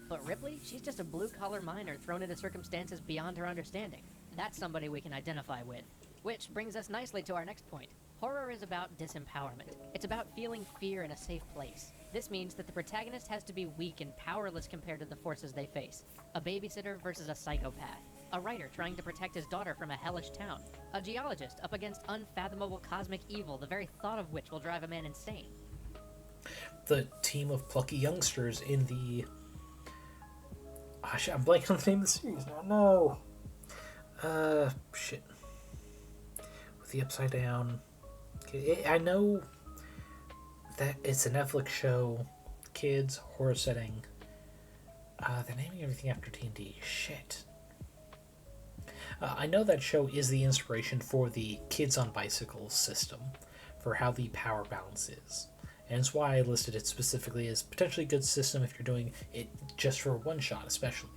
But Ripley, she's just a blue-collar miner thrown into circumstances beyond her understanding. That's somebody we can identify with. Which brings us nicely to our next point. Horror is about disempowerment. It's about feeling fear in a safe place. This means that the protagonist has to be weak and powerless compared to the forces they face. A babysitter versus a psychopath. A writer trying to protect his daughter from a hellish town. A geologist up against unfathomable cosmic evil, the very thought of which will drive a man insane. The team of plucky youngsters in the... I'm blanking on the name of the series now. No. Shit. With the Upside Down... I know that it's a Netflix show, kids, horror setting. They're naming everything after D&D. Shit. I know that show is the inspiration for the Kids on Bicycles system, for how the power balance is. And it's why I listed it specifically as potentially a good system if you're doing it just for one shot, especially.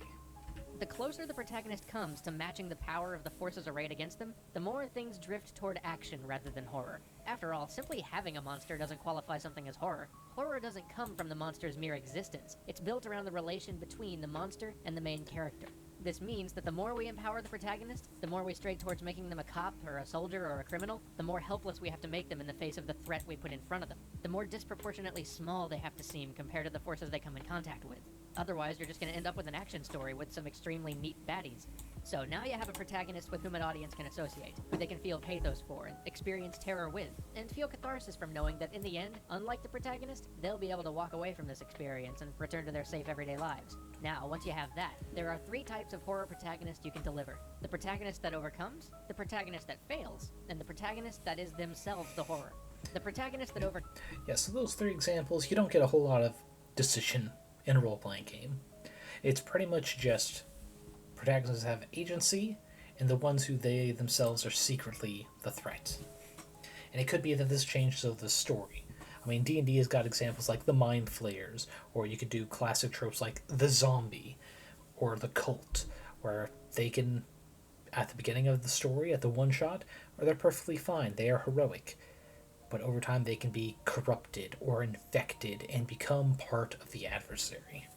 The closer the protagonist comes to matching the power of the forces arrayed against them, the more things drift toward action rather than horror. After all, simply having a monster doesn't qualify something as horror. Horror doesn't come from the monster's mere existence. It's built around the relation between the monster and the main character. This means that the more we empower the protagonist, the more we stray towards making them a cop or a soldier or a criminal, the more helpless we have to make them in the face of the threat we put in front of them. The more disproportionately small they have to seem compared to the forces they come in contact with. Otherwise, you're just going to end up with an action story with some extremely neat baddies. So now you have a protagonist with whom an audience can associate, who they can feel pathos for and experience terror with, and feel catharsis from knowing that in the end, unlike the protagonist, they'll be able to walk away from this experience and return to their safe everyday lives. Now, once you have that, there are 3 types of horror protagonist you can deliver. The protagonist that overcomes, the protagonist that fails, and the protagonist that is themselves the horror. The protagonist that Yeah, so those 3 examples, you don't get a whole lot of decision in a role-playing game. It's pretty much just protagonists have agency, and the ones who they themselves are secretly the threat. And it could be that this changes the story. I mean, D&D has got examples like the Mind Flayers, or you could do classic tropes like the zombie, or the cult, where they can, at the beginning of the story, at the one-shot, or they're perfectly fine, they are heroic. But over time they can be corrupted or infected and become part of the adversary.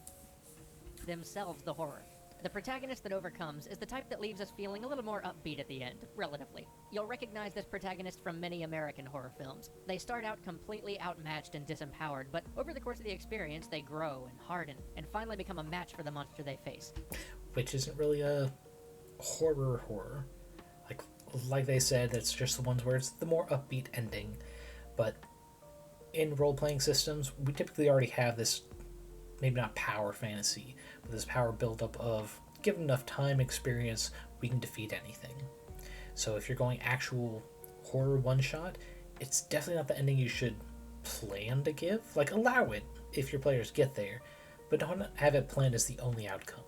themselves the horror. The protagonist that overcomes is the type that leaves us feeling a little more upbeat at the end, relatively. You'll recognize this protagonist from many American horror films. They start out completely outmatched and disempowered, but over the course of the experience, they grow and harden, and finally become a match for the monster they face. Which isn't really a horror. Like they said, it's just the ones where it's the more upbeat ending. But in role-playing systems, we typically already have this, maybe not power fantasy, but this power buildup of, given enough time, experience, we can defeat anything. So if you're going actual horror one-shot, it's definitely not the ending you should plan to give. Allow it if your players get there, but don't have it planned as the only outcome.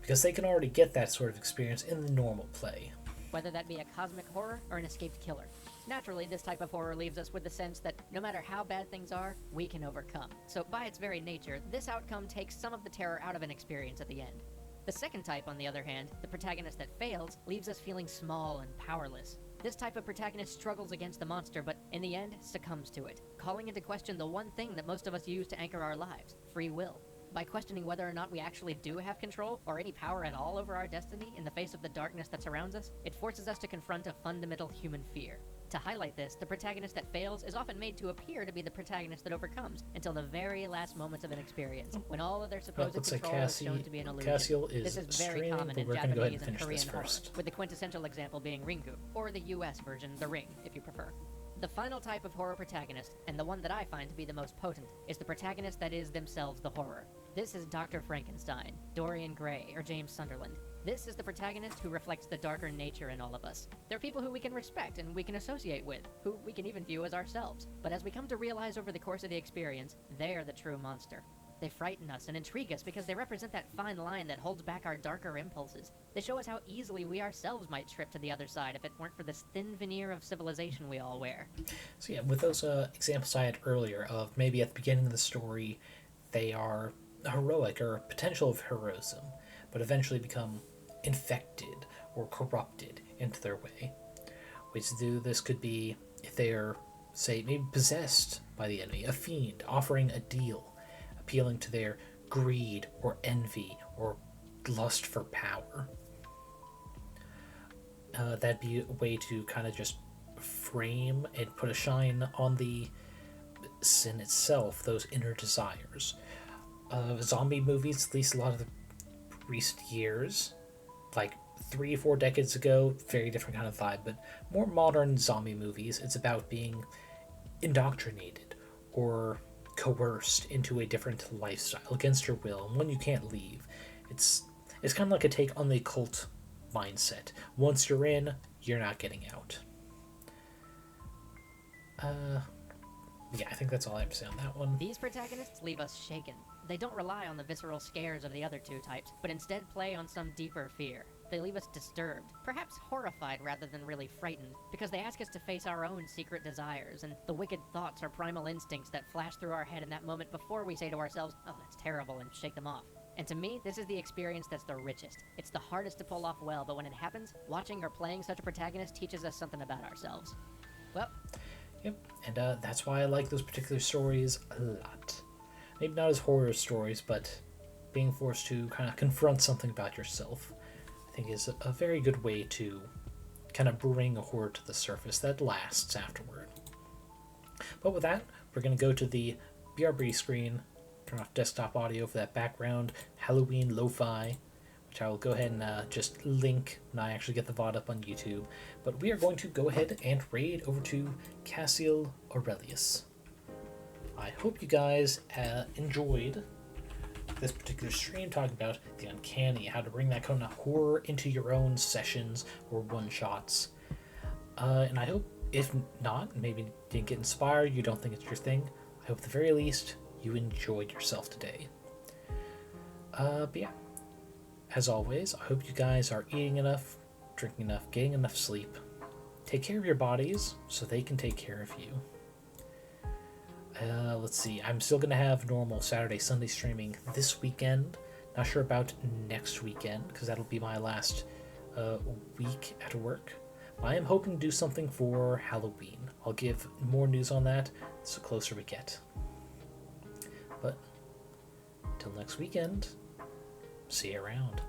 because they can already get that sort of experience in the normal play. Whether that be a cosmic horror or an escaped killer. Naturally, this type of horror leaves us with the sense that no matter how bad things are, we can overcome. So by its very nature, this outcome takes some of the terror out of an experience at the end. The second type, on the other hand, the protagonist that fails, leaves us feeling small and powerless. This type of protagonist struggles against the monster, but in the end, succumbs to it, calling into question the one thing that most of us use to anchor our lives, free will. By questioning whether or not we actually do have control or any power at all over our destiny in the face of the darkness that surrounds us, it forces us to confront a fundamental human fear. To highlight this, the protagonist that fails is often made to appear to be the protagonist that overcomes until the very last moments of an experience, when all of their supposed control is shown to be an illusion. Cassiel is this is very streaming, common but in we're going to go ahead Japanese and and finish Korean this horror, first. with the quintessential example being Ringu, or the US version, The Ring, if you prefer. The final type of horror protagonist, and the one that I find to be the most potent, is the protagonist that is themselves the horror. This is Dr. Frankenstein, Dorian Gray, or James Sunderland. This is the protagonist who reflects the darker nature in all of us. They're people who we can respect and we can associate with, who we can even view as ourselves. But as we come to realize over the course of the experience, they're the true monster. They frighten us and intrigue us because they represent that fine line that holds back our darker impulses. They show us how easily we ourselves might trip to the other side if it weren't for this thin veneer of civilization we all wear. So yeah, with those examples I had earlier of maybe at the beginning of the story, they are heroic or potential of heroism, but eventually become infected or corrupted into their way. Ways to do this could be if they are, say, maybe possessed by the enemy, a fiend offering a deal, appealing to their greed or envy or lust for power. That'd be a way to kind of just frame and put a shine on the sin itself, those inner desires. Zombie movies, at least a lot of the recent years, like 3 or 4 decades ago, very different kind of vibe, but more modern zombie movies, it's about being indoctrinated or coerced into a different lifestyle against your will, and one you can't leave. It's kind of like a take on the cult mindset. Once you're in, you're not getting out. Yeah, I think that's all I have to say on that one. These protagonists leave us shaken. They don't rely on the visceral scares of the other two types, but instead play on some deeper fear. They leave us disturbed, perhaps horrified rather than really frightened, because they ask us to face our own secret desires and the wicked thoughts or primal instincts that flash through our head in that moment before we say to ourselves, "Oh, that's terrible," and shake them off. And to me, this is the experience that's the richest. It's the hardest to pull off well, but when it happens, watching or playing such a protagonist teaches us something about ourselves. Well, yep, and that's why I like those particular stories a lot. Maybe not as horror stories, but being forced to kind of confront something about yourself, I think is a very good way to kind of bring a horror to the surface that lasts afterward. But with that, we're going to go to the BRB screen, turn off desktop audio for that background Halloween lo-fi, which I will go ahead and just link when I actually get the VOD up on YouTube. But we are going to go ahead and raid over to Cassiel Aurelius. I hope you guys enjoyed this particular stream talking about the uncanny, how to bring that kind of horror into your own sessions or one-shots. And I hope, if not, maybe you didn't get inspired, you don't think it's your thing, I hope at the very least you enjoyed yourself today. But yeah, as always, I hope you guys are eating enough, drinking enough, getting enough sleep. Take care of your bodies so they can take care of you. Let's see, I'm still going to have normal Saturday, Sunday streaming this weekend. Not sure about next weekend, because that'll be my last week at work. I am hoping to do something for Halloween. I'll give more news on that the closer we get. But, till next weekend, see you around.